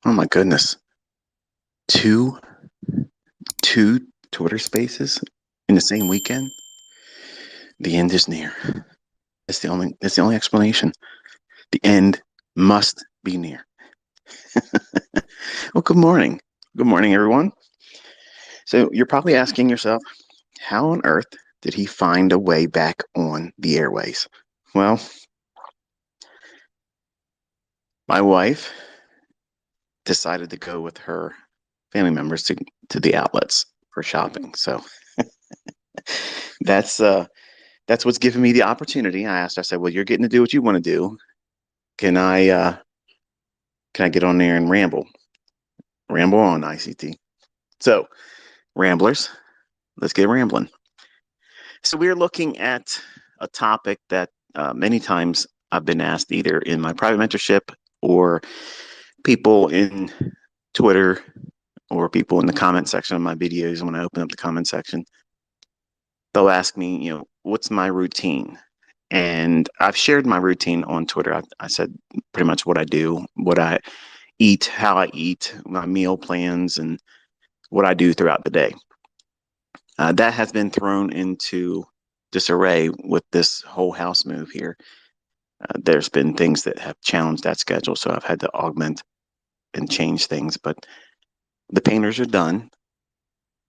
Oh my goodness. Two two Twitter spaces in the same weekend? The end is near. That's the only explanation. The end must be near. Well, good morning. Good morning, everyone. So you're probably asking yourself, how on earth did he find a way back on the airways? Well, my wife decided to go with her family members to the outlets for shopping. So that's uh that's what's given me the opportunity. I said, well, you're getting to do what you want to do. Can I get on there and ramble on ICT? So ramblers, let's get rambling. So we're looking at a topic that many times I've been asked either in my private mentorship or people in Twitter or people in the comment section of my videos. When I open up the comment section, they'll ask me, what's my routine? And I've shared my routine on Twitter. I said pretty much what I do, what I eat, how I eat, my meal plans, and what I do throughout the day. That has been thrown into disarray with this whole house move here. There's been things that have challenged that schedule, so I've had to augment and change things. But the painters are done,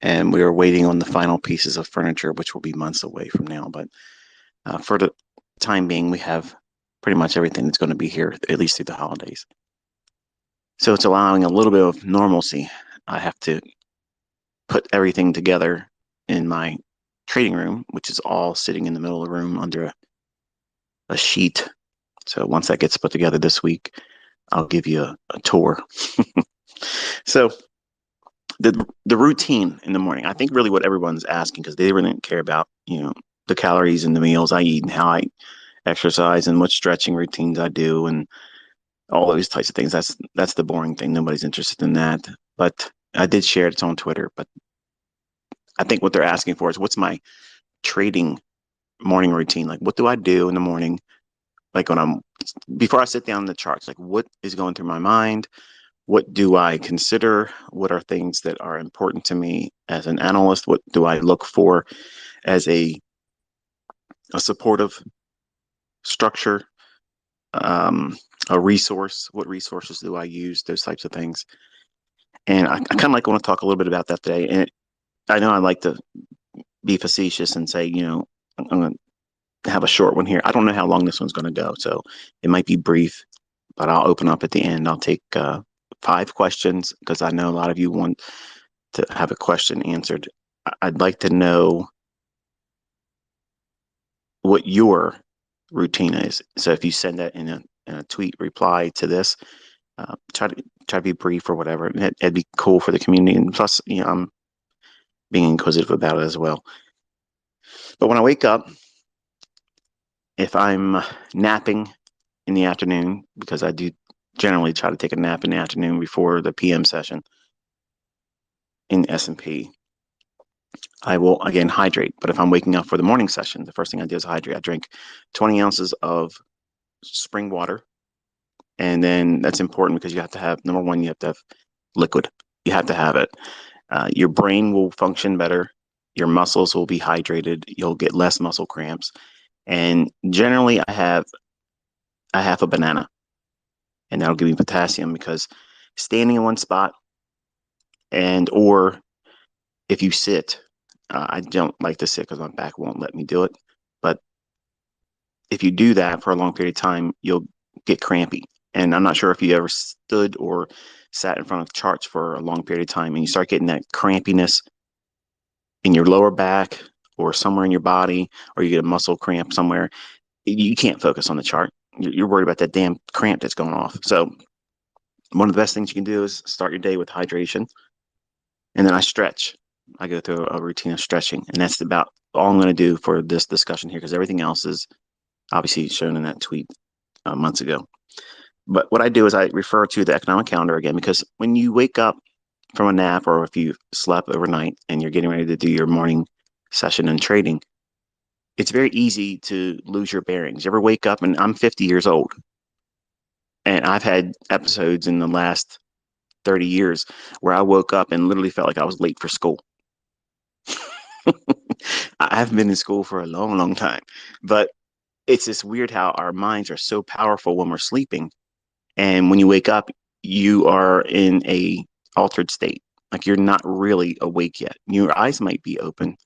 and we are waiting on the final pieces of furniture, which will be months away from now. But for the time being, we have pretty much everything that's going to be here, at least through the holidays. So it's allowing a little bit of normalcy. I have to put everything together in my trading room, which is all sitting in the middle of the room under a sheet. So once that gets put together this week, I'll give you a tour. So the routine in the morning, I think really what everyone's asking, because they really don't care about, the calories and the meals I eat and how I exercise and what stretching routines I do and all those types of things. That's the boring thing. Nobody's interested in that. But I did share it on Twitter. But I think what they're asking for is what's my trading morning routine? Like, what do I do in the morning? Like before I sit down in the charts, like what is going through my mind? What do I consider? What are things that are important to me as an analyst? What do I look for as a supportive structure, a resource? What resources do I use? Those types of things. And I kind of like want to talk a little bit about that today. And I know I like to be facetious and say, I'm going to have a short one here. I don't know how long this one's going to go, so it might be brief, but I'll open up at the end. I'll take 5 questions because I know a lot of you want to have a question answered. I'd like to know what your routine is. So if you send that in a tweet reply to this, try to be brief or whatever. It'd be cool for the community, and plus, I'm being inquisitive about it as well. But when I wake up, if I'm napping in the afternoon, because I do generally try to take a nap in the afternoon before the PM session in S&P, I will again hydrate. But if I'm waking up for the morning session, the first thing I do is hydrate. I drink 20 ounces of spring water. And then that's important because you have to have, number one, you have to have liquid. You have to have it. Your brain will function better. Your muscles will be hydrated. You'll get less muscle cramps. And generally, I have a half a banana, and that'll give me potassium because standing in one spot or if you sit, I don't like to sit because my back won't let me do it. But if you do that for a long period of time, you'll get crampy. And I'm not sure if you ever stood or sat in front of charts for a long period of time and you start getting that crampiness in your lower back or somewhere in your body, or you get a muscle cramp somewhere, you can't focus on the chart. You're worried about that damn cramp that's going off. So one of the best things you can do is start your day with hydration. And then I stretch. I go through a routine of stretching. And that's about all I'm going to do for this discussion here, because everything else is obviously shown in that tweet months ago. But what I do is I refer to the economic calendar again, because when you wake up from a nap or if you slept overnight and you're getting ready to do your morning session in trading, it's very easy to lose your bearings. You ever wake up, and I'm 50 years old, and I've had episodes in the last 30 years where I woke up and literally felt like I was late for school. I haven't been in school for a long, long time, but it's just weird how our minds are so powerful when we're sleeping. And when you wake up, you are in a altered state. Like you're not really awake yet. Your eyes might be open.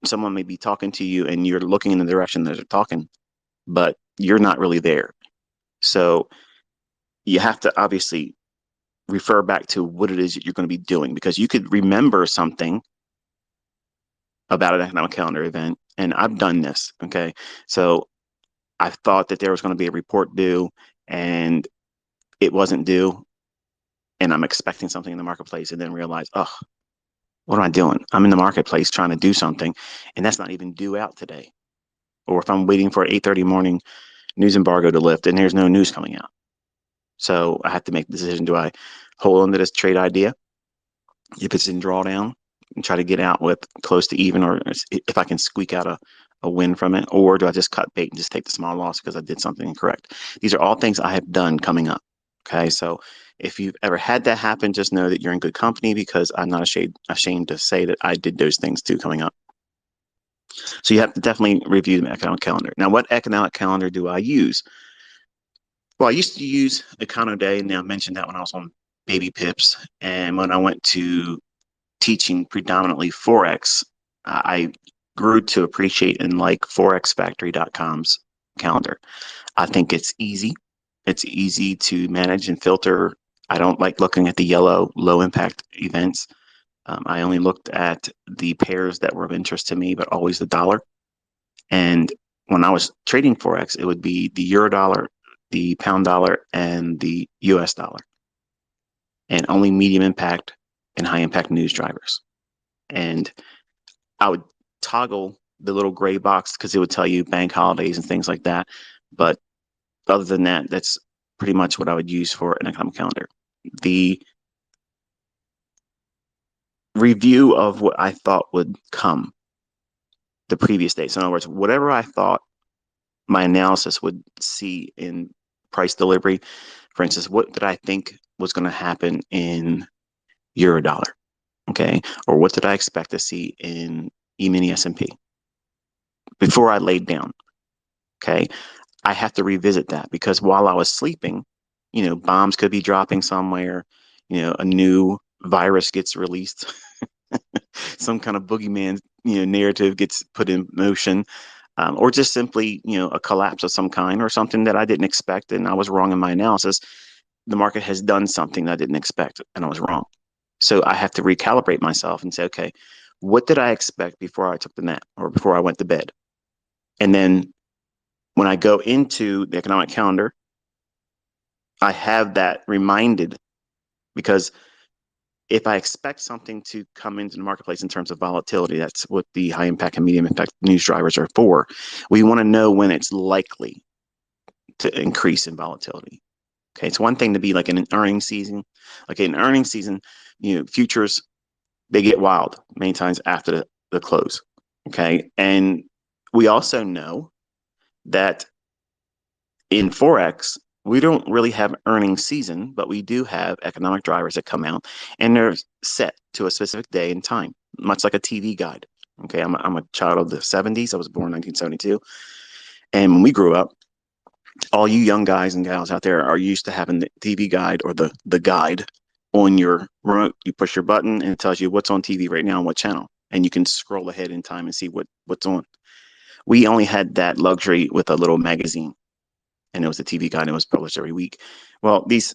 Someone may be talking to you and you're looking in the direction that they're talking, but you're not really there. So you have to obviously refer back to what it is that you're going to be doing, because you could remember something about an economic calendar event. And I've done this. Okay. So I thought that there was going to be a report due and it wasn't due. And I'm expecting something in the marketplace and then realize, oh, what am I doing? I'm in the marketplace trying to do something and that's not even due out today. Or if I'm waiting for 8:30 morning news embargo to lift and there's no news coming out. So I have to make the decision. Do I hold on to this trade idea if it's in drawdown and try to get out with close to even, or if I can squeak out a win from it, or do I just cut bait and just take the small loss because I did something incorrect? These are all things I have done coming up. Okay. So if you've ever had that happen, just know that you're in good company, because I'm not ashamed to say that I did those things too coming up. So you have to definitely review the economic calendar. Now, what economic calendar do I use? Well, I used to use Econo Day, and I mentioned that when I was on Baby Pips. And when I went to teaching predominantly Forex, I grew to appreciate and like forexfactory.com's calendar. I think it's easy. It's easy to manage and filter. I don't like looking at the yellow low impact events. I only looked at the pairs that were of interest to me, but always the dollar. And when I was trading Forex, it would be the euro dollar, the pound dollar, and the US dollar, and only medium impact and high impact news drivers. And I would toggle the little gray box because it would tell you bank holidays and things like that. But other than that, that's pretty much what I would use for an economic calendar. The review of what I thought would come the previous day. So in other words, whatever I thought my analysis would see in price delivery, for instance, what did I think was going to happen in euro dollar? Okay. Or what did I expect to see in E-mini S&P before I laid down? Okay. I have to revisit that because while I was sleeping, bombs could be dropping somewhere, a new virus gets released, some kind of boogeyman, narrative gets put in motion, or just simply, a collapse of some kind or something that I didn't expect. And I was wrong in my analysis. The market has done something that I didn't expect and I was wrong. So I have to recalibrate myself and say, okay, what did I expect before I took the nap or before I went to bed? And then when I go into the economic calendar, I have that reminded, because if I expect something to come into the marketplace in terms of volatility, that's what the high impact and medium impact news drivers are for. We want to know when it's likely to increase in volatility. Okay, it's one thing to be like in an earnings season. Like in earnings season, futures, they get wild many times after the close. Okay, and we also know that in Forex, we don't really have earnings season, but we do have economic drivers that come out and they're set to a specific day and time, much like a TV guide. Okay, I'm a child of the 70s. I was born in 1972. And when we grew up, all you young guys and gals out there are used to having the TV guide or the guide on your remote. You push your button and it tells you what's on TV right now and what channel. And you can scroll ahead in time and see what's on. We only had that luxury with a little magazine, and it was a TV guide and it was published every week. Well, these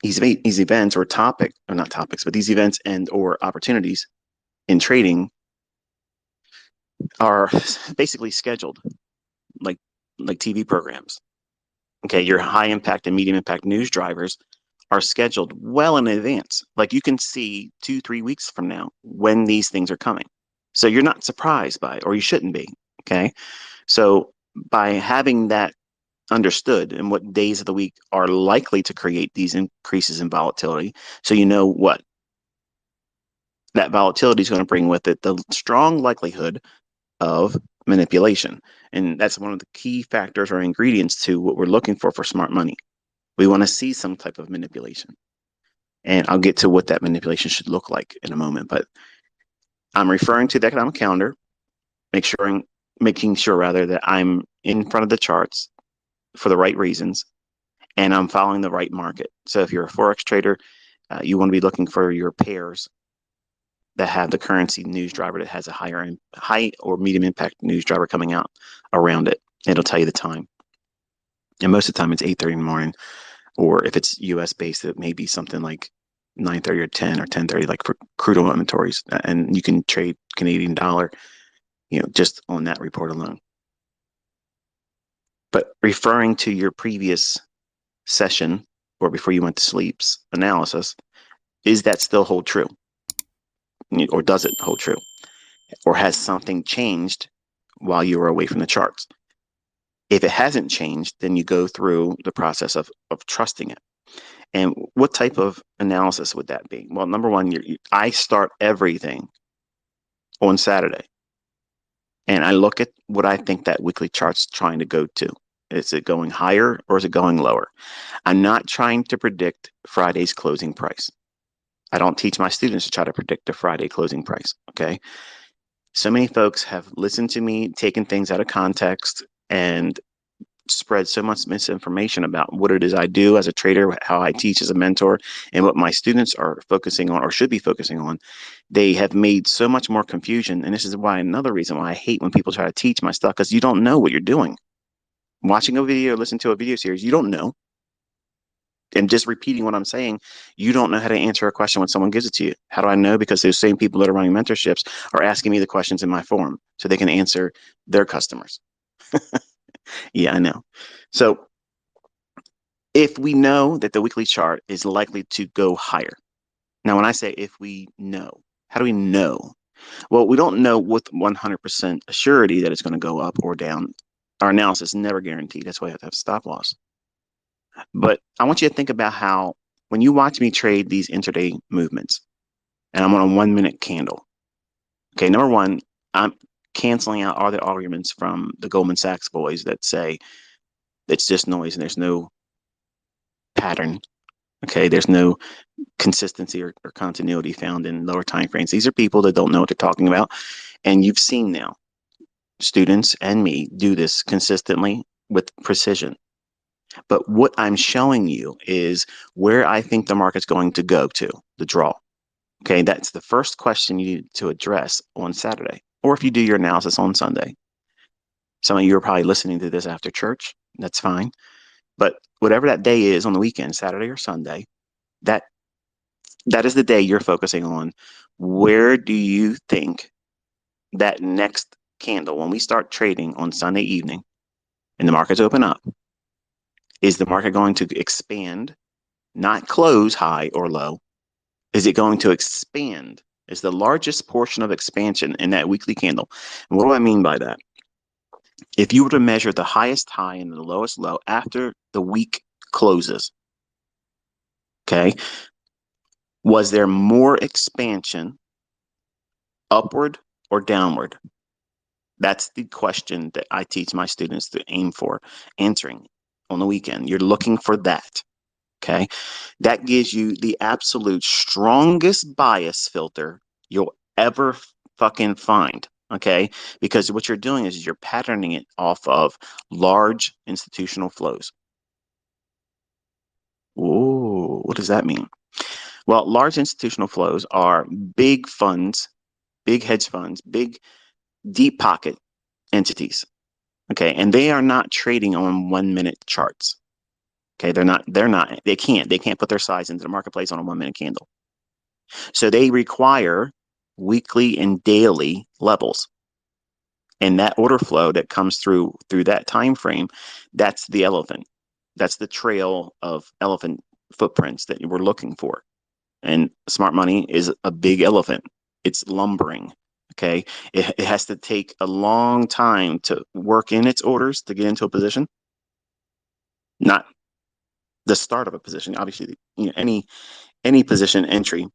events or not topics, but these events and or opportunities in trading are basically scheduled like TV programs. Okay, your high impact and medium impact news drivers are scheduled well in advance. Like you can see 2-3 weeks from now when these things are coming. So you're not surprised by it, or you shouldn't be. Okay. So by having that understood and what days of the week are likely to create these increases in volatility, so you know what that volatility is going to bring with it, the strong likelihood of manipulation. And that's one of the key factors or ingredients to what we're looking for smart money. We want to see some type of manipulation. And I'll get to what that manipulation should look like in a moment. But I'm referring to the economic calendar, making sure rather that I'm in front of the charts for the right reasons, and I'm following the right market. So if you're a Forex trader, you want to be looking for your pairs that have the currency news driver that has a high or medium impact news driver coming out around it. It'll tell you the time. And most of the time it's 8:30 in the morning, or if it's US based, it may be something like 9:30 or 10 or 10:30, like for crude oil inventories. And you can trade Canadian dollar, just on that report alone. But referring to your previous session or before you went to sleep's analysis, is that still hold true? Or does it hold true? Or has something changed while you were away from the charts? If it hasn't changed, then you go through the process of trusting it. And what type of analysis would that be? Well, number one, I start everything on Saturday. And I look at what I think that weekly chart's trying to go to. Is it going higher or is it going lower? I'm not trying to predict Friday's closing price. I don't teach my students to try to predict the Friday closing price, okay? So many folks have listened to me, taken things out of context, and spread so much misinformation about what it is I do as a trader, how I teach as a mentor, and what my students are focusing on or should be focusing on. They have made so much more confusion. And this is why another reason why I hate when people try to teach my stuff, because you don't know what you're doing. Watching a video, listen to a video series, you don't know. And just repeating what I'm saying, you don't know how to answer a question when someone gives it to you. How do I know? Because those same people that are running mentorships are asking me the questions in my forum so they can answer their customers. Yeah, I know. So if we know that the weekly chart is likely to go higher. Now, when I say if we know, how do we know? Well, we don't know with 100% surety that it's going to go up or down. Our analysis is never guaranteed. That's why we have to have stop loss. But I want you to think about how when you watch me trade these intraday movements, and I'm on a 1-minute candle. Okay, number one, I'm canceling out all the arguments from the Goldman Sachs boys that say it's just noise and there's no pattern. Okay, there's no consistency or continuity found in lower time frames. These are people that don't know what they're talking about. And you've seen now students and me do this consistently with precision. But what I'm showing you is where I think the market's going to go to, the draw. Okay, that's the first question you need to address on Saturday, or if you do your analysis on Sunday. Some of you are probably listening to this after church. That's fine. But whatever that day is on the weekend, Saturday or Sunday, that is the day you're focusing on. Where do you think that next candle, when we start trading on Sunday evening and the markets open up, is the market going to expand, not close high or low? Is it going to expand? Is the largest portion of expansion in that weekly candle? And what do I mean by that? If you were to measure the highest high and the lowest low after the week closes, okay, was there more expansion upward or downward? That's the question that I teach my students to aim for answering on the weekend. You're looking for that. Okay. That gives you the absolute strongest bias filter you'll ever fucking find. Okay. Because what you're doing is you're patterning it off of large institutional flows. Ooh, what does that mean? Well, large institutional flows are big funds, big hedge funds, big deep pocket entities. Okay. And they are not trading on 1-minute charts. Okay. They can't put their size into the marketplace on a 1-minute candle. So they require weekly and daily levels. And that order flow that comes through that time frame, that's the elephant. That's the trail of elephant footprints that we're looking for. And smart money is a big elephant. It's lumbering. Okay. It has to take a long time to work in its orders to get into a position. Not the start of a position. Obviously, any position entry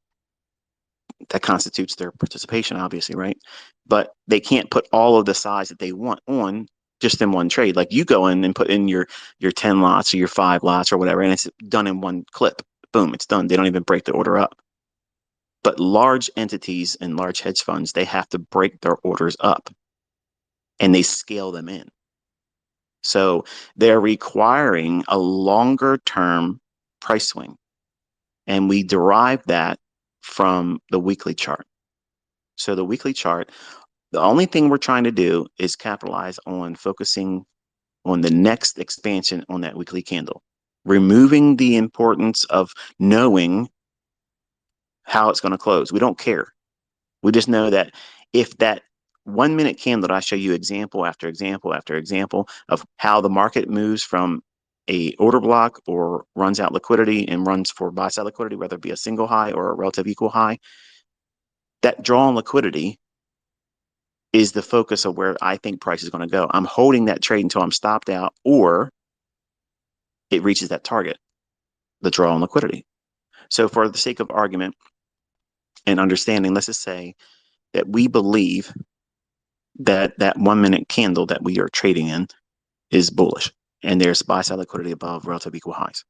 that constitutes their participation, obviously, right? But they can't put all of the size that they want on just in one trade. Like you go in and put in your 10 lots or your 5 lots or whatever, and it's done in one clip. boom, it's done. They don't even break the order up. But large entities and large hedge funds, they have to break their orders up and they scale them in. So they're requiring a longer term price swing. And we derive that from the weekly chart. So the weekly chart, the only thing we're trying to do is capitalize on focusing on the next expansion on that weekly candle, removing the importance of knowing how it's going to close. We don't care. We just know that if that 1 minute candle that I show you example after example after example of how the market moves from a order block or runs out liquidity and runs for buy side liquidity, whether it be a single high or a relative equal high, that draw on liquidity is the focus of where I think price is going to go. I'm holding that trade until I'm stopped out or it reaches that target, the draw on liquidity. So for the sake of argument and understanding, let's just say that we believe that that 1 minute candle that we are trading in is bullish and there's buy side liquidity above relative equal highs.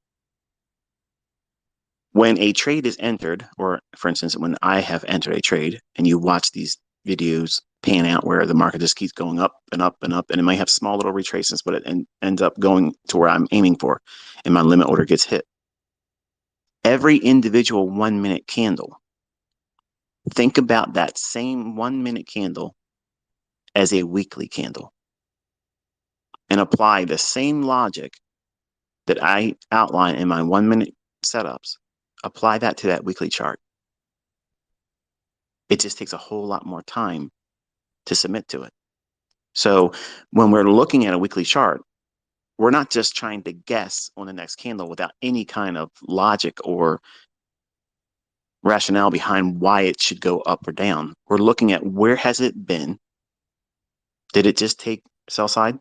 When a trade is entered, or for instance, when I have entered a trade and you watch these videos pan out where the market just keeps going up and up and up, and it might have small little retracements, but it ends up going to where I'm aiming for and my limit order gets hit. Every individual 1 minute candle, think about that same 1 minute candle as a weekly candle and apply the same logic that I outline in my 1 minute setups, apply that to that weekly chart. It just takes a whole lot more time to submit to it. So when we're looking at a weekly chart, we're not just trying to guess on the next candle without any kind of logic or rationale behind why it should go up or down. We're looking at where has it been? Did it just take sell side?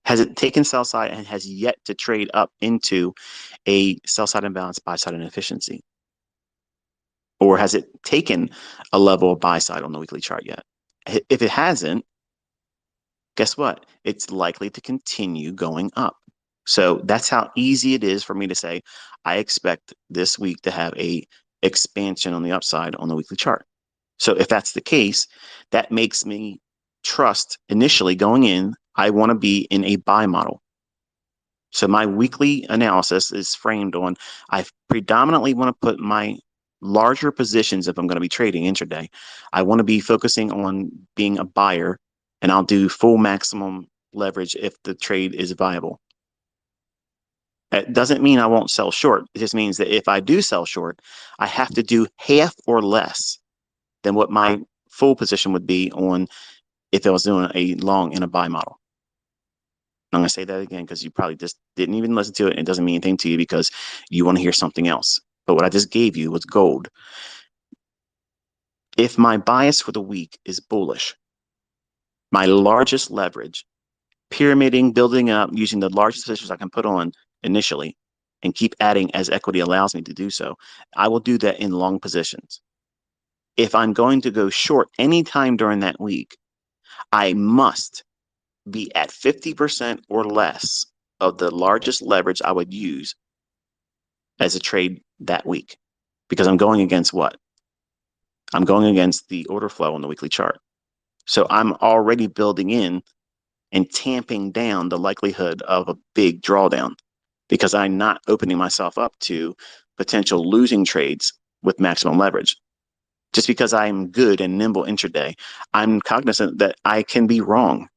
Has it taken sell side and has yet to trade up into a sell side imbalance, buy side inefficiency? Or has it taken a level of buy side on the weekly chart yet? If it hasn't, guess what? It's likely to continue going up. So that's how easy it is for me to say, I expect this week to have a expansion on the upside on the weekly chart. So if that's the case, that makes me trust initially going in, I want to be in a buy model. So my weekly analysis is framed on, I predominantly want to put my larger positions if I'm going to be trading intraday. I want to be focusing on being a buyer, and I'll do full maximum leverage if the trade is viable. It doesn't mean I won't sell short. It just means that if I do sell short, I have to do half or less than what my full position would be on if I was doing a long in a buy model. I'm going to say that again because you probably just didn't even listen to it. It doesn't mean anything to you because you want to hear something else. But what I just gave you was gold. If my bias for the week is bullish, my largest leverage, pyramiding, building up, using the largest positions I can put on initially and keep adding as equity allows me to do so, I will do that in long positions. If I'm going to go short anytime during that week, I must be at 50% or less of the largest leverage I would use as a trade that week. Because I'm going against what? I'm going against the order flow on the weekly chart. So I'm already building in and tamping down the likelihood of a big drawdown because I'm not opening myself up to potential losing trades with maximum leverage. Just because I'm good and nimble intraday, I'm cognizant that I can be wrong.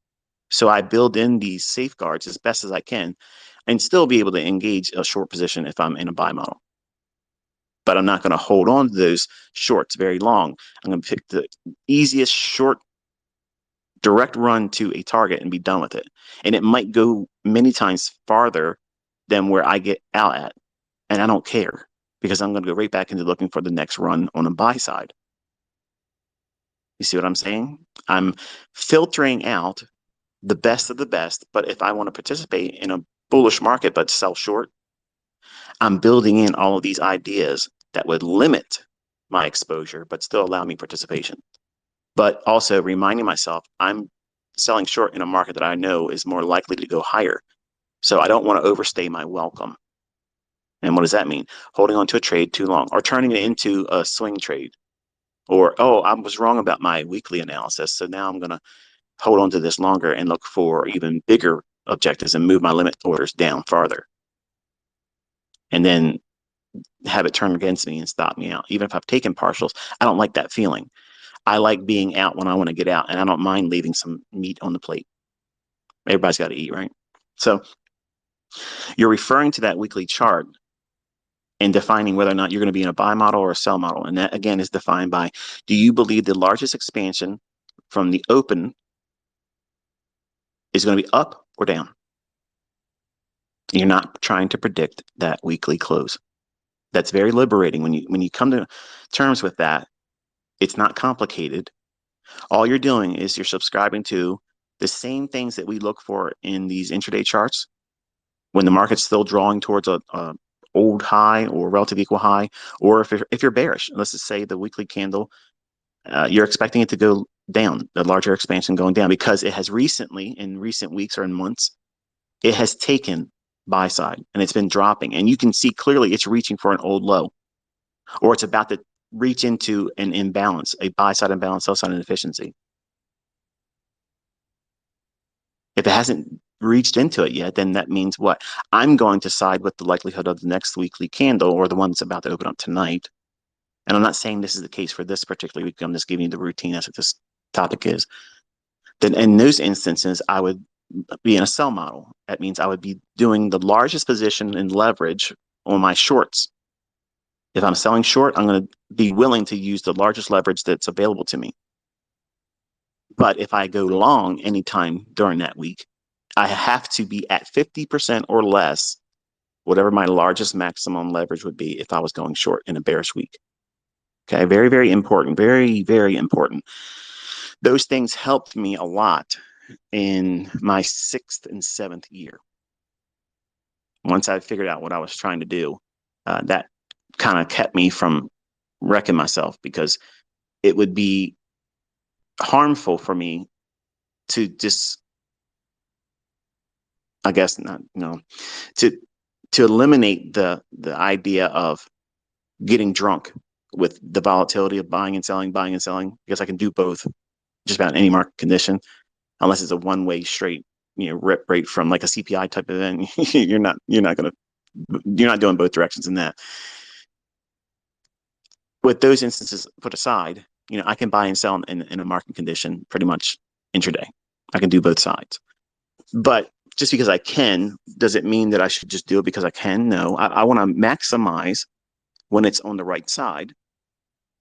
So I build in these safeguards as best as I can and still be able to engage a short position if I'm in a buy model. But I'm not going to hold on to those shorts very long. I'm going to pick the easiest short direct run to a target and be done with it. And it might go many times farther than where I get out at. And I don't care because I'm going to go right back into looking for the next run on a buy side. You see what I'm saying? I'm filtering out the best of the best. But if I want to participate in a bullish market but sell short, I'm building in all of these ideas that would limit my exposure but still allow me participation. But also reminding myself I'm selling short in a market that I know is more likely to go higher. So I don't want to overstay my welcome. And what does that mean? Holding on to a trade too long or turning it into a swing trade. Or, oh, I was wrong about my weekly analysis. So now I'm going to hold on to this longer and look for even bigger objectives and move my limit orders down farther. And then have it turn against me and stop me out. Even if I've taken partials, I don't like that feeling. I like being out when I want to get out, and I don't mind leaving some meat on the plate. Everybody's got to eat, right? So you're referring to that weekly chart and defining whether or not you're going to be in a buy model or a sell model. And that, again, is defined by, do you believe the largest expansion from the open is going to be up or down? You're not trying to predict that weekly close. That's very liberating. When you come to terms with that, it's not complicated. All you're doing is you're subscribing to the same things that we look for in these intraday charts when the market's still drawing towards a old high or relative equal high, or if you're bearish. Let's just say the weekly candle, you're expecting it to go down, the larger expansion going down, because it has recently, in recent weeks or in months, it has taken buy side and it's been dropping, and you can see clearly it's reaching for an old low, or it's about to reach into an imbalance, a buy side imbalance, sell side inefficiency. If it hasn't reached into it yet, then that means what? I'm going to side with the likelihood of the next weekly candle or the one that's about to open up tonight. And I'm not saying this is the case for this particular week. I'm just giving you the routine. That's what this topic is. Then in those instances, I would be in a sell model. That means I would be doing the largest position in leverage on my shorts. If I'm selling short, I'm going to be willing to use the largest leverage that's available to me. But if I go long anytime during that week, I have to be at 50% or less, whatever my largest maximum leverage would be if I was going short in a bearish week. Okay, very, very important. Very, very important. Those things helped me a lot in my 6th and 7th year. Once I figured out what I was trying to do, that kind of kept me from wrecking myself, because it would be harmful for me to just, I guess not, to eliminate the idea of getting drunk with the volatility of buying and selling, because I can do both just about any market condition, unless it's a one-way straight, rip rate from like a CPI type of event. you're not doing both directions in that. With those instances put aside, I can buy and sell in a market condition pretty much intraday. I can do both sides. But just because I can, does it mean that I should just do it because I can? No, I want to maximize when it's on the right side,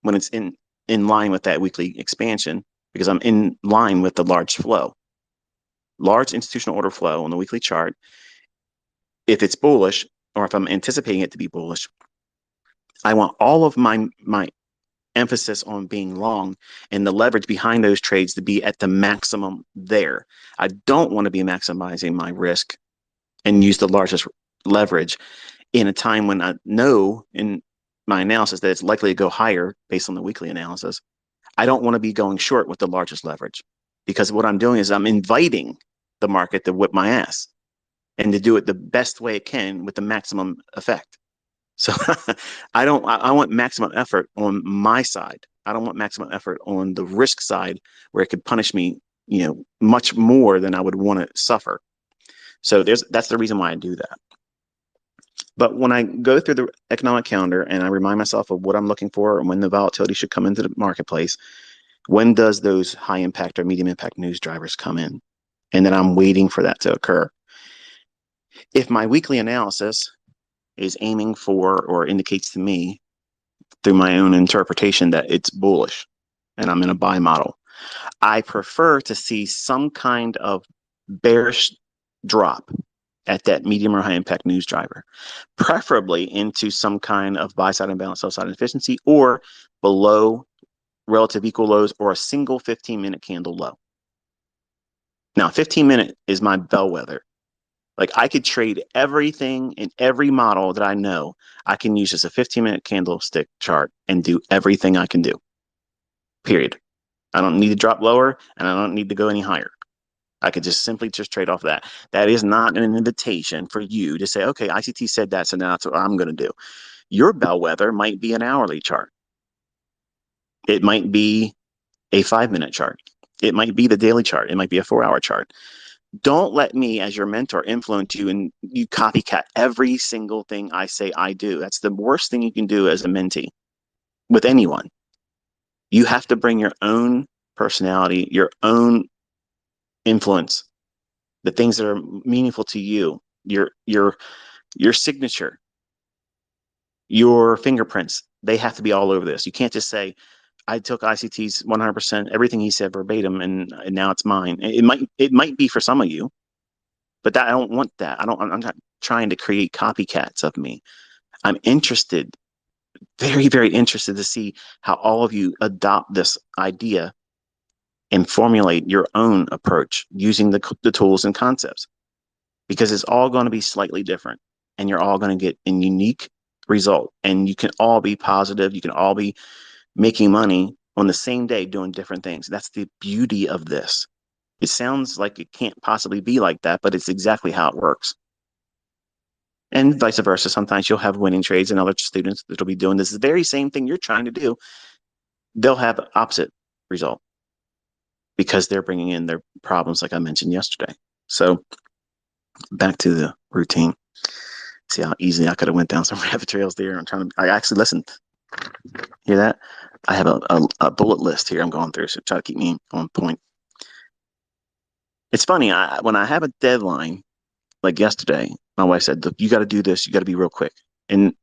when it's in line with that weekly expansion, because I'm in line with the large flow. Large institutional order flow on the weekly chart, if it's bullish, or if I'm anticipating it to be bullish, I want all of my emphasis on being long and the leverage behind those trades to be at the maximum there. I don't want to be maximizing my risk and use the largest leverage in a time when I know in my analysis that it's likely to go higher based on the weekly analysis. I don't want to be going short with the largest leverage, because what I'm doing is I'm inviting the market to whip my ass and to do it the best way it can with the maximum effect. So I want maximum effort on my side. I don't want maximum effort on the risk side, where it could punish me, much more than I would want to suffer. So that's the reason why I do that. But when I go through the economic calendar and I remind myself of what I'm looking for and when the volatility should come into the marketplace, when does those high impact or medium impact news drivers come in? And then I'm waiting for that to occur. If my weekly analysis is aiming for or indicates to me through my own interpretation that it's bullish and I'm in a buy model, I prefer to see some kind of bearish drop at that medium or high impact news driver, preferably into some kind of buy side imbalance, sell side inefficiency, or below relative equal lows, or a single 15-minute candle low. Now, 15-minute is my bellwether. Like, I could trade everything in every model that I know. I can use just a 15-minute candlestick chart and do everything I can do. Period. I don't need to drop lower, and I don't need to go any higher. I could just simply just trade off that. That is not an invitation for you to say, okay, ICT said that, so now that's what I'm going to do. Your bellwether might be an hourly chart. It might be a 5-minute chart. It might be the daily chart. It might be a 4-hour chart. Don't let me, as your mentor, influence you and you copycat every single thing I say I do. That's the worst thing you can do as a mentee with anyone. You have to bring your own personality, your own influence, the things that are meaningful to you, your signature, your fingerprints. They have to be all over this. You can't just say, I took ICT's 100%, everything he said verbatim, and now it's mine. It might be for some of you, but I don't want that. I'm not trying to create copycats of me. I'm interested, very, very interested to see how all of you adopt this idea and formulate your own approach using the tools and concepts, because it's all going to be slightly different and you're all going to get a unique result, and you can all be positive. You can all be making money on the same day doing different things. That's the beauty of this. It sounds like it can't possibly be like that, but it's exactly how it works. And vice versa. Sometimes you'll have winning trades and other students that'll be doing this very same thing you're trying to do. They'll have the opposite result because they're bringing in their problems, like I mentioned yesterday. So back to the routine. See how easily I could have went down some rabbit trails there. I actually listened. Hear that? I have a bullet list here I'm going through, so try to keep me on point. It's funny, when I have a deadline, like yesterday, my wife said, "Look, you got to do this. You got to be real quick." And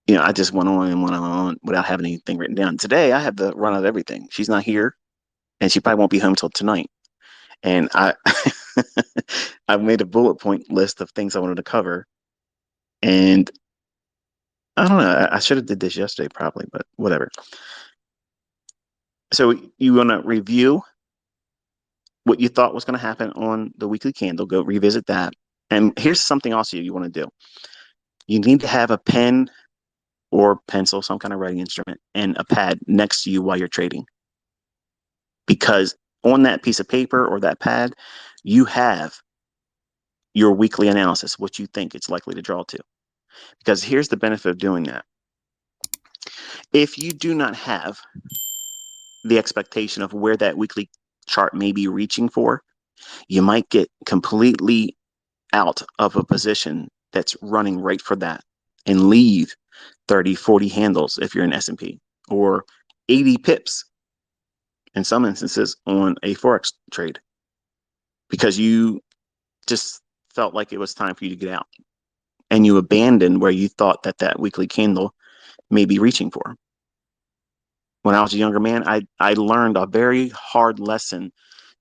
I just went on and went on without having anything written down. Today, I have the run of everything. She's not here, and she probably won't be home till tonight. And I made a bullet point list of things I wanted to cover, and I don't know. I should have did this yesterday probably, but whatever. So you want to review what you thought was going to happen on the weekly candle. Go revisit that. And here's something also you want to do. You need to have a pen or pencil, some kind of writing instrument, and a pad next to you while you're trading. Because on that piece of paper or that pad, you have your weekly analysis, what you think it's likely to draw to. Because here's the benefit of doing that. If you do not have the expectation of where that weekly chart may be reaching for, you might get completely out of a position that's running right for that and leave 30, 40 handles if you're in S&P, or 80 pips in some instances on a Forex trade, because you just felt like it was time for you to get out and you abandoned where you thought that weekly candle may be reaching for. When I was a younger man, I learned a very hard lesson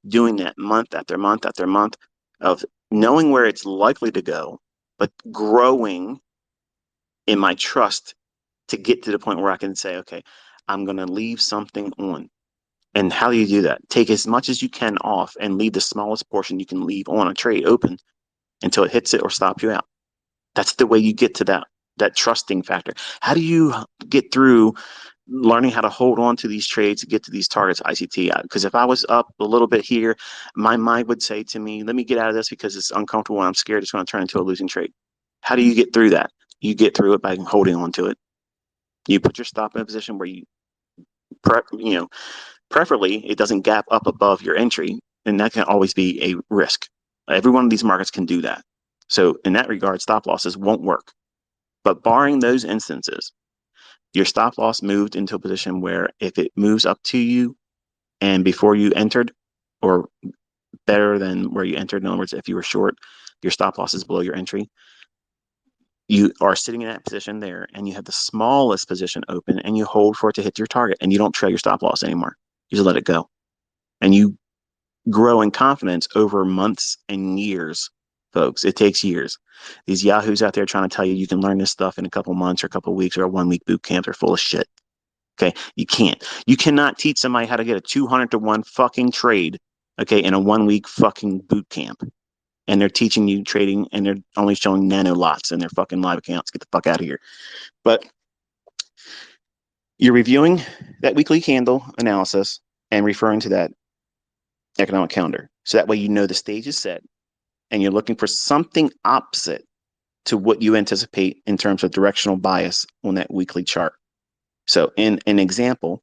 doing that month after month after month of knowing where it's likely to go, but growing in my trust to get to the point where I can say, okay, I'm going to leave something on. And how do you do that? Take as much as you can off and leave the smallest portion you can leave on a trade open until it hits it or stops you out. That's the way you get to that trusting factor. How do you get through learning how to hold on to these trades to get to these targets, ICT? Because if I was up a little bit here, my mind would say to me, let me get out of this because it's uncomfortable and I'm scared it's going to turn into a losing trade. How do you get through that? You get through it by holding on to it. You put your stop in a position where preferably it doesn't gap up above your entry, and that can always be a risk. Every one of these markets can do that. So in that regard, stop losses won't work. But barring those instances, your stop loss moved into a position where if it moves up to you and before you entered, or better than where you entered, in other words, if you were short, your stop loss is below your entry, you are sitting in that position there and you have the smallest position open and you hold for it to hit your target and you don't trail your stop loss anymore. You just let it go. And you grow in confidence over months and years, folks. It takes years. These yahoos out there trying to tell you can learn this stuff in a couple months or a couple weeks or a 1 week boot camp are full of shit. Okay. You can't. You cannot teach somebody how to get a 200-to-1 fucking trade, okay, in a 1 week fucking boot camp. And they're teaching you trading and they're only showing nano lots in their fucking live accounts. Get the fuck out of here. But you're reviewing that weekly candle analysis and referring to that economic calendar. So that way you know the stage is set and you're looking for something opposite to what you anticipate in terms of directional bias on that weekly chart. So in an example,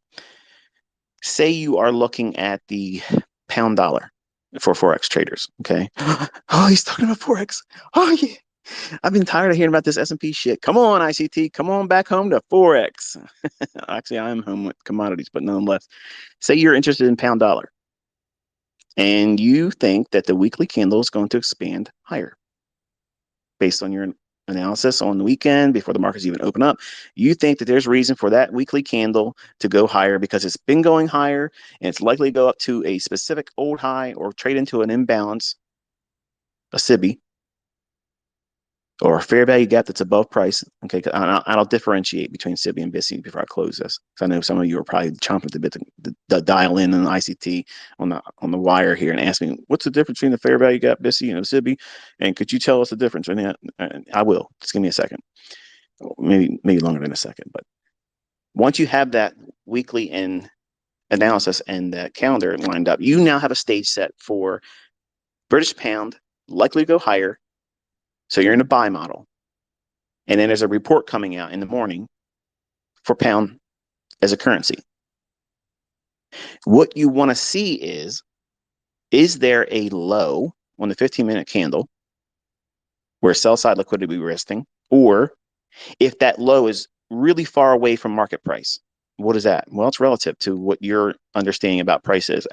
say you are looking at the pound dollar for Forex traders, okay? Oh, he's talking about Forex. Oh, yeah. I've been tired of hearing about this S&P shit. Come on, ICT. Come on back home to Forex. Actually, I am home with commodities, but nonetheless, say you're interested in pound dollar and you think that the weekly candle is going to expand higher based on your analysis on the weekend before the markets even open up. You think that there's reason for that weekly candle to go higher because it's been going higher and it's likely to go up to a specific old high or trade into an imbalance, a SIBI, or a fair value gap that's above price. Okay, I'll differentiate between SIBI and BISI before I close this, because I know some of you are probably chomping at the bit to dial in on the ICT on the wire here and ask me what's the difference between the fair value gap, BISI, and SIBI, and could you tell us the difference? And I will. Just give me a second, maybe longer than a second. But once you have that weekly analysis and that calendar lined up, you now have a stage set for British pound likely to go higher. So you're in a buy model. And then there's a report coming out in the morning for pound as a currency. What you want to see is there a low on the 15-minute candle where sell side liquidity will be resting? Or if that low is really far away from market price, what is that? Well, it's relative to what your understanding about price is.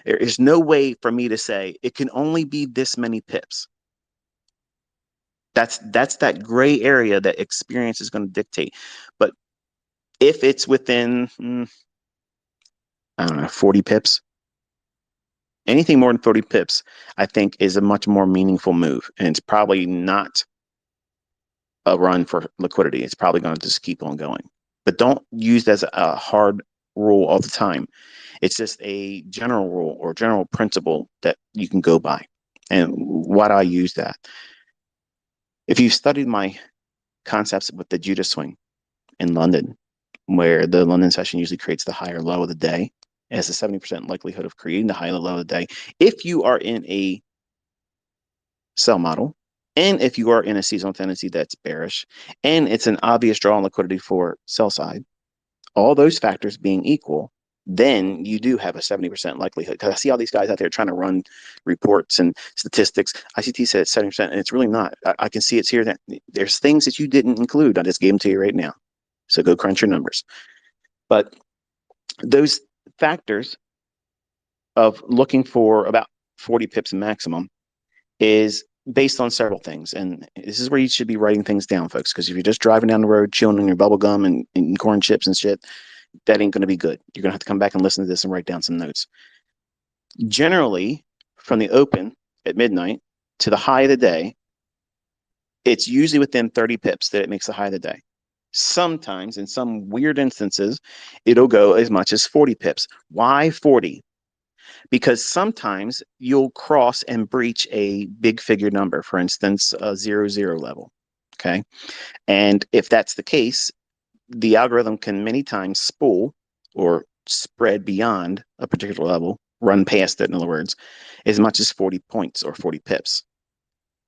There's no way for me to say it can only be this many pips. That's that gray area that experience is going to dictate. But if it's within, I don't know, 40 pips, anything more than 30 pips, I think is a much more meaningful move. And it's probably not a run for liquidity. It's probably going to just keep on going. But don't use it as a hard rule all the time. It's just a general rule or general principle that you can go by. And why do I use that? If you've studied my concepts with the Judas swing in London, where the London session usually creates the high or low of the day, it has a 70% likelihood of creating the high or low of the day. If you are in a sell model, and if you are in a seasonal tendency that's bearish, and it's an obvious draw on liquidity for sell side, all those factors being equal, then you do have a 70% likelihood. Because I see all these guys out there trying to run reports and statistics. ICT said it's 70%, and it's really not. I can see it's here that there's things that you didn't include. I just gave them to you right now. So go crunch your numbers. But those factors of looking for about 40 pips maximum is based on several things. And this is where you should be writing things down, folks, because if you're just driving down the road, chilling on your bubble gum and corn chips and shit, that ain't going to be good. You're going to have to come back and listen to this and write down some notes. Generally, from the open at midnight to the high of the day, it's usually within 30 pips that it makes the high of the day. Sometimes, in some weird instances, it'll go as much as 40 pips. Why 40? Because sometimes you'll cross and breach a big figure number, for instance, a 0-0 level. Okay. And if that's the case, the algorithm can many times spool or spread beyond a particular level, run past it, in other words, as much as 40 points or 40 pips.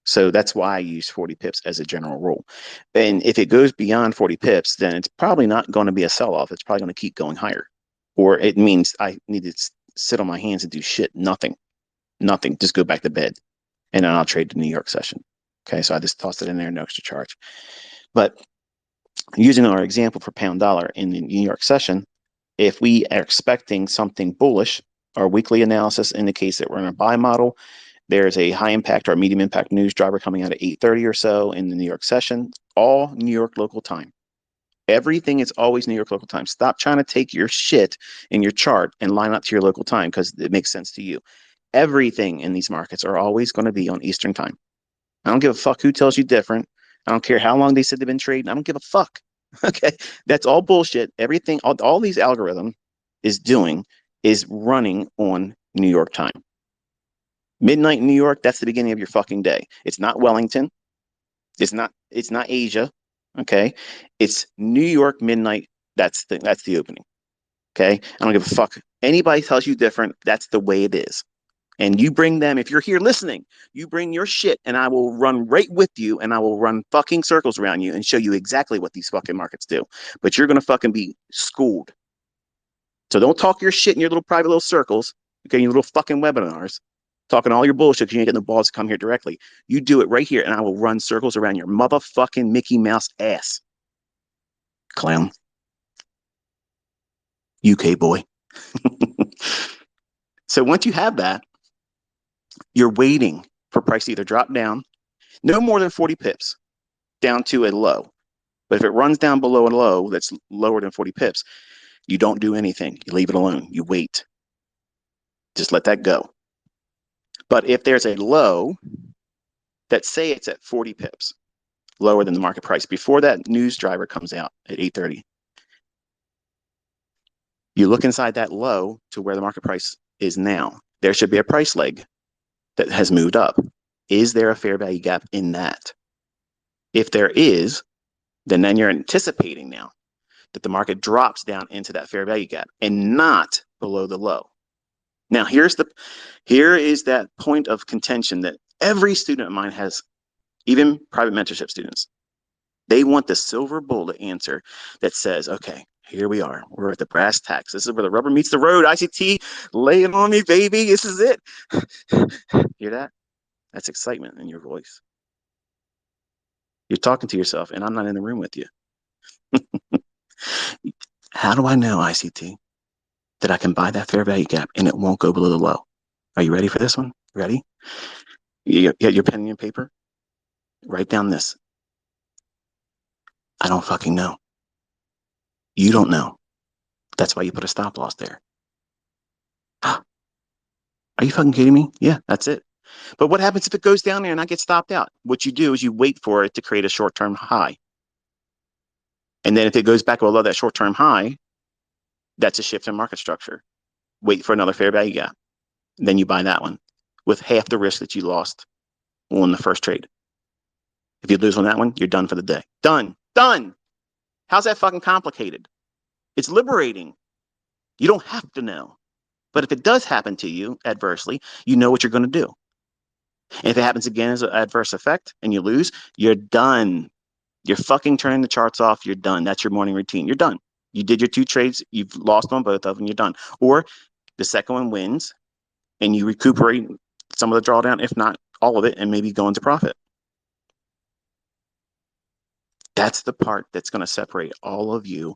So that's why I use 40 pips as a general rule. And if it goes beyond 40 pips, then it's probably not going to be a sell-off. It's probably going to keep going higher. Or it means I need to sit on my hands and do shit. Nothing. Just go back to bed. And then I'll trade the New York session. Okay, so I just tossed it in there, no extra charge. But using our example for pound dollar in the New York session, if we are expecting something bullish, our weekly analysis indicates that we're in a buy model. There's a high impact or medium impact news driver coming out at 8:30 or so in the New York session, all New York local time. Everything is always New York local time. Stop trying to take your shit in your chart and line up to your local time because it makes sense to you. Everything in these markets are always going to be on Eastern time. I don't give a fuck who tells you different. I don't care how long they said they've been trading. I don't give a fuck. Okay. That's all bullshit. Everything, all these algorithms is doing is running on New York time. Midnight in New York, that's the beginning of your fucking day. It's not Wellington. It's not Asia. Okay. It's New York midnight. That's the opening. Okay. I don't give a fuck. Anybody tells you different. That's the way it is. And you bring them, if you're here listening, you bring your shit and I will run right with you and I will run fucking circles around you and show you exactly what these fucking markets do. But you're going to fucking be schooled. So don't talk your shit in your little private little circles, okay, your little fucking webinars, talking all your bullshit because you ain't getting the balls to come here directly. You do it right here and I will run circles around your motherfucking Mickey Mouse ass. Clown. UK boy. So once you have that, you're waiting for price to either drop down, no more than 40 pips, down to a low. But if it runs down below a low that's lower than 40 pips, you don't do anything. You leave it alone. You wait. Just let that go. But if there's a low that say it's at 40 pips, lower than the market price, before that news driver comes out at 8:30, you look inside that low to where the market price is now. There should be a price leg that has moved up. Is there a fair value gap in that? If there is, then you're anticipating now that the market drops down into that fair value gap and not below the low. Now, here is that point of contention that every student of mine has, even private mentorship students. They want the silver bullet answer that says, okay, here we are. We're at the brass tacks. This is where the rubber meets the road. ICT, lay it on me, baby. This is it. Hear that? That's excitement in your voice. You're talking to yourself, and I'm not in the room with you. How do I know, ICT, that I can buy that fair value gap and it won't go below the low? Are you ready for this one? Ready? You get your pen and your paper? Write down this. I don't fucking know. You don't know. That's why you put a stop loss there. Are you fucking kidding me? Yeah, that's it. But what happens if it goes down there and I get stopped out? What you do is you wait for it to create a short-term high. And then if it goes back below that short-term high, that's a shift in market structure. Wait for another fair value gap. Then you buy that one with half the risk that you lost on the first trade. If you lose on that one, you're done for the day. Done. Done. How's that fucking complicated? It's liberating. You don't have to know. But if it does happen to you adversely, you know what you're going to do. And if it happens again as an adverse effect and you lose, you're done. You're fucking turning the charts off. You're done. That's your morning routine. You're done. You did your 2 trades. You've lost on both of them. You're done. Or the second one wins and you recuperate some of the drawdown, if not all of it, and maybe go into profit. That's the part that's going to separate all of you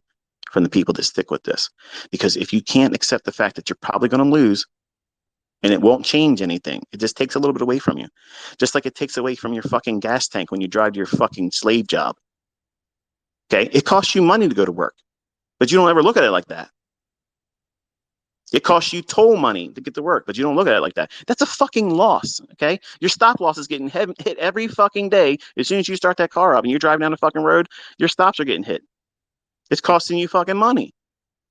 from the people that stick with this. Because if you can't accept the fact that you're probably going to lose and it won't change anything, it just takes a little bit away from you. Just like it takes away from your fucking gas tank when you drive to your fucking slave job. Okay? It costs you money to go to work, but you don't ever look at it like that. It costs you toll money to get to work, but you don't look at it like that. That's a fucking loss, okay? Your stop loss is getting hit every fucking day. As soon as you start that car up and you're driving down the fucking road, your stops are getting hit. It's costing you fucking money.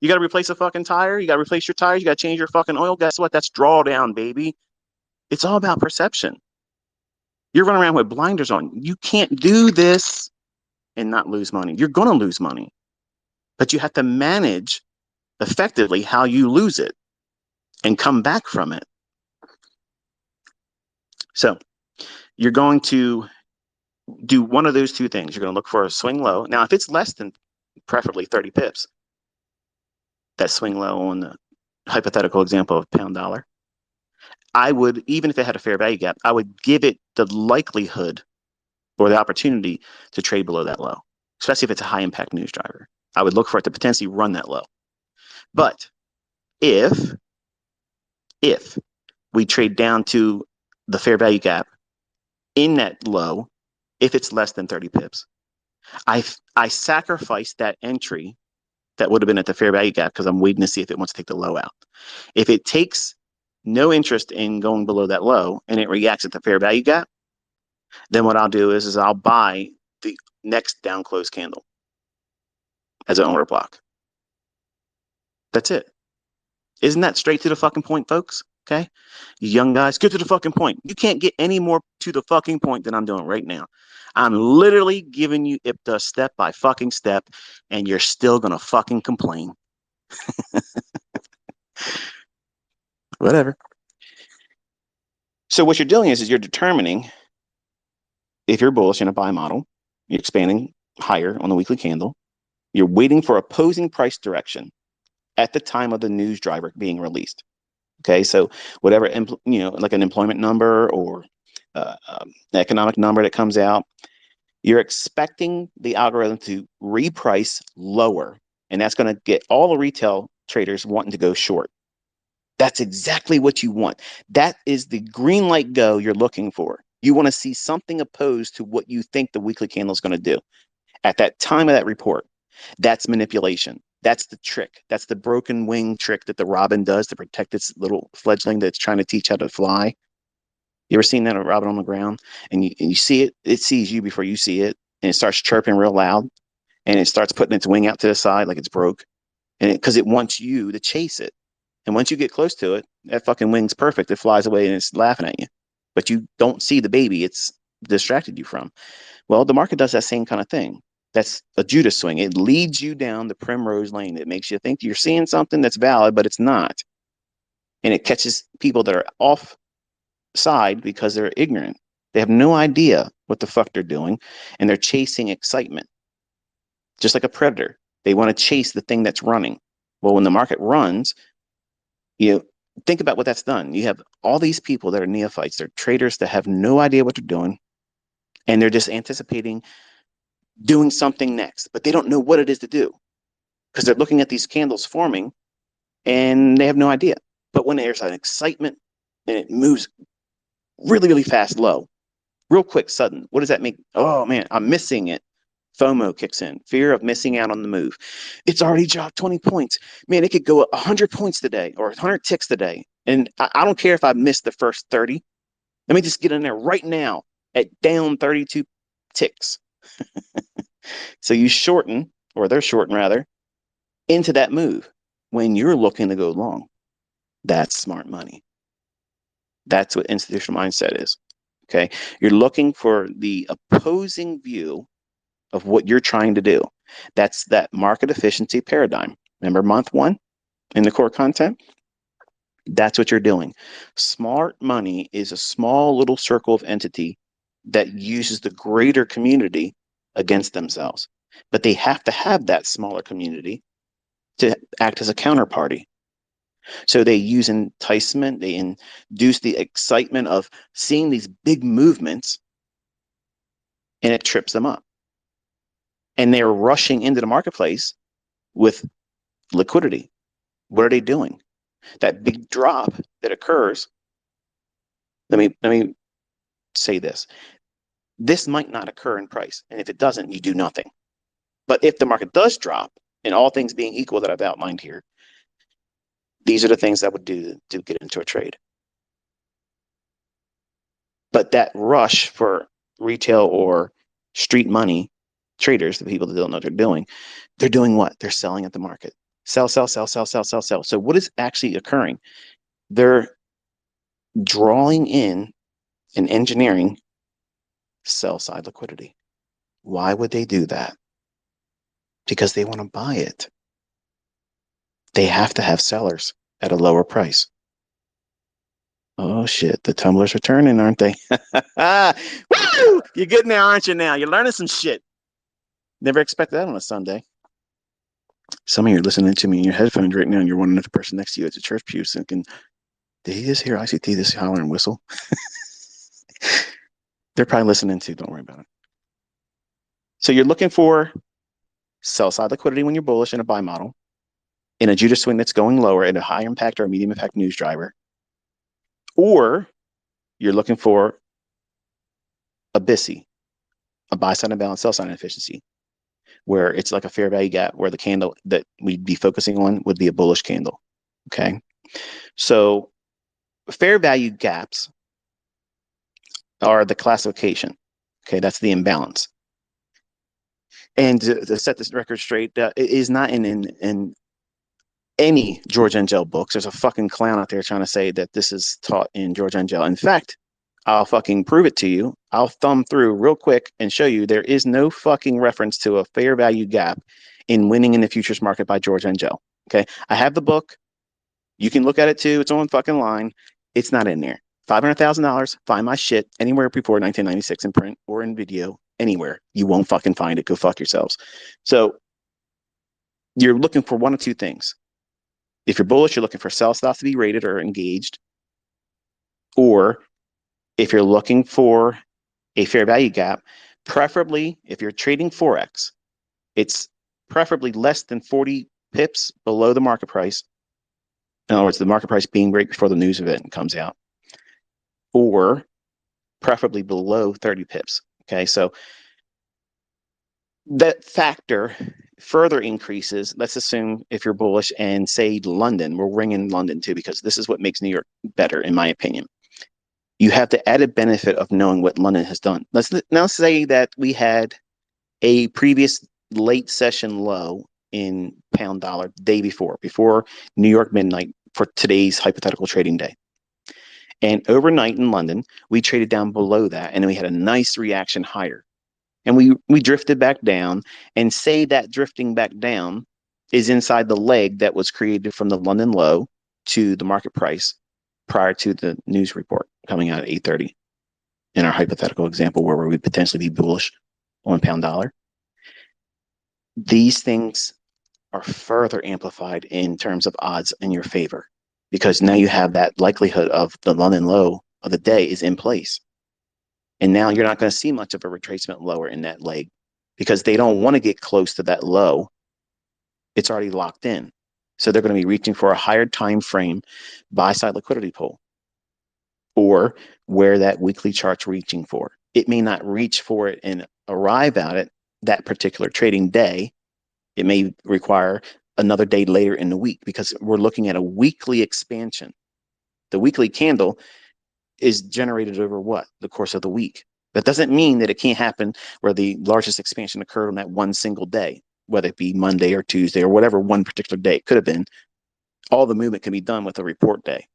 You got to replace a fucking tire. You got to replace your tires. You got to change your fucking oil. Guess what? That's drawdown, baby. It's all about perception. You're running around with blinders on. You can't do this and not lose money. You're going to lose money, but you have to manage effectively how you lose it and come back from it. So you're going to do one of those 2 things. You're going to look for a swing low. Now, if it's less than preferably 30 pips, that swing low on the hypothetical example of pound dollar, I would, even if it had a fair value gap, I would give it the likelihood or the opportunity to trade below that low, especially if it's a high impact news driver. I would look for it to potentially run that low. But if we trade down to the fair value gap in that low, if it's less than 30 pips, I sacrifice that entry that would have been at the fair value gap because I'm waiting to see if it wants to take the low out. If it takes no interest in going below that low and it reacts at the fair value gap, then what I'll do is I'll buy the next down close candle as an order block. That's it. Isn't that straight to the fucking point, folks? Okay? You young guys, get to the fucking point. You can't get any more to the fucking point than I'm doing right now. I'm literally giving you IPTA step by fucking step, and you're still gonna fucking complain. Whatever. So what you're doing is you're determining if you're bullish in a buy model, you're expanding higher on the weekly candle. You're waiting for opposing price direction at the time of the news driver being released. Okay, so whatever, like an employment number or economic number that comes out, you're expecting the algorithm to reprice lower, and that's going to get all the retail traders wanting to go short. That's exactly what you want. That is the green light go you're looking for. You want to see something opposed to what you think the weekly candle is going to do at that time of that report. That's manipulation. That's the trick. That's the broken wing trick that the robin does to protect its little fledgling that's trying to teach how to fly. You ever seen that a robin on the ground and you see it? It sees you before you see it, and it starts chirping real loud, and it starts putting its wing out to the side like it's broke, and because it wants you to chase it. And once you get close to it, that fucking wing's perfect. It flies away and it's laughing at you, but you don't see the baby it's distracted you from. Well, the market does that same kind of thing. That's a Judas swing. It leads you down the primrose lane. It makes you think you're seeing something that's valid, but it's not. And it catches people that are offside because they're ignorant. They have no idea what the fuck they're doing, and they're chasing excitement. Just like a predator. They want to chase the thing that's running. Well, when the market runs, you think about what that's done. You have all these people that are neophytes. They're traders that have no idea what they're doing, and they're just anticipating doing something next, but they don't know what it is to do because they're looking at these candles forming and they have no idea. But when there's an excitement and it moves really, really fast low, real quick, sudden, what does that mean? Oh man, I'm missing it. FOMO kicks in, fear of missing out on the move. It's already dropped 20 points. Man, it could go 100 points today or 100 ticks today. And I don't care if I missed the first 30. Let me just get in there right now at down 32 ticks. So you shorten, or they're shorting rather, into that move when you're looking to go long. That's smart money. That's what institutional mindset is. Okay. You're looking for the opposing view of what you're trying to do. That's that market efficiency paradigm. Remember month one in the core content? That's what you're doing. Smart money is a small little circle of entity that uses the greater community against themselves. But they have to have that smaller community to act as a counterparty. So they use enticement, they induce the excitement of seeing these big movements, and it trips them up. And they're rushing into the marketplace with liquidity. What are they doing? That big drop that occurs. Let me say this. This might not occur in price. And if it doesn't, you do nothing. But if the market does drop, and all things being equal that I've outlined here, these are the things I would do to get into a trade. But that rush for retail or street money traders, the people that don't know what they're doing what? They're selling at the market. Sell, sell, sell, sell, sell, sell, sell. So what is actually occurring? They're drawing in and engineering sell side liquidity. Why would they do that? Because they want to buy it. They have to have sellers at a lower price. Oh shit, the tumblers are turning, aren't they? Woo! You're good now, aren't you now? You're learning some shit. Never expect that on a Sunday. Some of you are listening to me in your headphones right now, and you're wondering if the person next to you at the church pew thinking, did he just hear ICT this holler and whistle? They're probably listening too. Don't worry about it. So you're looking for sell side liquidity when you're bullish in a buy model, in a Judas swing that's going lower in a high impact or a medium impact news driver, or you're looking for a BISI, a buy side imbalance, sell side inefficiency, where it's like a fair value gap, where the candle that we'd be focusing on would be a bullish candle. Okay. So fair value gaps are the classification. Okay. That's the imbalance. And to set this record straight, it is not in any George Engel books. There's a fucking clown out there trying to say that this is taught in George Engel. In fact, I'll fucking prove it to you. I'll thumb through real quick and show you there is no fucking reference to a fair value gap in Winning in the Futures Market by George Engel. Okay. I have the book. You can look at it too. It's on fucking line. It's not in there. $500,000, find my shit anywhere before 1996 in print or in video, anywhere. You won't fucking find it. Go fuck yourselves. So you're looking for one of two things. If you're bullish, you're looking for sell stop to be rated or engaged. Or if you're looking for a fair value gap, preferably if you're trading Forex, it's preferably less than 40 pips below the market price. In other words, the market price being right before the news event comes out, or preferably below 30 pips. Okay, so that factor further increases. Let's assume if you're bullish and say London, we'll ring in London too, because this is what makes New York better, in my opinion. You have the added benefit of knowing what London has done. Let's now say that we had a previous late session low in pound dollar the day before New York midnight for today's hypothetical trading day. And overnight in London, we traded down below that, and then we had a nice reaction higher. And we drifted back down, and say that drifting back down is inside the leg that was created from the London low to the market price prior to the news report coming out at 8:30 in our hypothetical example where we would potentially be bullish on pound dollar. These things are further amplified in terms of odds in your favor, because now you have that likelihood of the London low of the day is in place. And now you're not going to see much of a retracement lower in that leg because they don't want to get close to that low. It's already locked in. So they're going to be reaching for a higher time frame buy side liquidity pool, or where that weekly chart's reaching for. It may not reach for it and arrive at it that particular trading day. It may require another day later in the week, because we're looking at a weekly expansion. The weekly candle is generated over what? The course of the week. That doesn't mean that it can't happen where the largest expansion occurred on that one single day, whether it be Monday or Tuesday or whatever one particular day it could have been. All the movement can be done with a report day,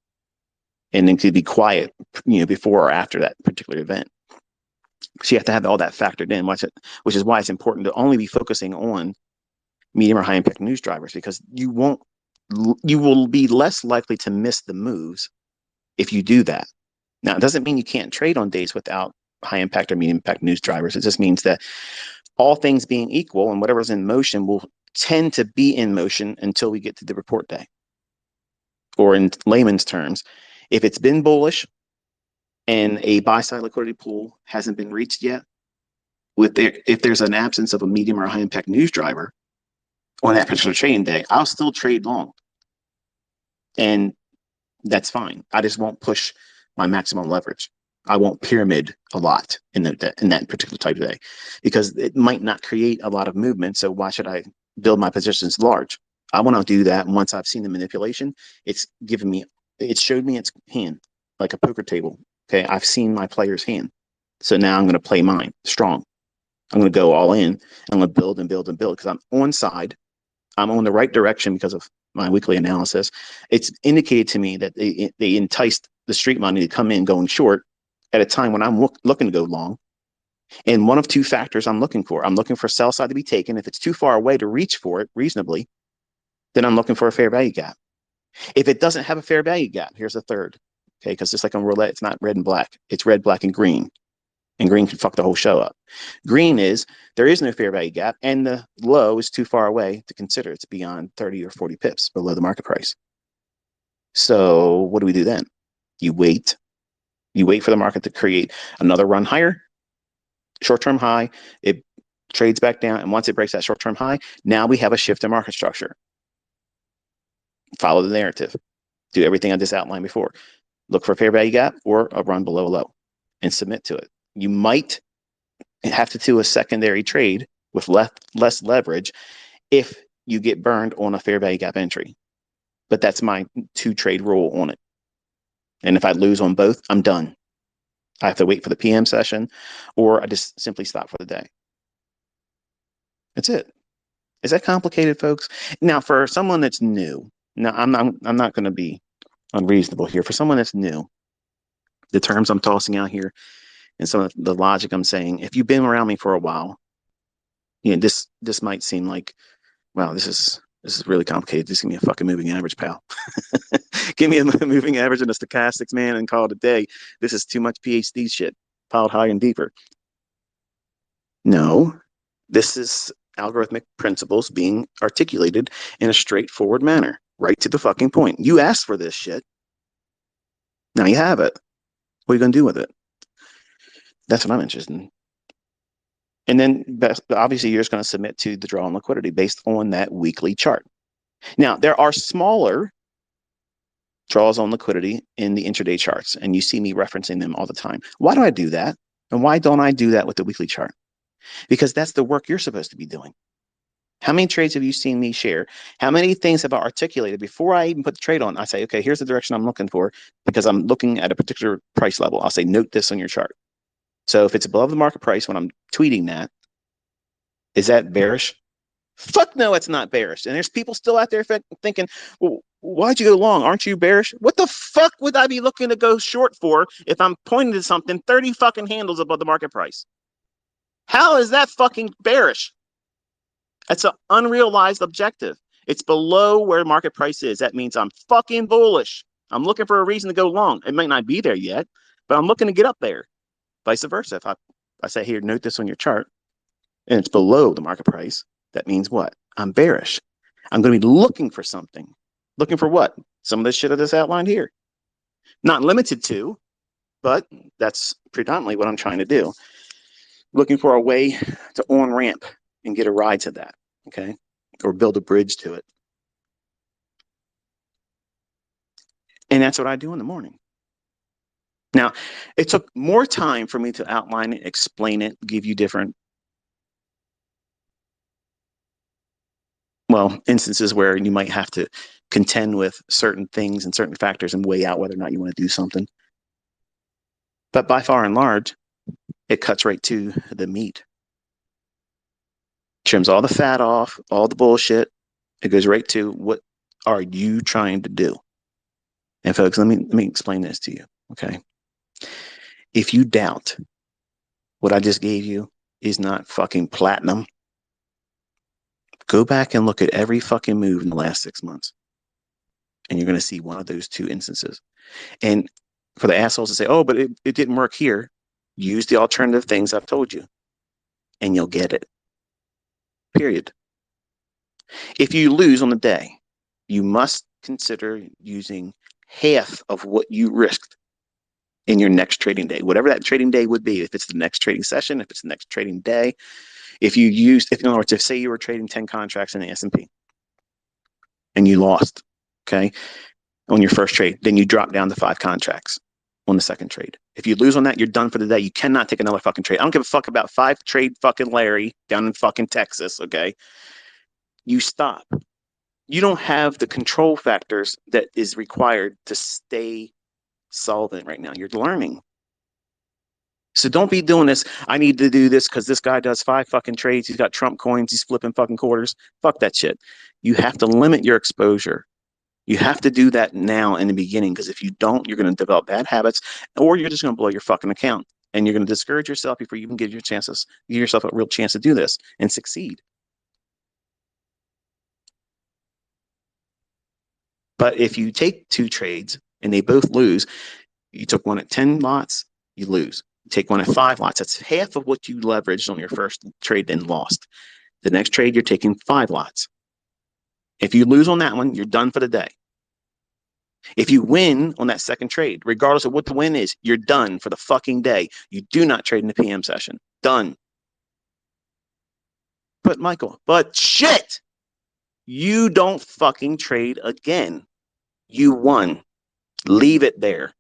and then could be quiet, before or after that particular event. So you have to have all that factored in, which is why it's important to only be focusing on medium or high impact news drivers, because you will be less likely to miss the moves if you do that. Now, it doesn't mean you can't trade on days without high impact or medium impact news drivers. It just means that all things being equal, and whatever's in motion will tend to be in motion until we get to the report day. Or in layman's terms, if it's been bullish and a buy side liquidity pool hasn't been reached yet, if there's an absence of a medium or high impact news driver on that particular trading day, I'll still trade long. And that's fine. I just won't push my maximum leverage. I won't pyramid a lot in that particular type of day, because it might not create a lot of movement. So why should I build my positions large? I want to do that once I've seen the manipulation. It showed me its hand, like a poker table. Okay, I've seen my player's hand. So now I'm going to play mine strong. I'm going to go all in. I'm going to build and build and build, because I'm on side. I'm on the right direction because of my weekly analysis. It's indicated to me that they enticed the street money to come in going short at a time when I'm looking to go long. And one of two factors I'm looking for. I'm looking for sell side to be taken. If it's too far away to reach for it reasonably, then I'm looking for a fair value gap. If it doesn't have a fair value gap, here's a third. Okay, because just like on roulette, it's not red and black. It's red, black, and green. And green can fuck the whole show up. Green is there is no fair value gap, and the low is too far away to consider. It's beyond 30 or 40 pips below the market price. So what do we do then? You wait. You wait for the market to create another run higher, short-term high. It trades back down, and once it breaks that short-term high, now we have a shift in market structure. Follow the narrative. Do everything I just outlined before. Look for a fair value gap or a run below a low and submit to it. You might have to do a secondary trade with less leverage if you get burned on a fair value gap entry. But that's my 2-trade rule on it. And if I lose on both, I'm done. I have to wait for the PM session, or I just simply stop for the day. That's it. Is that complicated, folks? Now, for someone that's new, now I'm not going to be unreasonable here. For someone that's new, the terms I'm tossing out here and some of the logic I'm saying, if you've been around me for a while, this might seem like, wow, this is really complicated. Just give me a fucking moving average, pal. Give me a moving average and a stochastics, man, and call it a day. This is too much PhD shit piled high and deeper. No, this is algorithmic principles being articulated in a straightforward manner, right to the fucking point. You asked for this shit. Now you have it. What are you going to do with it? That's what I'm interested in. And then obviously you're just going to submit to the draw on liquidity based on that weekly chart. Now, there are smaller draws on liquidity in the intraday charts, and you see me referencing them all the time. Why do I do that? And why don't I do that with the weekly chart? Because that's the work you're supposed to be doing. How many trades have you seen me share? How many things have I articulated before I even put the trade on? I say, okay, here's the direction I'm looking for because I'm looking at a particular price level. I'll say, note this on your chart. So if it's above the market price when I'm tweeting that, is that bearish? Fuck no, it's not bearish. And there's people still out there thinking, well, why'd you go long? Aren't you bearish? What the fuck would I be looking to go short for if I'm pointing to something 30 fucking handles above the market price? How is that fucking bearish? That's an unrealized objective. It's below where market price is. That means I'm fucking bullish. I'm looking for a reason to go long. It might not be there yet, but I'm looking to get up there. Vice versa. If I say, here, note this on your chart, and it's below the market price, that means what? I'm bearish. I'm going to be looking for something. Looking for what? Some of this shit I just outlined here. Not limited to, but that's predominantly what I'm trying to do. Looking for a way to on-ramp and get a ride to that, okay? Or build a bridge to it. And that's what I do in the morning. Now, it took more time for me to outline it, explain it, give you different, well, instances where you might have to contend with certain things and certain factors and weigh out whether or not you want to do something. But by far and large, it cuts right to the meat. Trims all the fat off, all the bullshit. It goes right to what are you trying to do? And folks, let me explain this to you, okay? If you doubt what I just gave you is not fucking platinum, go back and look at every fucking move in the last 6 months. And you're going to see one of those two instances. And for the assholes to say, oh, but it didn't work here, use the alternative things I've told you, and you'll get it. Period. If you lose on the day, you must consider using half of what you risked in your next trading day, whatever that trading day would be. If it's the next trading session, if it's the next trading day, if in other words, if say you were trading 10 contracts in the S&P and you lost, okay, on your first trade, then you drop down to 5 contracts on the second trade. If you lose on that, you're done for the day. You cannot take another fucking trade. I don't give a fuck about 5 trade fucking Larry down in fucking Texas, okay? You stop. You don't have the control factors that is required to stay solvent right now. You're learning. So don't be doing this. I need to do this because this guy does 5 fucking trades. He's got Trump coins. He's flipping fucking quarters. Fuck that shit. You have to limit your exposure. You have to do that now in the beginning, because if you don't, you're going to develop bad habits, or you're just going to blow your fucking account, and you're going to discourage yourself before you even give yourself a real chance to do this and succeed. But if you take 2 trades and they both lose, you took one at 10 lots, you lose. You take one at 5 lots. That's half of what you leveraged on your first trade, then lost. The next trade, you're taking 5 lots. If you lose on that one, you're done for the day. If you win on that second trade, regardless of what the win is, you're done for the fucking day. You do not trade in the PM session. Done. But Michael, shit, you don't fucking trade again. You won. Leave it there.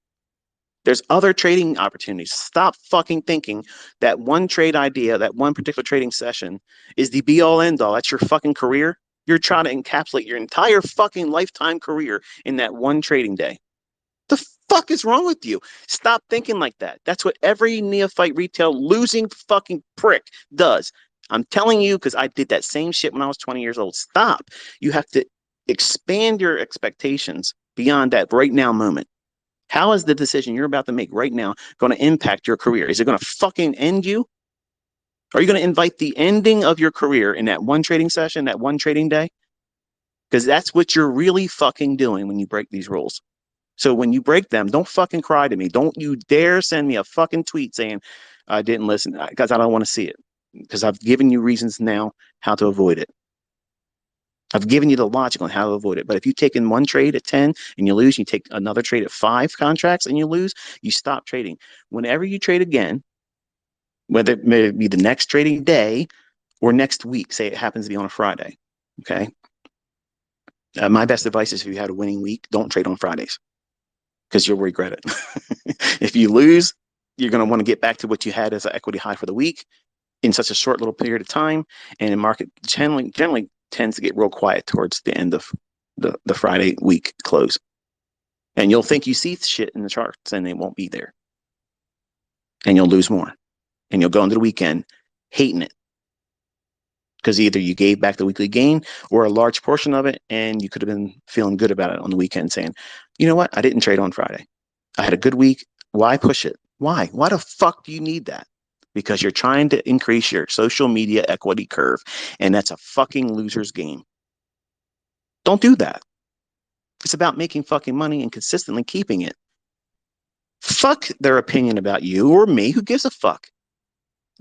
There's other trading opportunities. Stop fucking thinking that one trade idea, that one particular trading session is the be all end all. That's your fucking career. You're trying to encapsulate your entire fucking lifetime career in that one trading day. The fuck is wrong with you? Stop thinking like that. That's what every neophyte retail losing fucking prick does. I'm telling you, because I did that same shit when I was 20 years old. Stop. You have to expand your expectations beyond that right now moment. How is the decision you're about to make right now going to impact your career? Is it going to fucking end you? Are you going to invite the ending of your career in that one trading session, that one trading day? Because that's what you're really fucking doing when you break these rules. So when you break them, don't fucking cry to me. Don't you dare send me a fucking tweet saying I didn't listen, because I don't want to see it. Because I've given you reasons now how to avoid it. I've given you the logic on how to avoid it. But if you take in one trade at 10 and you lose, you take another trade at 5 contracts and you lose, you stop trading. Whenever you trade again, whether it may be the next trading day or next week, say it happens to be on a Friday, okay? My best advice is if you had a winning week, don't trade on Fridays because you'll regret it. If you lose, you're going to want to get back to what you had as an equity high for the week in such a short little period of time. And the market generally tends to get real quiet towards the end of the Friday week close. And you'll think you see shit in the charts and they won't be there. And you'll lose more. And you'll go into the weekend hating it. Because either you gave back the weekly gain or a large portion of it, and you could have been feeling good about it on the weekend saying, you know what? I didn't trade on Friday. I had a good week. Why push it? Why? Why the fuck do you need that? Because you're trying to increase your social media equity curve, and that's a fucking loser's game. Don't do that. It's about making fucking money and consistently keeping it. Fuck their opinion about you or me. Who gives a fuck?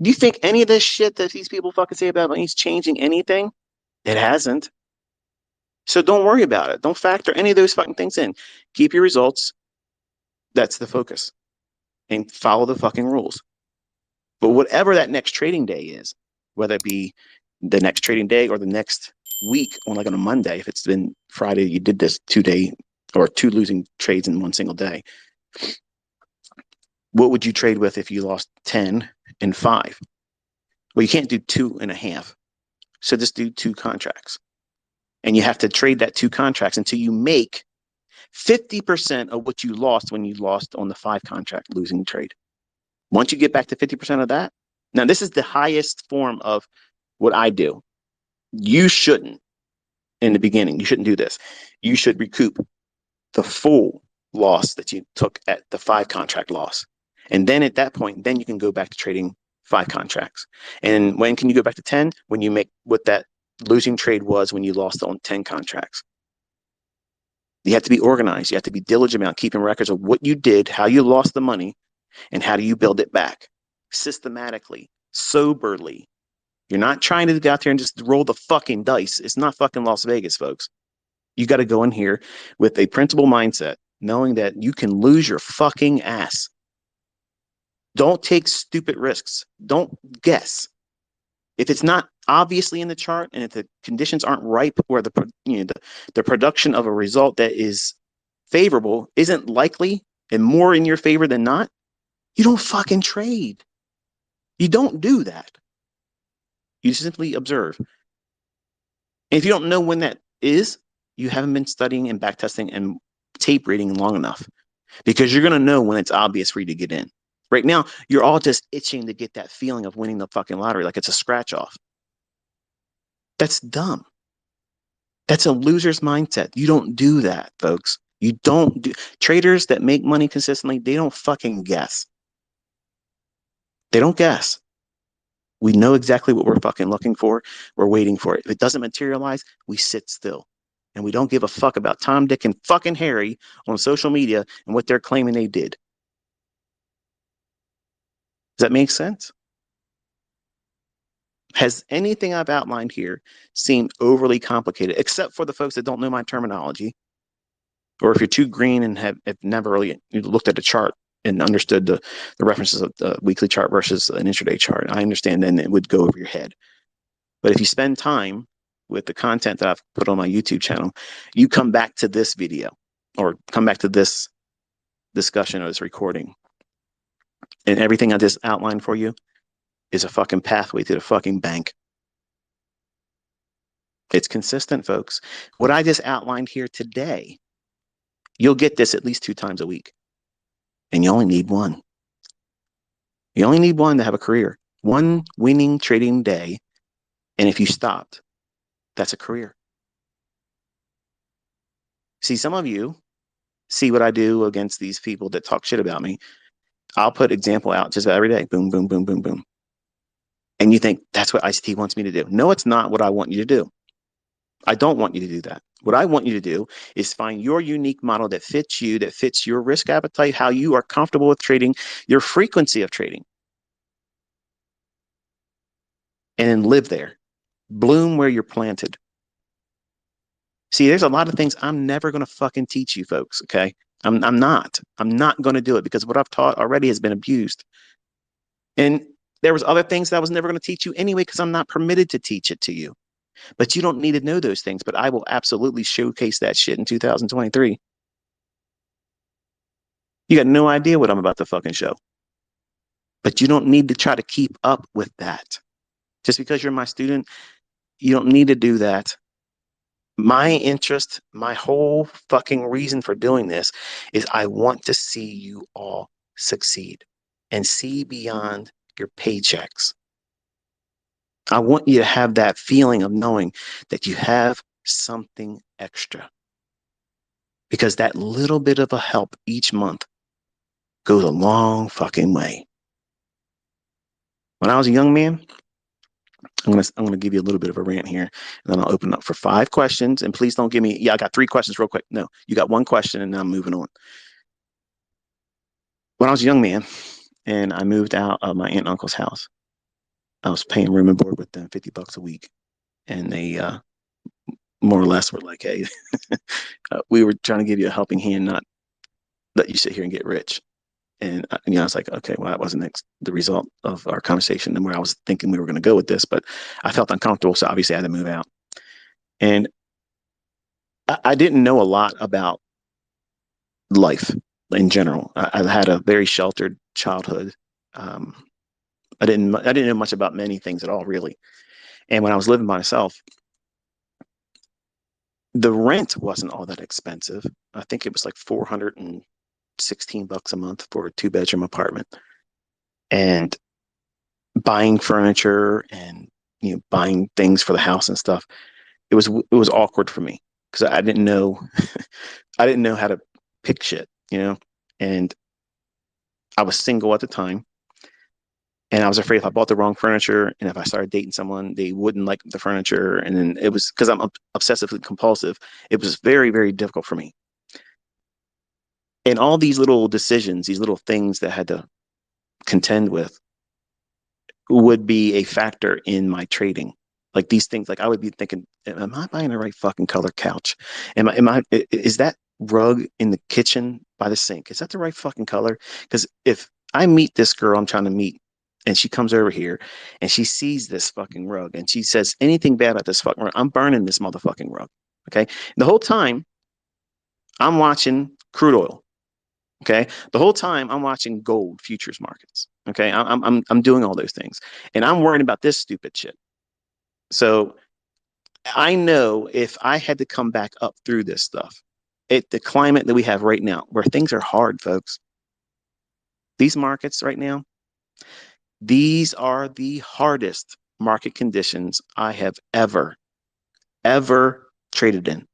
Do you think any of this shit that these people fucking say about money is changing anything? It hasn't. So don't worry about it. Don't factor any of those fucking things in. Keep your results. That's the focus. And follow the fucking rules. But whatever that next trading day is, whether it be the next trading day or the next week, on like on a Monday, if it's been Friday, you did this 2-day or 2 losing trades in one single day. What would you trade with if you lost 10 and 5? Well, you can't do 2.5. So just do 2 contracts. And you have to trade that 2 contracts until you make 50% of what you lost when you lost on the 5 contract losing trade. Once you get back to 50% of that, now this is the highest form of what I do. You shouldn't, in the beginning, you shouldn't do this. You should recoup the full loss that you took at the 5 contract loss. And then at that point, then you can go back to trading 5 contracts. And when can you go back to 10? When you make what that losing trade was when you lost on 10 contracts. You have to be organized. You have to be diligent about keeping records of what you did, how you lost the money, and how do you build it back systematically, soberly. You're not trying to go out there and just roll the fucking dice. It's not fucking Las Vegas, folks. You got to go in here with a principal mindset, knowing that you can lose your fucking ass. Don't take stupid risks. Don't guess. If it's not obviously in the chart and if the conditions aren't ripe where the production of a result that is favorable isn't likely and more in your favor than not, you don't fucking trade. You don't do that. You simply observe. And if you don't know when that is, you haven't been studying and backtesting and tape reading long enough, because you're going to know when it's obvious for you to get in. Right now, you're all just itching to get that feeling of winning the fucking lottery like it's a scratch off. That's dumb. That's a loser's mindset. You don't do that, folks. You don't do. Traders that make money consistently, they don't fucking guess. They don't guess. We know exactly what we're fucking looking for. We're waiting for it. If it doesn't materialize, we sit still. And we don't give a fuck about Tom, Dick, and fucking Harry on social media and what they're claiming they did. Does that make sense? Has anything I've outlined here seemed overly complicated, except for the folks that don't know my terminology? Or if you're too green and have never really looked at a chart and understood the references of the weekly chart versus an intraday chart, I understand then it would go over your head. But if you spend time with the content that I've put on my YouTube channel, you come back to this video or come back to this discussion or this recording, and everything I just outlined for you is a fucking pathway to the fucking bank. It's consistent, folks. What I just outlined here today, you'll get this at least 2 times a week. And you only need one. You only need one to have a career. One winning trading day. And if you stopped, that's a career. See, some of you see what I do against these people that talk shit about me. I'll put example out just about every day. Boom, boom, boom, boom, boom. And you think that's what ICT wants me to do. No, it's not what I want you to do. I don't want you to do that. What I want you to do is find your unique model that fits you, that fits your risk appetite, how you are comfortable with trading, your frequency of trading, and then live there. Bloom where you're planted. See, there's a lot of things I'm never going to fucking teach you folks, okay? I'm not. I'm not going to do it because what I've taught already has been abused. And there was other things that I was never going to teach you anyway because I'm not permitted to teach it to you. But you don't need to know those things, but I will absolutely showcase that shit in 2023. You got no idea what I'm about to fucking show. But you don't need to try to keep up with that. Just because you're my student, you don't need to do that. My interest, my whole fucking reason for doing this is I want to see you all succeed and see beyond your paychecks. I want you to have that feeling of knowing that you have something extra. Because that little bit of a help each month goes a long fucking way. When I was a young man, I'm gonna give you a little bit of a rant here, and then I'll open up for 5 questions. And please don't give me, yeah, I got 3 questions real quick. No, you got 1 question, and now I'm moving on. When I was a young man, and I moved out of my aunt and uncle's house, I was paying room and board with them, $50 a week, and they more or less were like, "Hey, we were trying to give you a helping hand, not let you sit here and get rich." And I was like, okay, well, that wasn't the result of our conversation and where I was thinking we were going to go with this, but I felt uncomfortable, so obviously I had to move out. And I didn't know a lot about life in general. I had a very sheltered childhood. Um, I didn't know much about many things at all, really. And when I was living by myself, the rent wasn't all that expensive. I think it was like $416 a month for a 2-bedroom apartment. And buying furniture and buying things for the house and stuff, it was awkward for me because I didn't know I didn't know how to pick shit. And I was single at the time, and I was afraid if I bought the wrong furniture and if I started dating someone, they wouldn't like the furniture. And then it was because I'm obsessively compulsive. It was very, very difficult for me. And all these little decisions, these little things that I had to contend with would be a factor in my trading. Like these things, like I would be thinking, am I buying the right fucking color couch? Is that rug in the kitchen by the sink? Is that the right fucking color? Because if I meet this girl I'm trying to meet and she comes over here and she sees this fucking rug and she says anything bad about this fucking rug, I'm burning this motherfucking rug. Okay. And the whole time I'm watching crude oil. Okay. The whole time I'm watching gold futures markets. Okay. I'm doing all those things and I'm worrying about this stupid shit. So I know if I had to come back up through this stuff, the climate that we have right now, where things are hard, folks, these markets right now, these are the hardest market conditions I have ever traded in.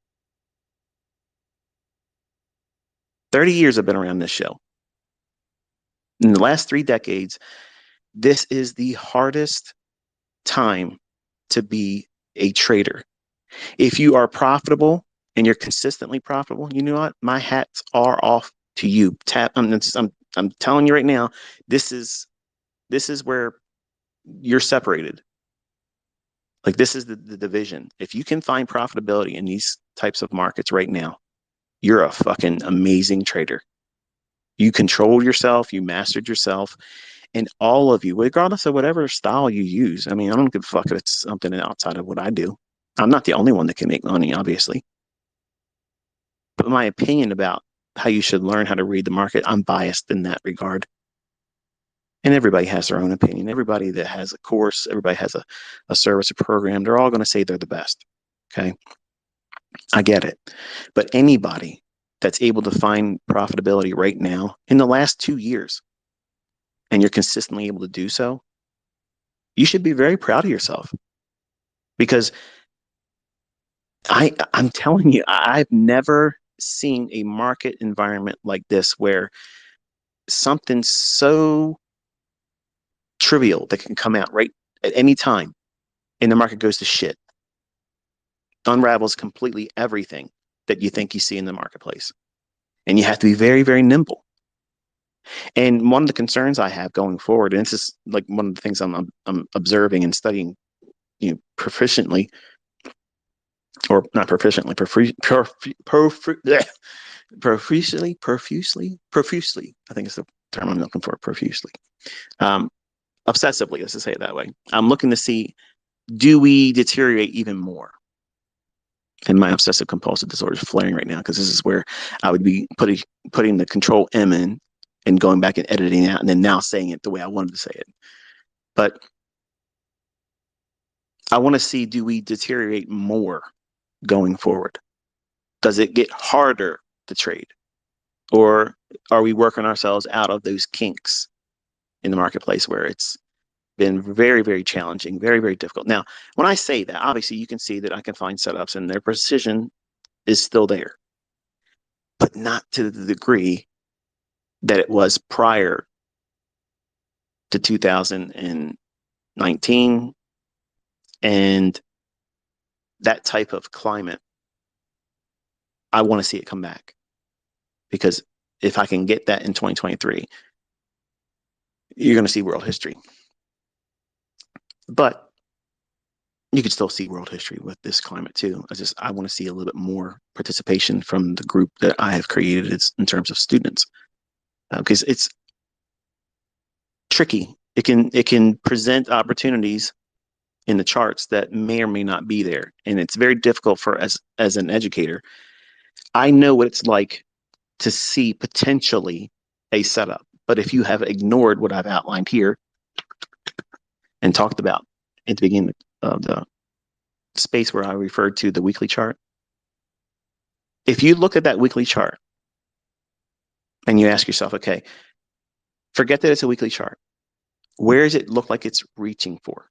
30 years I've been around this show. In the last 3 decades, this is the hardest time to be a trader. If you are profitable and you're consistently profitable, you know what? My hats are off to you. I'm telling you right now, this is where you're separated. Like this is the division. If you can find profitability in these types of markets right now, you're a fucking amazing trader. You controlled yourself, you mastered yourself, and all of you, regardless of whatever style you use. I mean, I don't give a fuck if it's something outside of what I do. I'm not the only one that can make money, obviously. But my opinion about how you should learn how to read the market, I'm biased in that regard. And everybody has their own opinion. Everybody that has a course, everybody has a service or program, they're all going to say they're the best. Okay. I get it. But anybody that's able to find profitability right now in the last 2 years, and you're consistently able to do so, you should be very proud of yourself. Because I'm telling you, I've never seen a market environment like this where something so trivial that can come out right at any time and the market goes to shit. unravels completely everything that you think you see in the marketplace. And you have to be very, very nimble. And one of the concerns I have going forward, and this is like one of the things I'm observing and studying, proficiently, or not proficiently, profusely. I think it's the term I'm looking for, profusely. Obsessively, let's just say it that way. I'm looking to see, do we deteriorate even more? And my obsessive compulsive disorder is flaring right now, because this is where I would be putting the control M in and going back and editing out, and then now saying it the way I wanted to say it. But I want to see, do we deteriorate more going forward? Does it get harder to trade? Or are we working ourselves out of those kinks in the marketplace where it's been very, very challenging, very, very difficult? Now, when I say that, obviously you can see that I can find setups and their precision is still there, but not to the degree that it was prior to 2019 and that type of climate. I want to see it come back, because if I can get that in 2023, you're going to see world history. But you could still see world history with this climate too. I want to see a little bit more participation from the group that I have created in terms of students, because it's tricky. It can present opportunities in the charts that may or may not be there, and it's very difficult for as an educator. I know what it's like to see potentially a setup, but if you have ignored what I've outlined here and talked about at the beginning of the space where I referred to the weekly chart, if you look at that weekly chart and you ask yourself, okay, forget that it's a weekly chart. Where does it look like it's reaching for?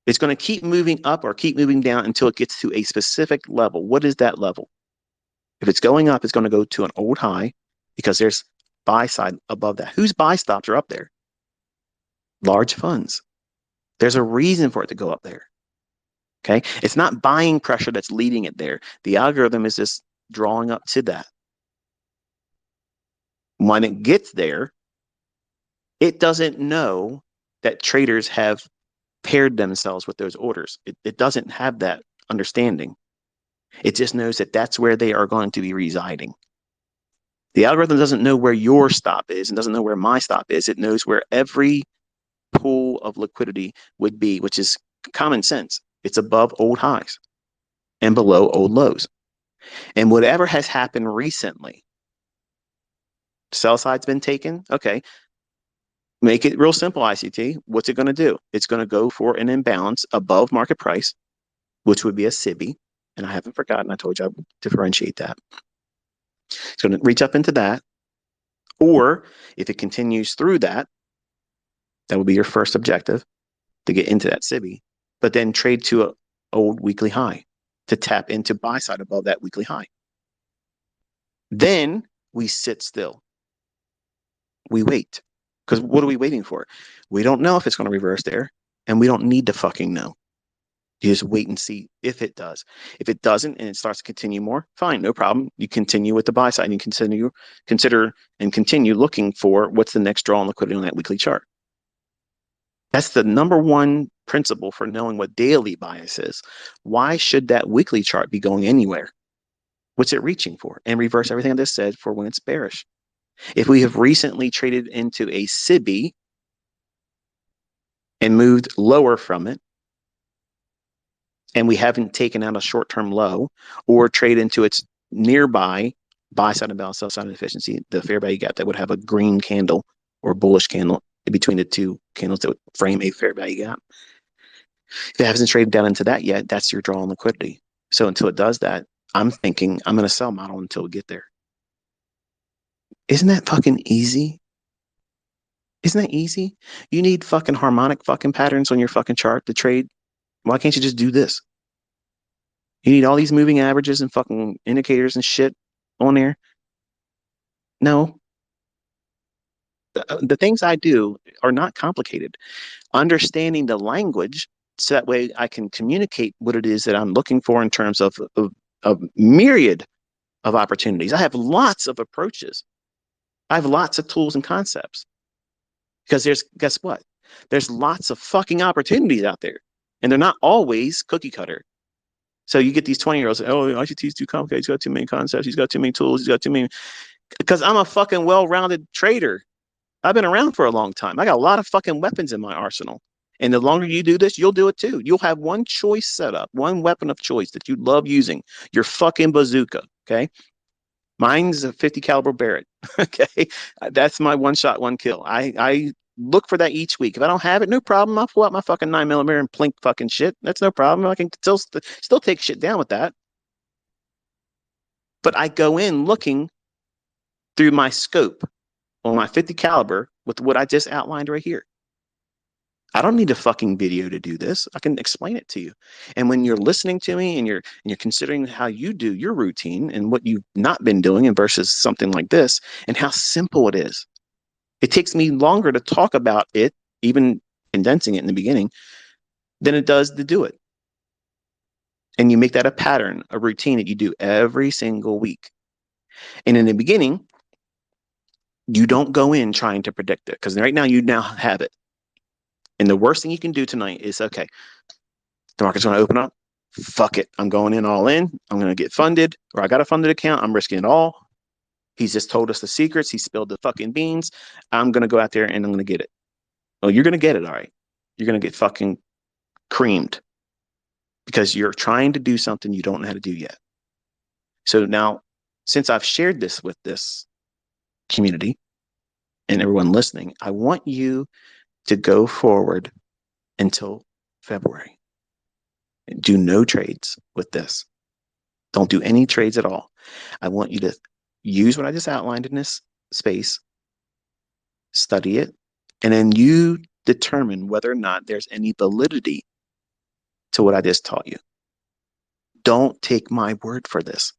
It's going to keep moving up or keep moving down until it gets to a specific level. What is that level? If it's going up, it's going to go to an old high, because there's buy side above that. Whose buy stops are up there? Large funds. There's a reason for it to go up there. Okay. It's not buying pressure that's leading it there. The algorithm is just drawing up to that. When it gets there, it doesn't know that traders have paired themselves with those orders. It doesn't have that understanding. It just knows that that's where they are going to be residing. The algorithm doesn't know where your stop is and doesn't know where my stop is. It knows where every pool of liquidity would be, which is common sense. It's above old highs and below old lows. And whatever has happened recently, sell side's been taken. Okay. Make it real simple, ICT. What's it going to do? It's going to go for an imbalance above market price, which would be a SIBI. And I haven't forgotten, I told you I would differentiate that. It's going to reach up into that. Or if it continues through that, that will be your first objective, to get into that SIBI, but then trade to an old weekly high to tap into buy side above that weekly high. Then we sit still. We wait. Because what are we waiting for? We don't know if it's going to reverse there, and we don't need to fucking know. You just wait and see if it does. If it doesn't and it starts to continue more, fine, no problem. You continue with the buy side and you continue looking for what's the next draw on liquidity on that weekly chart. That's the number one principle for knowing what daily bias is. Why should that weekly chart be going anywhere? What's it reaching for? And reverse everything I just said for when it's bearish. If we have recently traded into a SIBI and moved lower from it, and we haven't taken out a short-term low or trade into its nearby buy side imbalance, sell side inefficiency, the fair value gap that would have a green candle or bullish candle in between the two candles that would frame a fair value gap. If it hasn't traded down into that yet, that's your draw on liquidity. So until it does that, I'm thinking I'm going to sell model until we get there. Isn't that fucking easy? Isn't that easy? You need fucking harmonic fucking patterns on your fucking chart to trade. Why can't you just do this? You need all these moving averages and fucking indicators and shit on there. No. The things I do are not complicated. Understanding the language so that way I can communicate what it is that I'm looking for in terms of a myriad of opportunities. I have lots of approaches. I have lots of tools and concepts because guess what? There's lots of fucking opportunities out there, and they're not always cookie cutter. So you get these 20-year-olds, oh, ICT is too complicated. He's got too many concepts. He's got too many tools. He's got too many. Because I'm a fucking well-rounded trader. I've been around for a long time. I got a lot of fucking weapons in my arsenal. And the longer you do this, you'll do it too. You'll have one choice set up, one weapon of choice that you love using, your fucking bazooka. Okay. Mine's a 50 caliber Barrett. Okay. That's my one shot, one kill. I look for that each week. If I don't have it, no problem. I'll pull out my fucking 9mm and plink fucking shit. That's no problem. I can still take shit down with that. But I go in looking through my scope on my 50 caliber with what I just outlined right here. I don't need a fucking video to do this. I can explain it to you. And when you're listening to me and you're considering how you do your routine and what you've not been doing and versus something like this and how simple it is. It takes me longer to talk about it, even condensing it in the beginning, than it does to do it. And you make that a pattern, a routine that you do every single week. And in the beginning, you don't go in trying to predict it because right now you now have it. And the worst thing you can do tonight is, okay, the market's going to open up. Fuck it. I'm going in all in. I'm going to get funded, or I got a funded account. I'm risking it all. He's just told us the secrets. He spilled the fucking beans. I'm going to go out there and I'm going to get it. Well, you're going to get it. All right. You're going to get fucking creamed because you're trying to do something you don't know how to do yet. So now, since I've shared this with this community and everyone listening, I want you to go forward until February. Do no trades with this. Don't do any trades at all. I want you to use what I just outlined in this space, study it, and then you determine whether or not there's any validity to what I just taught you. Don't take my word for this.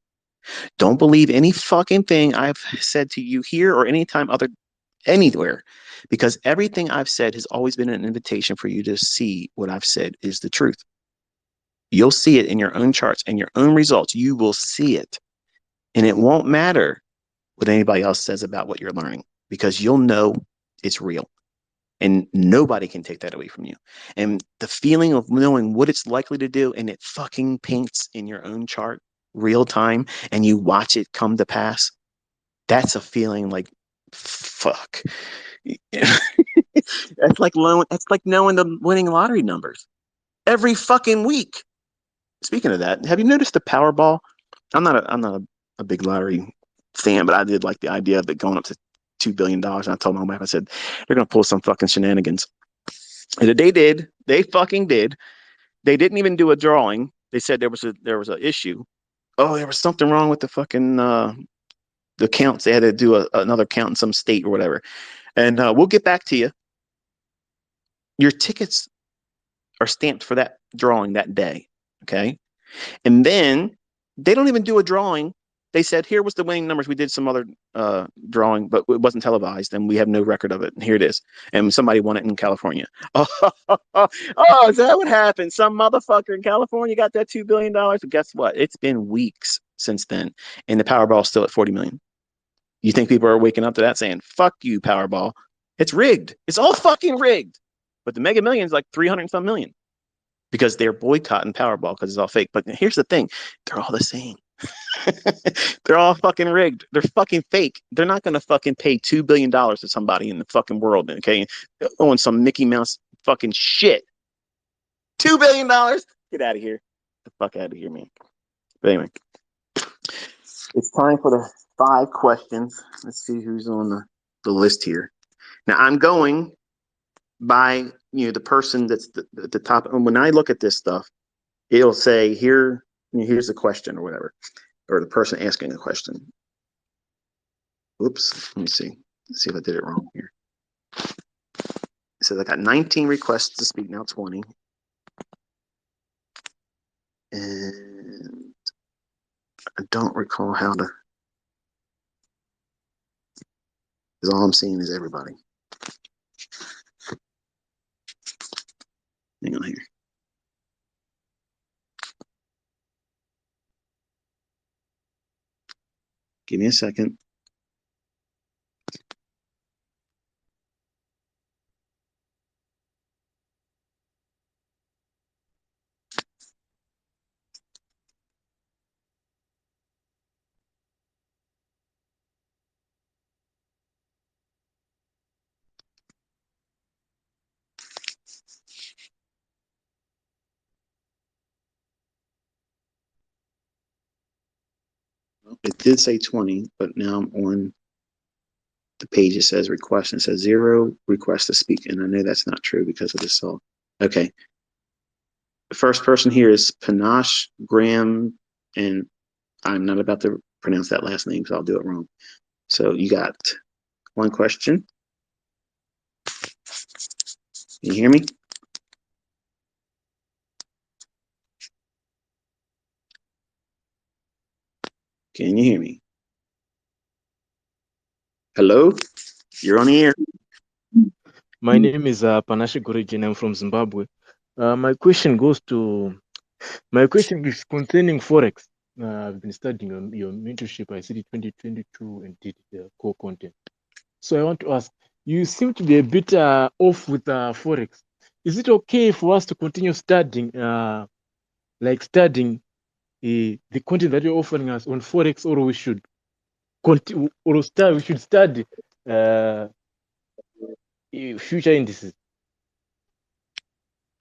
Don't believe any fucking thing I've said to you here or anytime anywhere, because everything I've said has always been an invitation for you to see what I've said is the truth. You'll see it in your own charts and your own results. You will see it. And it won't matter what anybody else says about what you're learning because you'll know it's real. And nobody can take that away from you. And the feeling of knowing what it's likely to do and it fucking paints in your own chart real time and you watch it come to pass, that's a feeling like, fuck. That's like knowing the winning lottery numbers every fucking week. Speaking of that, have you noticed the Powerball? I'm not a big lottery fan, but I did like the idea of it going up to $2 billion. And I told my wife, I said, they're going to pull some fucking shenanigans. And they did. They fucking did. They didn't even do a drawing. They said there was an issue. Oh, there was something wrong with the fucking the counts. They had to do another count in some state or whatever. And we'll get back to you. Your tickets are stamped for that drawing that day. Okay. And then they don't even do a drawing. They said, here was the winning numbers. We did some other drawing, but it wasn't televised, and we have no record of it. And here it is. And somebody won it in California. Oh, is that what happened? Some motherfucker in California got that $2 billion. But guess what? It's been weeks since then, and the Powerball is still at 40 million. You think people are waking up to that saying, fuck you, Powerball. It's rigged. It's all fucking rigged. But the Mega Millions like 300 some million because they're boycotting Powerball because it's all fake. But here's the thing. They're all the same. They're all fucking rigged. They're fucking fake. They're not going to fucking pay $2 billion to somebody in the fucking world, okay? On some Mickey Mouse fucking shit. $2 billion? Get out of here. Get the fuck out of here, man. But anyway, it's time for the 5 questions. Let's see who's on the list here. Now, I'm going by, the person that's at the top. And when I look at this stuff, it'll say here, here's the question or whatever. Or the person asking a question. Oops, let me see. Let's see if I did it wrong here. It says I got 19 requests to speak, now 20. And I don't recall how to, because all I'm seeing is everybody. Hang on here. Give me a second. It did say 20, but now I'm on the page. It says request and it says 0 request to speak. And I know that's not true because of this song. Okay. The first person here is Panache Graham, and I'm not about to pronounce that last name, so I'll do it wrong. So you got one question. Can you hear me? Can you hear me? Hello? You're on the air. My name is Panache Gorigi and I'm from Zimbabwe. My question is concerning Forex. I've been studying your mentorship, ICT 2022, and did the core content. So I want to ask, you seem to be a bit off with Forex. Is it okay for us to continue studying, studying the content that you're offering us on Forex, or we should continue, or we should study future indices?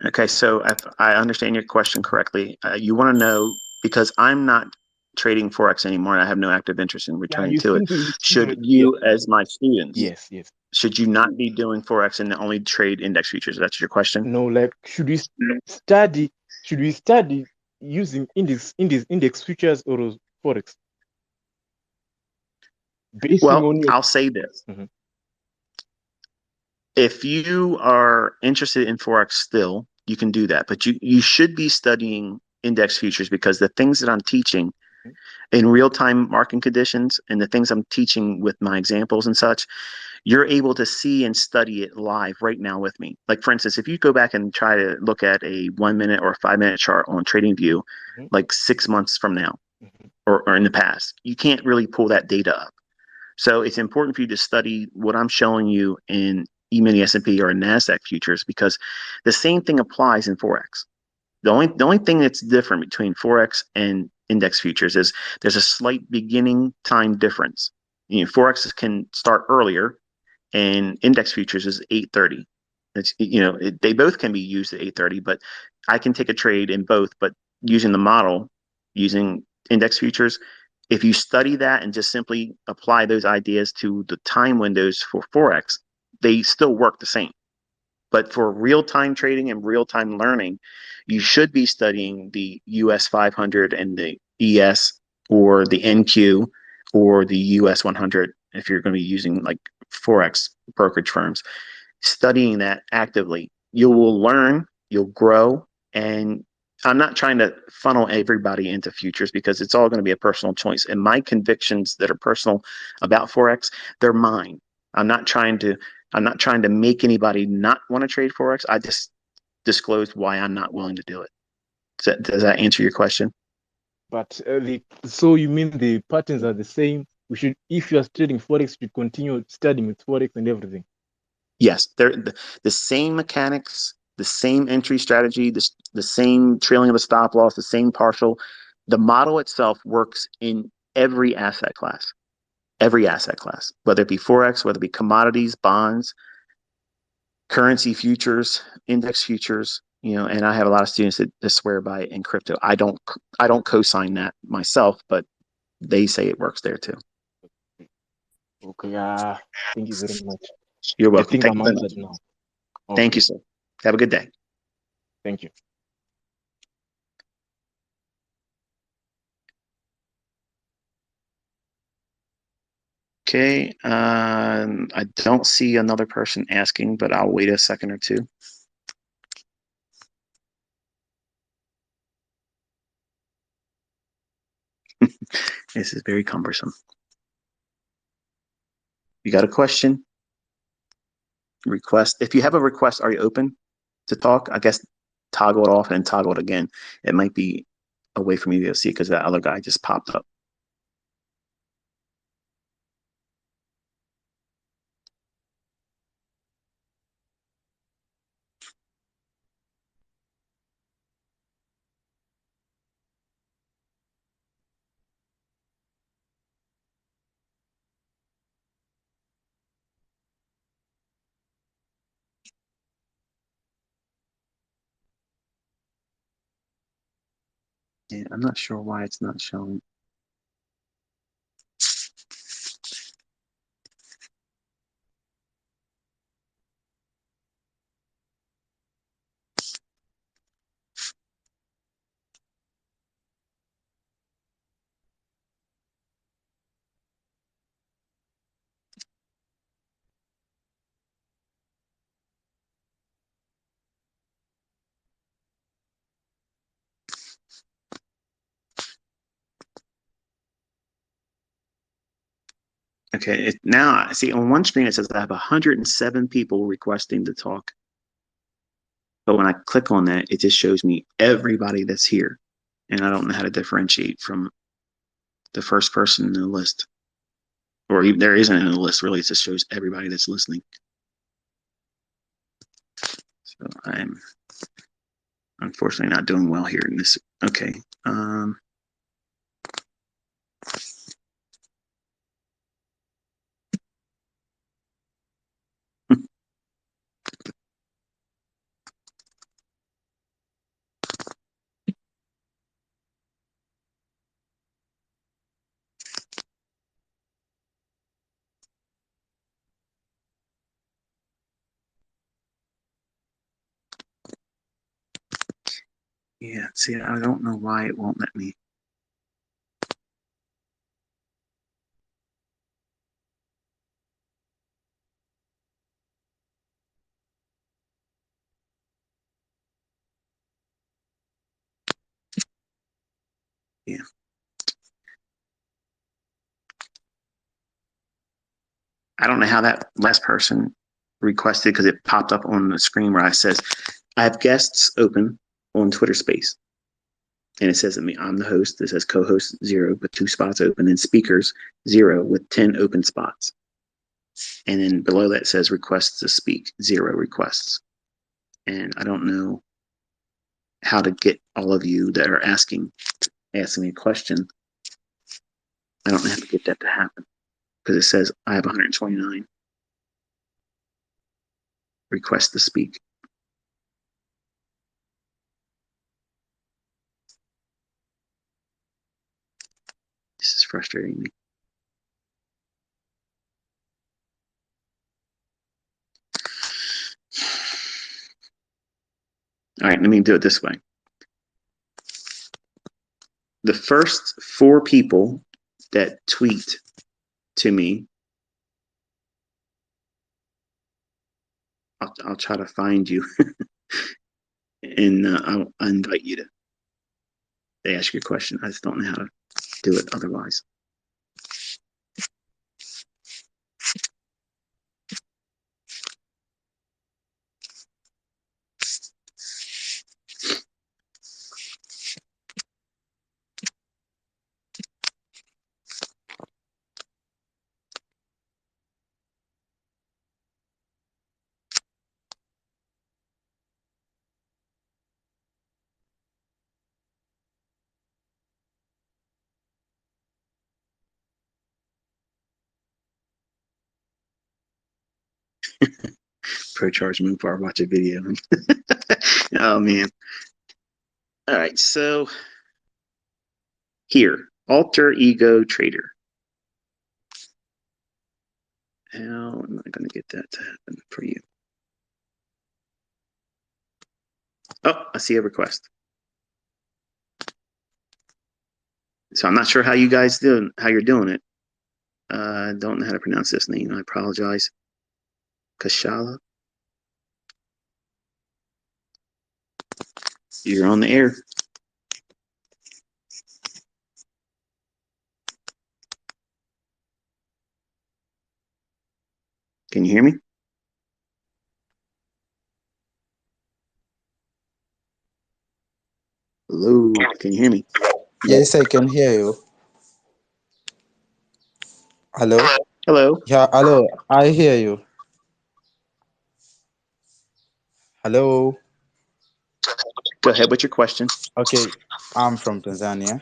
Okay, so if I understand your question correctly, you want to know, because I'm not trading Forex anymore and I have no active interest in Yeah, returning you to it. seem to be. Should Yes, you, as my students, yes, yes. should you not be doing Forex and only trade index futures? That's your question? No, like study? Should we study using index futures or Forex? Basing Well, on your. I'll say this. Mhm. If you are interested in Forex still, you can do that, but you should be studying index futures because the things that I'm teaching in real-time market conditions and the things I'm teaching with my examples and such, you're able to see and study it live right now with me. Like, for instance, if you go back and try to look at a 1 minute or a 5 minute chart on TradingView, Mhm. like 6 months from now Mhm. or in the past, you can't really pull that data up. So it's important for you to study what I'm showing you in E-mini S&P or NASDAQ futures because the same thing applies in Forex. The only thing that's different between Forex and index futures is there's a slight beginning time difference. Forex can start earlier, and index futures is 8:30. They both can be used at 8:30, but I can take a trade in both. But using the model, using index futures, if you study that and just simply apply those ideas to the time windows for Forex, they still work the same. But for real-time trading and real-time learning, you should be studying the US 500 and the ES or the NQ or the US 100 if you're going to be using like Forex brokerage firms. Studying that actively, you will learn, you'll grow, and I'm not trying to funnel everybody into futures because it's all going to be a personal choice. And my convictions that are personal about Forex, they're mine. I'm not trying to I'm not trying to make anybody not want to trade Forex. I just disclosed why I'm not willing to do it. Does that answer your question? But so you mean the patterns are the same? We should, if you are trading Forex, you should continue studying with Forex and everything. Yes, they're the same mechanics, the same entry strategy, the same trailing of the stop loss, the same partial. The model itself works in every asset class, whether it be Forex, whether it be commodities, bonds, currency futures, index futures, and I have a lot of students that swear by it in crypto. I don't co-sign that myself, but they say it works there too. Okay, thank you very much. You're I welcome. think Thank I'm you very much. answered now. Thank you, Okay, sir. Have a good day. thank you. Okay. I don't see another person asking, but I'll wait a second or two. This is very cumbersome. You got a question? Request. If you have a request, are you open to talk? I guess toggle it off and toggle it again. It might be a way for me to see because that other guy just popped up. Yeah, I'm not sure why it's not showing. Okay, now I see on one screen it says I have 107 people requesting to talk. But when I click on that, it just shows me everybody that's here. And I don't know how to differentiate from the first person in the list. Or even, there isn't in the list, really. It just shows everybody that's listening. So I'm unfortunately not doing well here in this. Okay. Yeah, see, I don't know why it won't let me. Yeah. I don't know how that last person requested because it popped up on the screen where I says, I have guests open on Twitter Space. And it says that I'm the host. It says co-host 0 with 2 spots open and speakers 0 with 10 open spots. And then below that says requests to speak, 0 requests. And I don't know how to get all of you that are asking me a question. I don't know how to get that to happen because it says I have 129 requests to speak. This is frustrating me. All right, let me do it this way. The first 4 people that tweet to me, I'll try to find you and I'll invite you to ask your question. I just don't know how to do it otherwise. Pro charge move bar, watch a video. Oh man. All right, so here, alter ego trader. How am I going to get that to happen for you? Oh, I see a request. So I'm not sure how you guys doing, how you're doing it. I don't know how to pronounce this name. I apologize. Kashala, you're on the air. Can you hear me? Hello, can you hear me? Yes, I can hear you. Hello? Hello. Yeah, hello. I hear you. Hello. Go ahead with your question. Okay, I'm from Tanzania.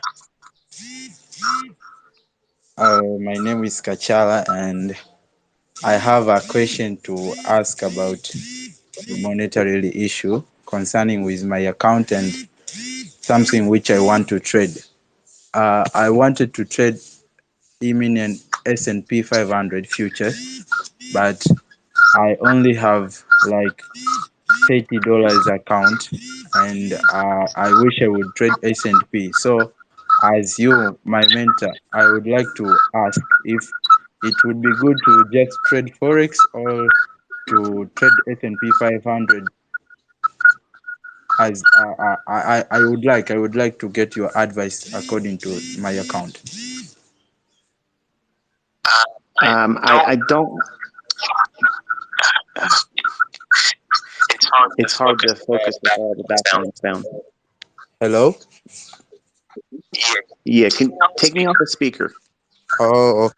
My name is Kachala, and I have a question to ask about the monetary issue concerning with my account and something which I want to trade. I wanted to trade imminent S&P 500 futures, but I only have like $30 account, and I wish I would trade S&P. So, as you, my mentor, I would like to ask if it would be good to just trade Forex or to trade S&P 500. As I would like to get your advice according to my account. I don't. It's hard to focus with all the background sound. Hello. Yeah, can take me off the speaker. Oh,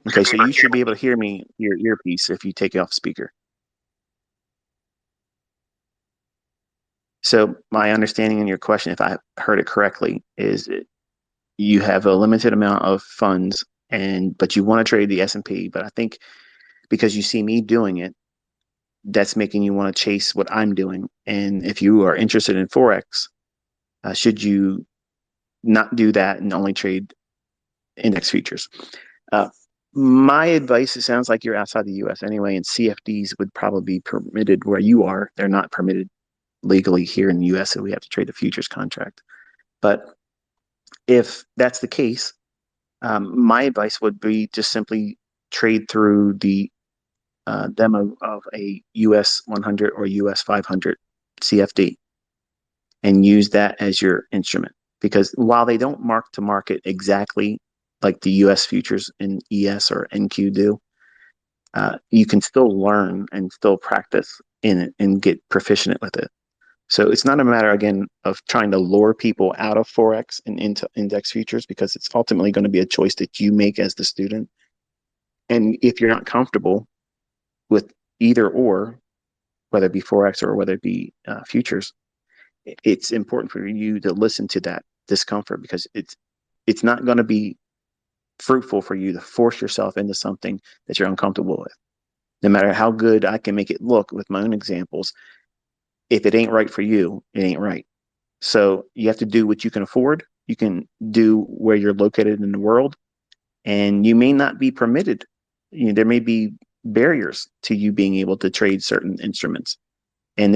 Okay, so you should be able to hear me, your earpiece, if you take it off speaker. So my understanding in your question, if I heard it correctly, is you have a limited amount of funds, but you want to trade the S&P. But I think because you see me doing it, that's making you want to chase what I'm doing. And if you are interested in Forex, should you not do that and only trade index futures? My advice, it sounds like you're outside the US anyway, and CFDs would probably be permitted where you are. They're not permitted legally here in the US, so we have to trade the futures contract. But if that's the case, my advice would be just simply trade through the demo of a US 100 or US 500 CFD and use that as your instrument. Because while they don't mark to market exactly like the US futures in ES or NQ do, you can still learn and still practice in it and get proficient with it. So it's not a matter, again, of trying to lure people out of Forex and into index futures, because it's ultimately going to be a choice that you make as the student. And if you're not comfortable with either or, whether it be Forex or whether it be futures, it's important for you to listen to that discomfort, because it's not going to be fruitful for you to force yourself into something that you're uncomfortable with. No matter how good I can make it look with my own examples, if it ain't right for you, it ain't right. So you have to do what you can afford. You can do where you're located in the world, and you may not be permitted. There may be barriers to you being able to trade certain instruments. And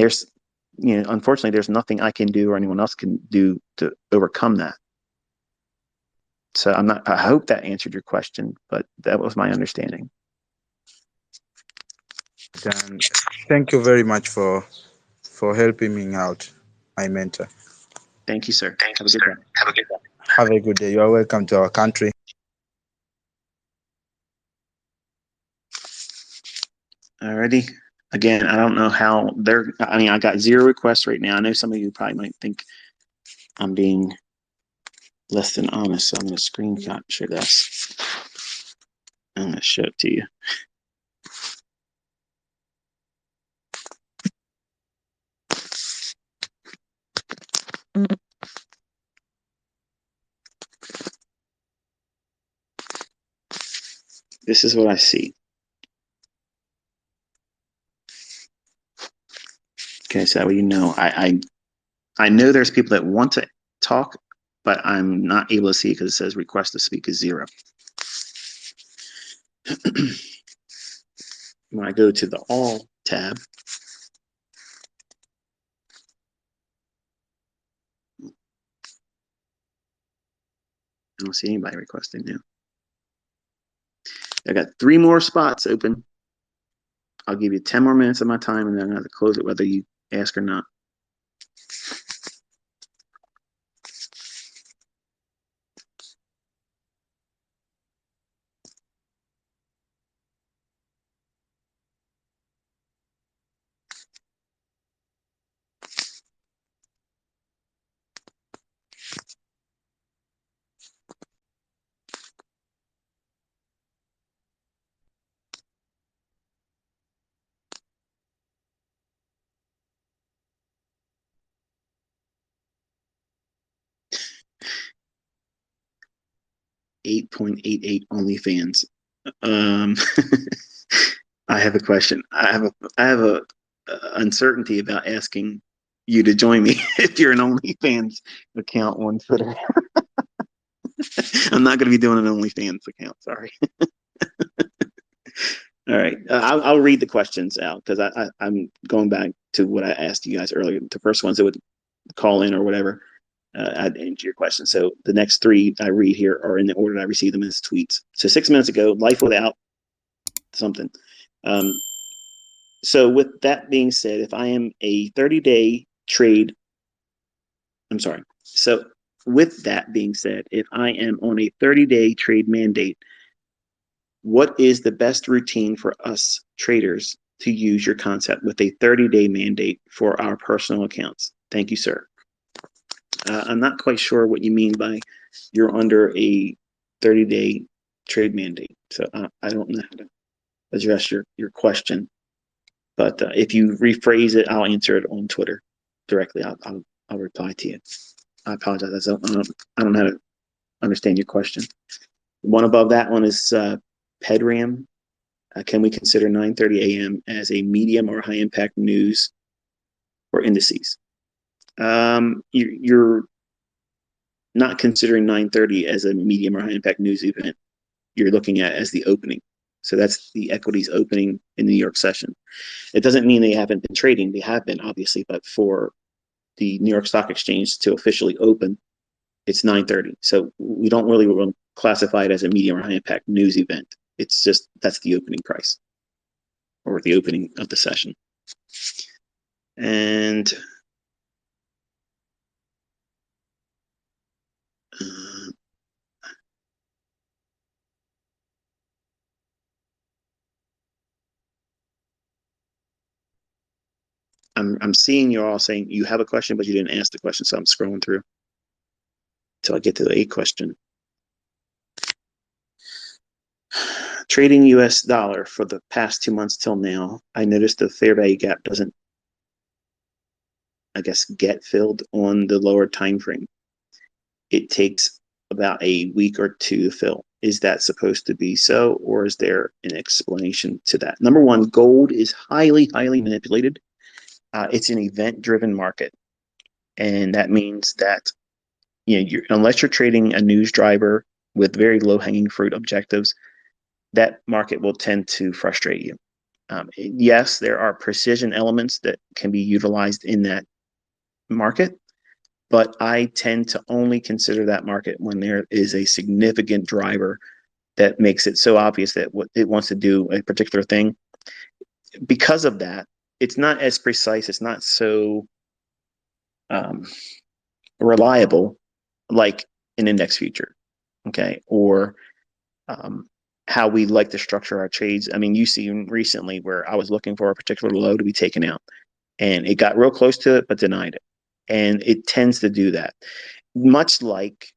unfortunately, there's nothing I can do or anyone else can do to overcome that. So I hope that answered your question, but that was my understanding. then thank you very much for helping me out, my mentor. Thank you, sir. Have a good day. Have a good day. You are welcome to our country. Alrighty. Again, I don't know how I got 0 requests right now. I know some of you probably might think I'm being less than honest, so I'm going to screenshot share this. I'm going to show it to you. This is what I see. Okay, so that way you know. I know there's people that want to talk, but I'm not able to see it because it says request to speak is 0. When I go to the all tab, I don't see anybody requesting now. I got 3 more spots open. I'll give you 10 more minutes of my time, and then I'm going to have to close it whether you ask or not. $8.88 OnlyFans. I have a question. I have a uncertainty about asking you to join me if you're an OnlyFans account on Twitter. I'm not going to be doing an OnlyFans account. Sorry. All right. I'll read the questions out because I'm going back to what I asked you guys earlier. The first ones that would call in or whatever, I'd answer your question. So the next three I read here are in the order that I received them as tweets. So 6 minutes ago, life without something. So with that being said, if I am a 30-day trade, I'm sorry. So with that being said, if I am on a 30-day trade mandate, what is the best routine for us traders to use your concept with a 30-day mandate for our personal accounts? Thank you, sir. I'm not quite sure what you mean by you're under a 30-day trade mandate. So I don't know how to address your question. But if you rephrase it, I'll answer it on Twitter directly. I'll reply to you. I apologize. I don't know how to understand your question. One above that one is PedRam. Can we consider 9:30 a.m. as a medium or high impact news or indices? You're not considering 9:30 as a medium or high impact news event. You're looking at as the opening. So that's the equities opening in the New York session. It doesn't mean they haven't been trading. They have been, obviously, but for the New York Stock Exchange to officially open, it's 9:30. So we don't really want to classify it as a medium or high impact news event. It's just that's the opening price or the opening of the session. And I'm seeing you all saying you have a question, but you didn't ask the question. So I'm scrolling through until I get to a question. Trading US dollar for the past 2 months till now, I noticed the fair value gap doesn't, I guess, get filled on the lower time frame. It takes about a week or two to fill. Is that supposed to be so, or is there an explanation to that? Number one, gold is highly, highly manipulated. It's an event-driven market, and that means that unless you're trading a news driver with very low-hanging fruit objectives, that market will tend to frustrate you. Yes, there are precision elements that can be utilized in that market, but I tend to only consider that market when there is a significant driver that makes it so obvious that what it wants to do a particular thing. Because of that, it's not as precise. It's not so reliable like an index future, okay, or how we like to structure our trades. I mean, you see recently where I was looking for a particular low to be taken out, and it got real close to it, but denied it. And it tends to do that, much like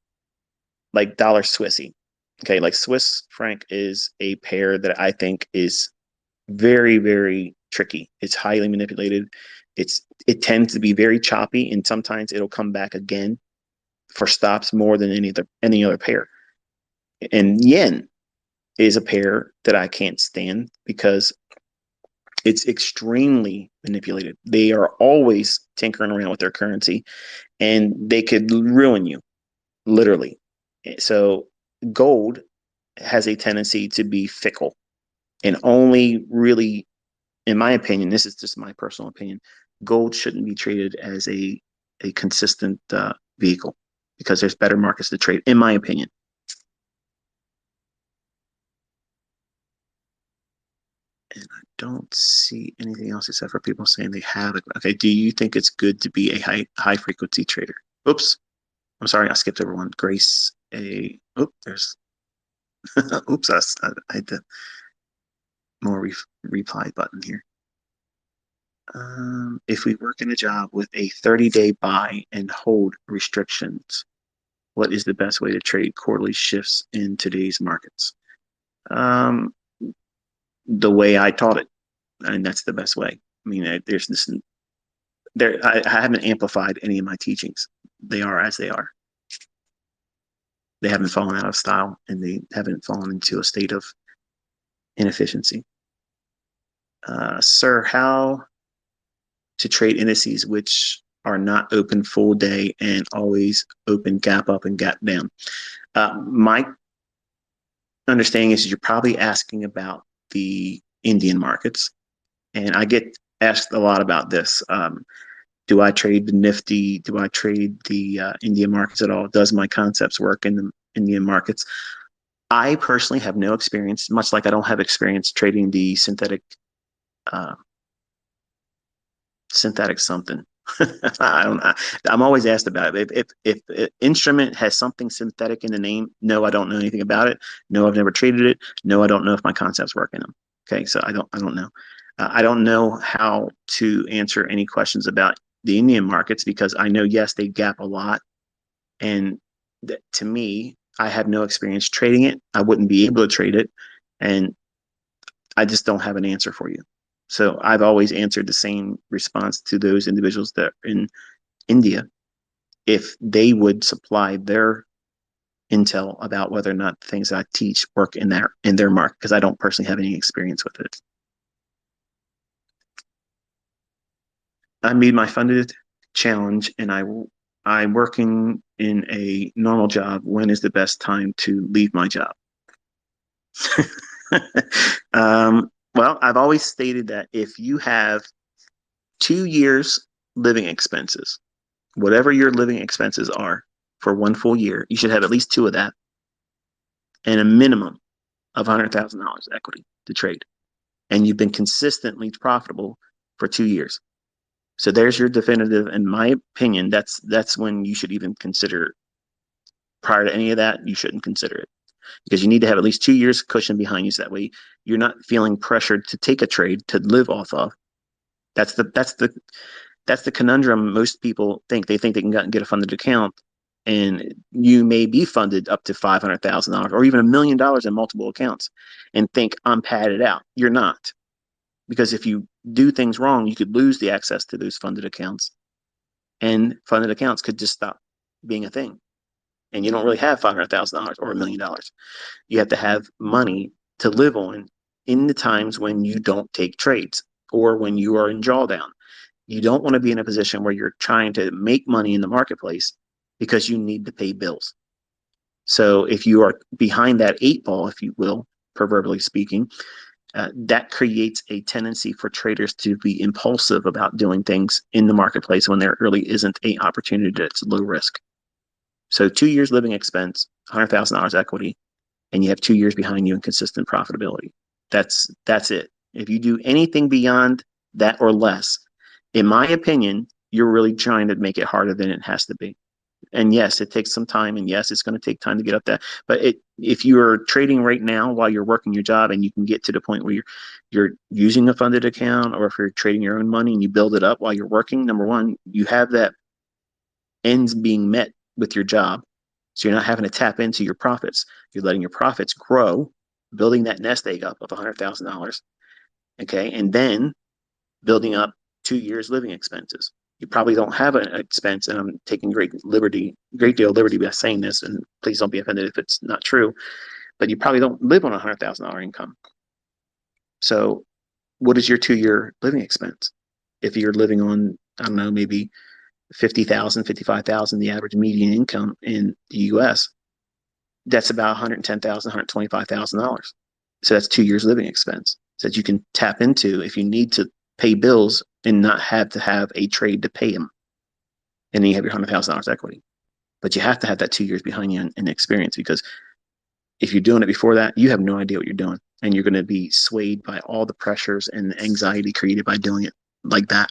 dollar Swissy. Okay, like Swiss franc is a pair that I think is very, very tricky. It's highly manipulated. It tends to be very choppy, and sometimes it'll come back again for stops more than any other pair. And yen is a pair that I can't stand because it's extremely manipulated. They are always tinkering around with their currency, and they could ruin you, literally. So gold has a tendency to be fickle, and only really, in my opinion, this is just my personal opinion, gold shouldn't be traded as a consistent vehicle because there's better markets to trade, in my opinion. And I don't see anything else except for people saying they have it. Okay, do you think it's good to be a high frequency trader? Oops, I'm sorry, I skipped over one. Grace, there's, oops, I hit the more reply button here. If we work in a job with a 30-day buy and hold restrictions, what is the best way to trade quarterly shifts in today's markets? The way I taught it, and that's the best way. I mean, there's this. I haven't amplified any of my teachings. They are as they are. They haven't fallen out of style, and they haven't fallen into a state of inefficiency. Sir, how to trade indices which are not open full day and always open gap up and gap down. My understanding is you're probably asking about the Indian markets, and I get asked a lot about this. Do I trade the Nifty? Do I trade the Indian markets at all? Does my concepts work in the Indian markets? I personally have no experience, much like I don't have experience trading the uh, synthetic something. I don't know. I'm always asked about it. If an instrument has something synthetic in the name, no, I don't know anything about it. No, I've never traded it. No, I don't know if my concepts work in them. Okay, so I don't know. I don't know how to answer any questions about the Indian markets because I know, yes, they gap a lot, and to me, I have no experience trading it. I wouldn't be able to trade it, and I just don't have an answer for you. So I've always answered the same response to those individuals that are in India if they would supply their intel about whether or not the things I teach work in their market, because I don't personally have any experience with it. I made my funded challenge, and I'm working in a normal job. When is the best time to leave my job? Well, I've always stated that if you have 2 years living expenses, whatever your living expenses are for one full year, you should have at least two of that and a minimum of $100,000 equity to trade. And you've been consistently profitable for 2 years. So there's your definitive, in my opinion, that's when you should even consider. Prior to any of that, you shouldn't consider it, because you need to have at least 2 years cushion behind you. So that way you're not feeling pressured to take a trade to live off of. That's the conundrum. Most people think they can get a funded account, and you may be funded up to $500,000 or even $1 million in multiple accounts and think I'm padded out. You're not, because if you do things wrong, you could lose the access to those funded accounts, and funded accounts could just stop being a thing. And you don't really have $500,000 or $1 million. You have to have money to live on in the times when you don't take trades or when you are in drawdown. You don't want to be in a position where you're trying to make money in the marketplace because you need to pay bills. So if you are behind that 8 ball, if you will, proverbially speaking, that creates a tendency for traders to be impulsive about doing things in the marketplace when there really isn't an opportunity that's low risk. So 2 years living expense, $100,000 equity, and you have 2 years behind you in consistent profitability. That's it. If you do anything beyond that or less, in my opinion, you're really trying to make it harder than it has to be. And yes, it takes some time, and yes, it's going to take time to get up that. But if you are trading right now while you're working your job, and you can get to the point where you're using a funded account, or if you're trading your own money and you build it up while you're working, number one, you have that ends being met with your job. So you're not having to tap into your profits. You're letting your profits grow, building that nest egg up of $100,000. Okay. And then building up 2 years living expenses. You probably don't have an expense, and I'm taking great deal of liberty by saying this, and please don't be offended if it's not true, but you probably don't live on $100,000 income. So what is your 2 year living expense? If you're living on, I don't know, maybe 50,000, 55,000, the average median income in the US, that's about $110,000, $125,000. So that's 2 years living expense that you can tap into if you need to pay bills and not have to have a trade to pay them. And then you have your $100,000 equity. But you have to have that 2 years behind you in experience, because if you're doing it before that, you have no idea what you're doing. And you're going to be swayed by all the pressures and the anxiety created by doing it like that.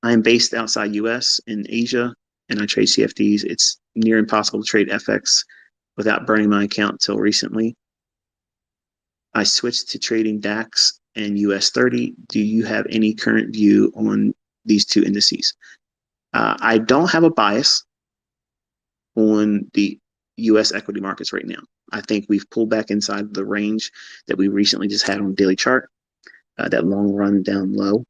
I am based outside US in Asia, and I trade CFDs. It's near impossible to trade FX without burning my account until recently. I switched to trading DAX and US 30. Do you have any current view on these two indices? I don't have a bias on the US equity markets right now. I think we've pulled back inside the range that we recently just had on daily chart, that long run down low.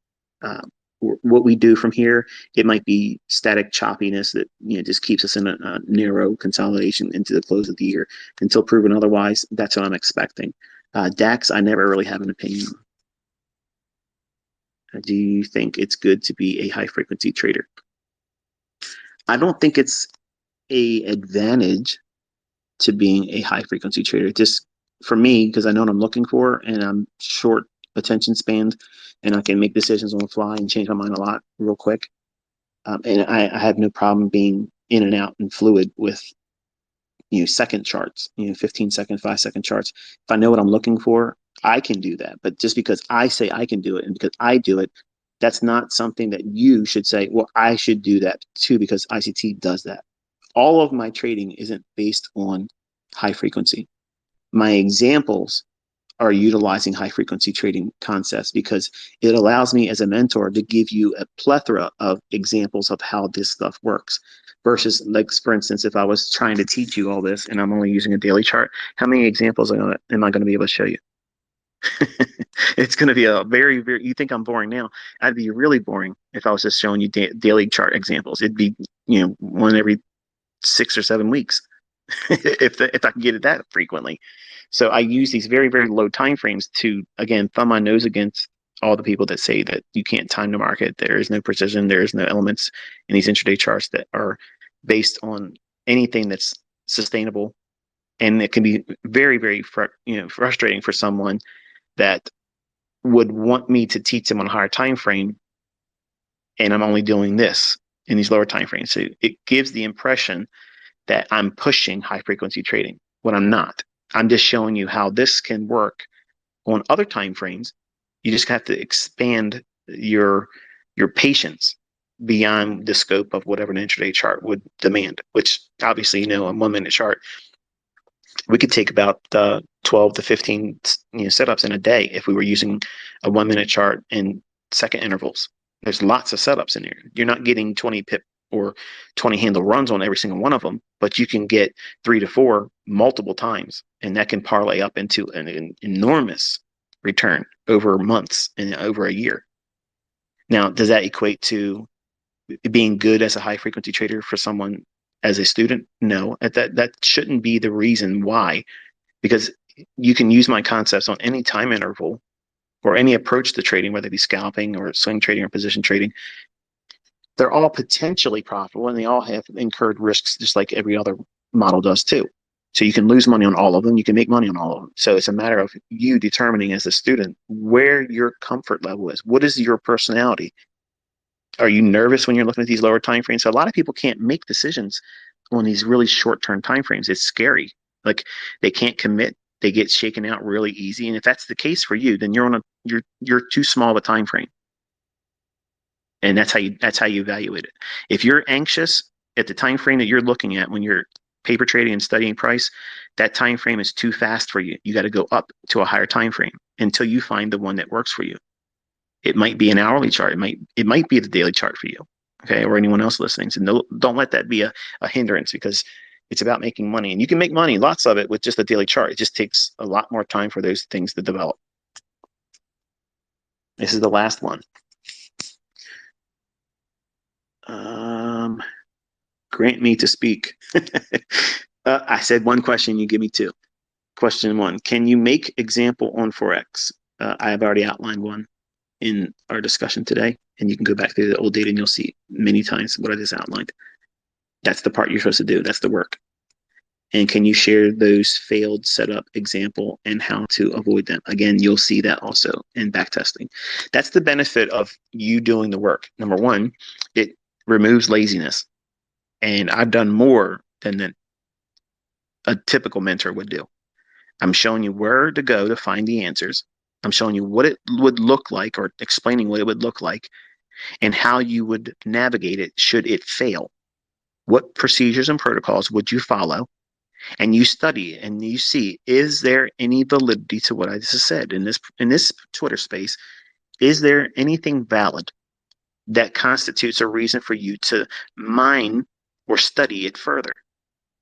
What we do from here, it might be static choppiness that just keeps us in a narrow consolidation into the close of the year until proven otherwise. That's what I'm expecting. DAX, I never really have an opinion. Do you think it's good to be a high frequency trader? I don't think it's a advantage to being a high frequency trader. Just for me, because I know what I'm looking for and I'm short attention spans and I can make decisions on the fly and change my mind a lot real quick. And I have no problem being in and out and fluid with second charts, 15-second, 5-second charts. If I know what I'm looking for, I can do that. But just because I say I can do it and because I do it, that's not something that you should say, well, I should do that too because ICT does that. All of my trading isn't based on high frequency. My examples are utilizing high frequency trading concepts because it allows me as a mentor to give you a plethora of examples of how this stuff works versus, like, for instance, if I was trying to teach you all this and I'm only using a daily chart, how many examples am I going to be able to show you? It's going to be a very, very, you think I'm boring now. I'd be really boring if I was just showing you daily chart examples. It'd be, one every 6 or 7 weeks if I can get it that frequently. So I use these very, very low time frames to, again, thumb my nose against all the people that say that you can't time the market. There is no precision. There is no elements in these intraday charts that are based on anything that's sustainable. And it can be very, very frustrating for someone that would want me to teach them on a higher time frame, and I'm only doing this in these lower time frames. So it gives the impression that I'm pushing high frequency trading when I'm not. I'm just showing you how this can work on other time frames. You just have to expand your patience beyond the scope of whatever an intraday chart would demand, which obviously, a 1 minute chart, we could take about 12 to 15 setups in a day if we were using a 1 minute chart in second intervals. There's lots of setups in here. You're not getting 20 pip or 20 handle runs on every single one of them, but you can get 3 to 4 multiple times, and that can parlay up into an enormous return over months and over a year. Now, does that equate to being good as a high frequency trader for someone as a student? No, that shouldn't be the reason why, because you can use my concepts on any time interval or any approach to trading, whether it be scalping or swing trading or position trading. They're all potentially profitable and they all have incurred risks just like every other model does too. So you can lose money on all of them. You can make money on all of them. So it's a matter of you determining as a student where your comfort level is. What is your personality? Are you nervous when you're looking at these lower time frames? So a lot of people can't make decisions on these really short-term time frames. It's scary. Like, they can't commit. They get shaken out really easy. And if that's the case for you, then you're too small of a time frame. And that's how you evaluate it. If you're anxious at the time frame that you're looking at when you're paper trading and studying price, that time frame is too fast for you. You got to go up to a higher time frame until you find the one that works for you. It might be an hourly chart. It might be the daily chart for you, okay, or anyone else listening. So don't let that be a hindrance, because it's about making money, and you can make money, lots of it, with just a daily chart. It just takes a lot more time for those things to develop. This is the last one. Grant me to speak. I said one question, you give me two. Question one, can you make example on Forex? I have already outlined one in our discussion today, and you can go back through the old data and you'll see many times what I just outlined. That's the part you're supposed to do. That's the work. And can you share those failed setup example and how to avoid them? Again, you'll see that also in backtesting. That's the benefit of you doing the work. Number one, it removes laziness. And I've done more than a typical mentor would do. I'm showing you where to go to find the answers. I'm showing you what it would look like, or explaining what it would look like, and how you would navigate it should it fail. What procedures and protocols would you follow? And you study and you see, is there any validity to what I just said in this Twitter space? Is there anything valid that constitutes a reason for you to mine or study it further,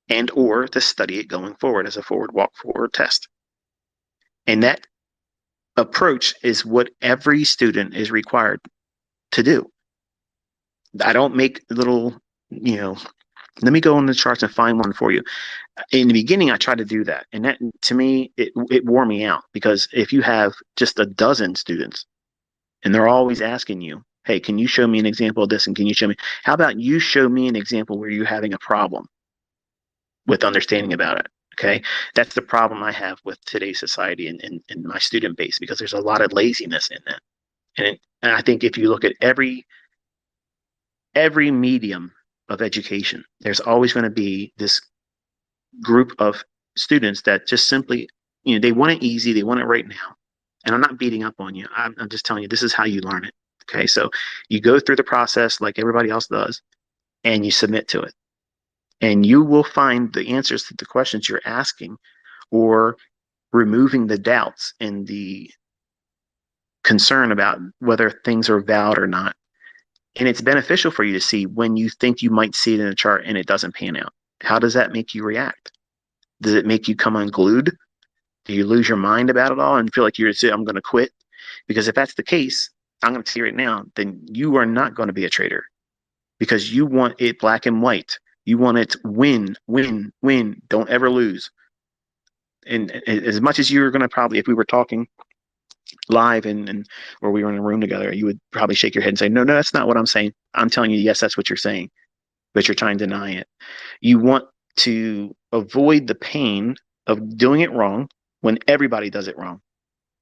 and or to study it going forward as a forward walk forward test? And that approach is what every student is required to do. I don't make little, let me go on the charts and find one for you. In the beginning, I tried to do that. And that, to me, it wore me out, because if you have just a dozen students, And they're always asking you, hey, can you show me an example of this? And can you show me, how about you show me an example where you're having a problem with understanding about it? Okay. That's the problem I have with today's society and my student base, because there's a lot of laziness in that. And I think if you look at every medium of education, there's always going to be this group of students that just simply, they want it easy, they want it right now. And I'm not beating up on you. I'm just telling you, this is how you learn it. Okay. So you go through the process like everybody else does, and you submit to it. And you will find the answers to the questions you're asking, or removing the doubts and the concern about whether things are valid or not. And it's beneficial for you to see when you think you might see it in a chart and it doesn't pan out. How does that make you react? Does it make you come unglued? Do you lose your mind about it all and feel like I'm going to quit? Because if that's the case, I'm going to tell you right now, then you are not going to be a trader, because you want it black and white. You want it win, win, win. Don't ever lose. And as much as you're going to probably, if we were talking live and or we were in a room together, you would probably shake your head and say, no, that's not what I'm saying. I'm telling you, yes, that's what you're saying, but you're trying to deny it. You want to avoid the pain of doing it wrong when everybody does it wrong.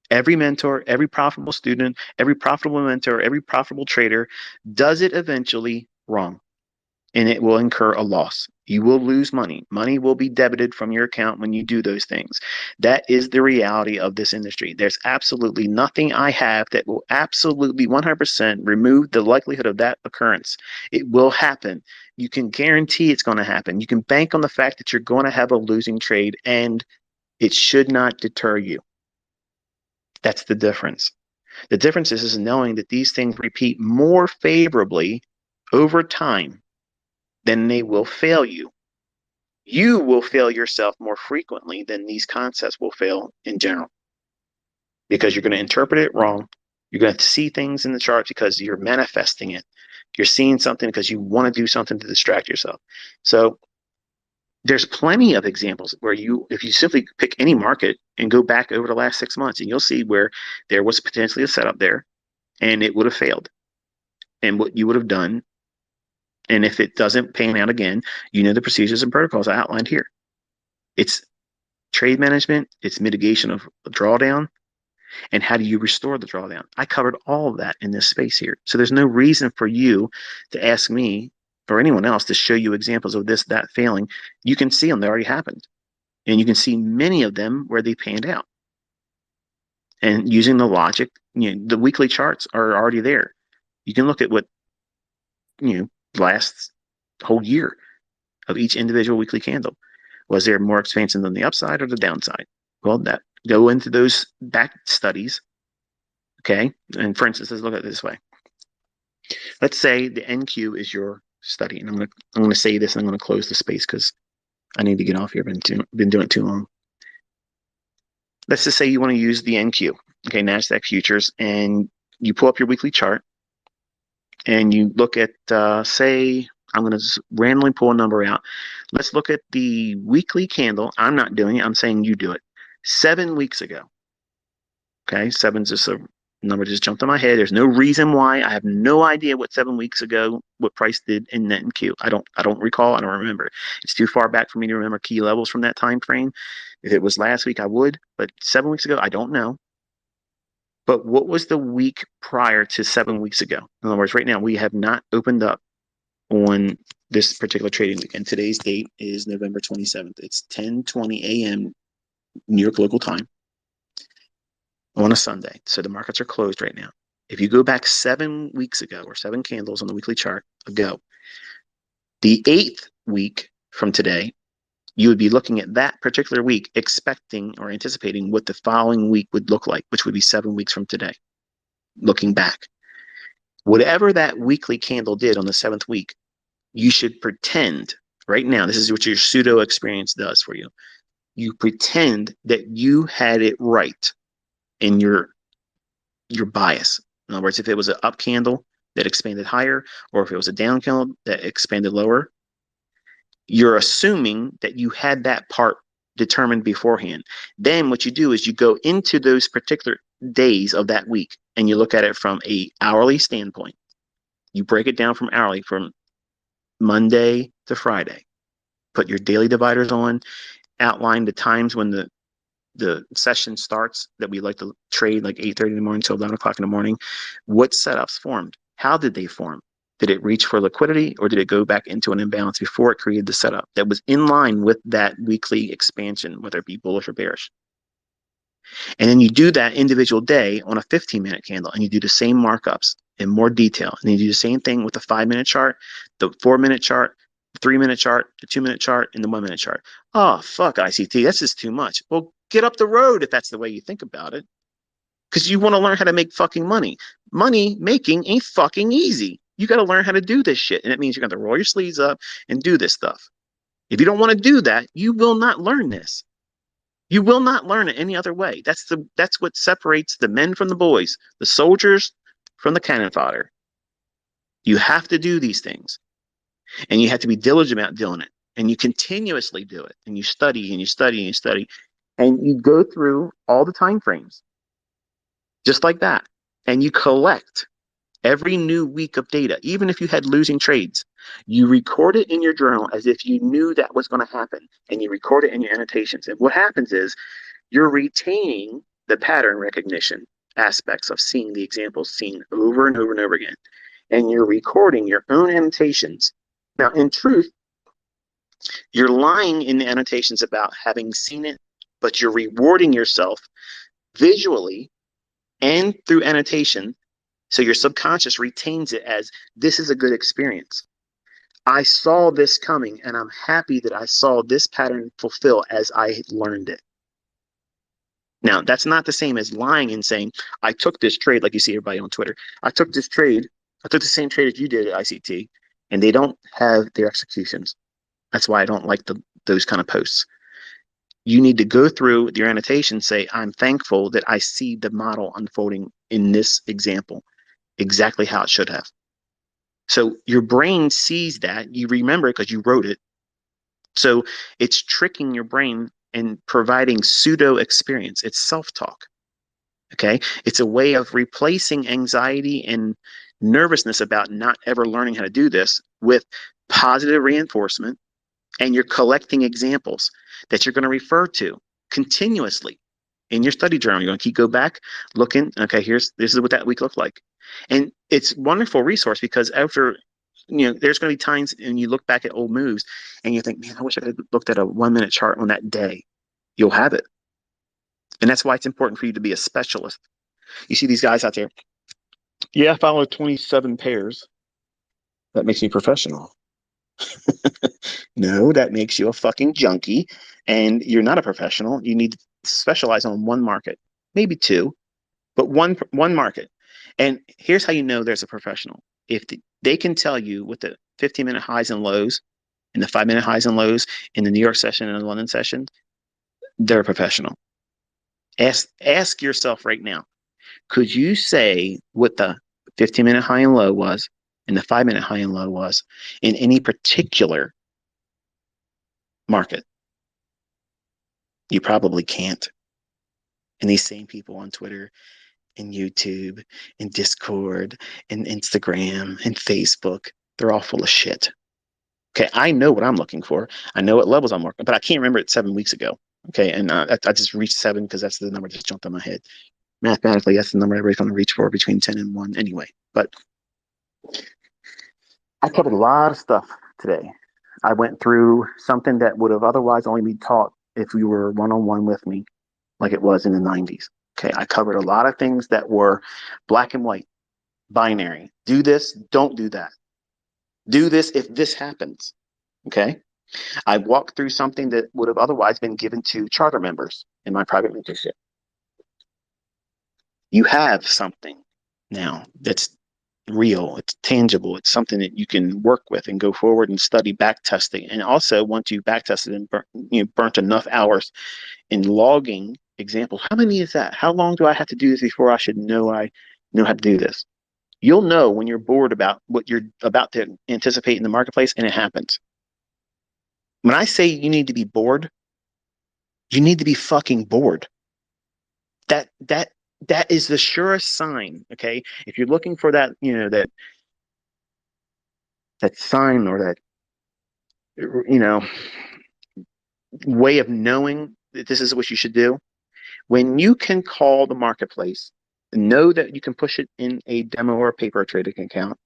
Every mentor, every profitable student, every profitable mentor, every profitable trader does it eventually wrong, and it will incur a loss. You will lose money. Money will be debited from your account when you do those things. That is the reality of this industry. There's absolutely nothing I have that will absolutely 100% remove the likelihood of that occurrence. It will happen. You can guarantee it's going to happen. You can bank on the fact that you're going to have a losing trade, and it should not deter you. That's the difference. The difference is knowing that these things repeat more favorably over time than they will fail you. You will fail yourself more frequently than these concepts will fail in general, because you're going to interpret it wrong. You're going to see things in the charts because you're manifesting it. You're seeing something because you want to do something to distract yourself. So there's plenty of examples where if you simply pick any market and go back over the last 6 months, and you'll see where there was potentially a setup there and it would have failed. And what you would have done, and if it doesn't pan out again, the procedures and protocols I outlined here. It's trade management, it's mitigation of drawdown, and how do you restore the drawdown. I covered all of that in this space here. So there's no reason for you to ask me or anyone else to show you examples of this, that failing. You can see them, they already happened. And you can see many of them where they panned out. And using the logic, the weekly charts are already there. You can look at what, last whole year of each individual weekly candle. Was there more expansion than the upside or the downside? Well, go into those back studies. Okay. And for instance, let's look at it this way. Let's say the NQ is your study. And I'm going to say this, and I'm going to close the space because I need to get off here. I've been doing it too long. Let's just say you want to use the NQ, okay, NASDAQ futures, and you pull up your weekly chart and you look at, say, I'm going to just randomly pull a number out. Let's look at the weekly candle. I'm not doing it. I'm saying you do it. 7 weeks ago. Okay, 7's just a number just jumped in my head. There's no reason why. I have no idea what 7 weeks ago, what price did in net and Q. I don't recall. I don't remember. It's too far back for me to remember key levels from that time frame. If it was last week, I would. But 7 weeks ago, I don't know. But what was the week prior to 7 weeks ago? In other words, right now, we have not opened up on this particular trading week. And today's date is November 27th. It's 10:20 a.m. New York local time on a Sunday. So the markets are closed right now. If you go back 7 weeks ago, or 7 candles on the weekly chart ago, the 8th week from today, you would be looking at that particular week, expecting or anticipating what the following week would look like, which would be 7 weeks from today, looking back. Whatever that weekly candle did on the 7th week, you should pretend right now, this is what your pseudo experience does for you. You pretend that you had it right in your bias. In other words, if it was an up candle that expanded higher, or if it was a down candle that expanded lower, you're assuming that you had that part determined beforehand. Then what you do is you go into those particular days of that week and you look at it from a hourly standpoint. You break it down from hourly, from Monday to Friday. Put your daily dividers on, outline the times when the session starts that we like to trade, like 8:30 in the morning till 11 o'clock in the morning. What setups formed? How did they form? Did it reach for liquidity, or did it go back into an imbalance before it created the setup that was in line with that weekly expansion, whether it be bullish or bearish? And then you do that individual day on a 15-minute candle, and you do the same markups in more detail. And you do the same thing with the 5-minute chart, the 4-minute chart, the 3-minute chart, the 2-minute chart, and the 1-minute chart. Oh, fuck ICT, that's just too much. Well, get up the road if that's the way you think about it. Because you want to learn how to make fucking money. Money making ain't fucking easy. You got to learn how to do this shit. And it means you're going to roll your sleeves up and do this stuff. If you don't want to do that, you will not learn this. You will not learn it any other way. That's what separates the men from the boys, the soldiers from the cannon fodder. You have to do these things, and you have to be diligent about doing it, and you continuously do it, and you study and you study and you study, and you go through all the time frames, just like that, and you collect every new week of data. Even if you had losing trades, you record it in your journal as if you knew that was going to happen, and you record it in your annotations. And what happens is you're retaining the pattern recognition aspects of seeing the examples seen over and over and over again. And you're recording your own annotations. Now, in truth, you're lying in the annotations about having seen it, but you're rewarding yourself visually and through annotation. So your subconscious retains it as, this is a good experience. I saw this coming, and I'm happy that I saw this pattern fulfill as I learned it. Now, that's not the same as lying and saying, I took this trade, like you see everybody on Twitter. I took this trade. I took the same trade as you did at ICT, and they don't have their executions. That's why I don't like those kind of posts. You need to go through your annotation, say, I'm thankful that I see the model unfolding in this example exactly how it should have. So your brain sees that, you remember it because you wrote it. So it's tricking your brain and providing pseudo experience. It's self-talk. Okay. It's a way of replacing anxiety and nervousness about not ever learning how to do this with positive reinforcement. And you're collecting examples that you're going to refer to continuously in your study journal. You're going to keep go back, looking. Okay, this is what that week looked like. And it's a wonderful resource because after, there's going to be times when you look back at old moves and you think, man, I wish I could have looked at a 1-minute chart on that day. You'll have it. And that's why it's important for you to be a specialist. You see these guys out there. Yeah, I follow 27 pairs. That makes me professional. No, that makes you a fucking junkie, and you're not a professional. You need to specialize on one market, maybe two, but one market. And here's how you know there's a professional. If they can tell you what the 15-minute highs and lows and the 5-minute highs and lows in the New York session and the London session, they're a professional. Ask yourself right now, could you say what the 15-minute high and low was and the 5-minute high and low was in any particular market? You probably can't. And these same people on Twitter and YouTube and Discord and Instagram and Facebook, they're all full of shit. Okay, I know what I'm looking for. I know what levels I'm working, but I can't remember it 7 weeks ago. Okay, and I just reached 7 because that's the number that just jumped in my head. Mathematically, that's the number everybody's going to reach for, between 10 and 1 anyway. But I covered a lot of stuff today. I went through something that would have otherwise only been taught if you were one-on-one with me, like it was in the 90s. Okay, I covered a lot of things that were black and white, binary. Do this, don't do that. Do this if this happens. Okay, I walked through something that would have otherwise been given to charter members in my private mentorship. You have something now that's real, it's tangible, it's something that you can work with and go forward and study back testing. And also, once you back tested and burnt enough hours in logging examples, how many is that? How long do I have to do this before I should know I know how to do this? You'll know when you're bored about what you're about to anticipate in the marketplace, and it happens. When I say you need to be bored, You need to be fucking bored. That is the surest sign. Okay, if you're looking for that, that sign or that you know way of knowing that this is what you should do, when you can call the marketplace, know that you can push it in a demo or a paper trading account.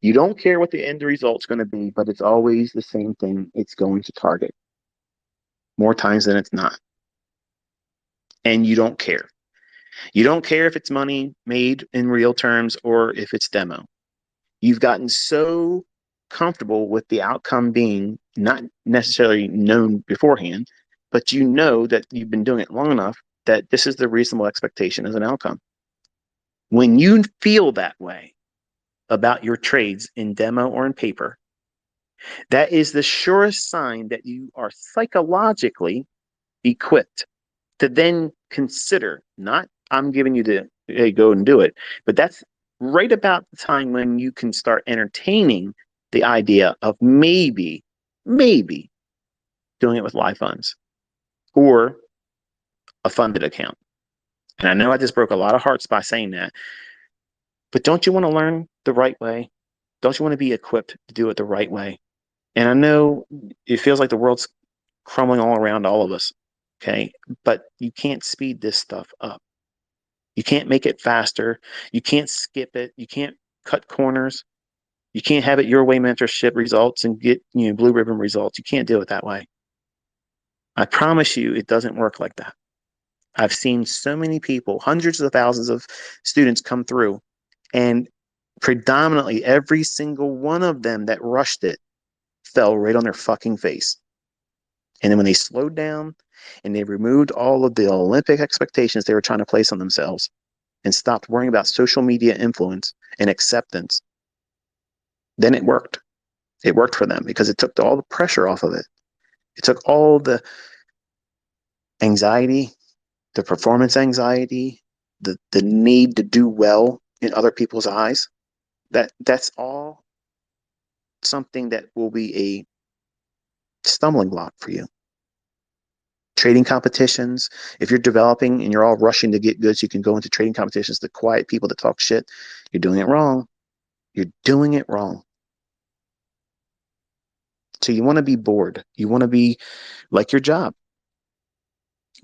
You don't care what the end result's going to be, but it's always the same thing. It's going to target more times than it's not. And you don't care. You don't care if it's money made in real terms or if it's demo. You've gotten so comfortable with the outcome being not necessarily known beforehand, but you know that you've been doing it long enough that this is the reasonable expectation as an outcome. When you feel that way about your trades in demo or in paper, that is the surest sign that you are psychologically equipped to then consider, not I'm giving you the, hey, go and do it, but that's right about the time when you can start entertaining the idea of maybe doing it with live funds or a funded account. And I know I just broke a lot of hearts by saying that, but don't you want to learn the right way? Don't you want to be equipped to do it the right way? And I know it feels like the world's crumbling all around all of us, okay? But you can't speed this stuff up. You can't make it faster. You can't skip it. You can't cut corners. You can't have it your way mentorship results and get blue ribbon results. You can't do it that way. I promise you it doesn't work like that. I've seen so many people, hundreds of thousands of students come through, and predominantly every single one of them that rushed it fell right on their fucking face. And then when they slowed down and they removed all of the Olympic expectations they were trying to place on themselves and stopped worrying about social media influence and acceptance, then it worked. It worked for them because it took all the pressure off of it. It took all the anxiety, the performance anxiety, the need to do well in other people's eyes. That's all something that will be a stumbling block for you. Trading competitions, if you're developing and you're all rushing to get good so you can go into trading competitions, the quiet people that talk shit, you're doing it wrong. You're doing it wrong. So you want to be bored. You want to be like your job.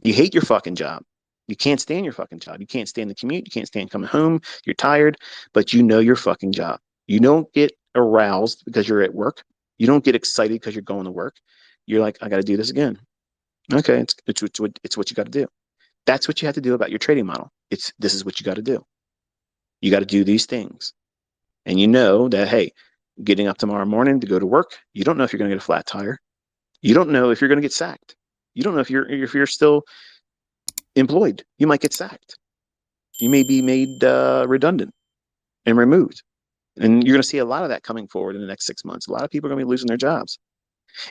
You hate your fucking job. You can't stand your fucking job. You can't stand the commute. You can't stand coming home. You're tired, but you know your fucking job. You don't get aroused because you're at work. You don't get excited because you're going to work. You're like, I got to do this again. Okay, it's what you got to do. That's what you have to do about your trading model. This is what you got to do. You got to do these things. And you know that, hey, getting up tomorrow morning to go to work, you don't know if you're going to get a flat tire. You don't know if you're going to get sacked. You don't know if you're still employed. You might get sacked. You may be made redundant and removed. And you're going to see a lot of that coming forward in the next 6 months. A lot of people are going to be losing their jobs.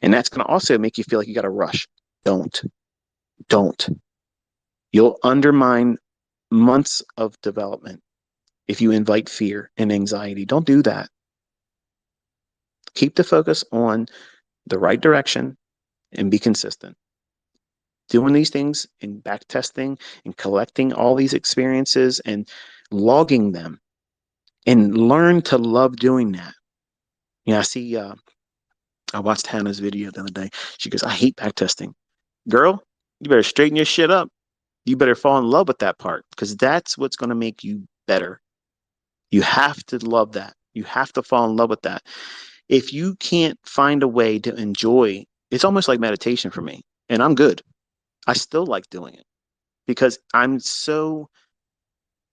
And that's going to also make you feel like you got to rush. Don't. You'll undermine months of development if you invite fear and anxiety. Don't do that. Keep the focus on the right direction and be consistent. Doing these things and back testing and collecting all these experiences and logging them, and learn to love doing that. I see, I watched Hannah's video the other day. She goes, I hate back testing. Girl, you better straighten your shit up. You better fall in love with that part because that's what's going to make you better. You have to love that. You have to fall in love with that. If you can't find a way to enjoy, it's almost like meditation for me. And I'm good. I still like doing it because I'm so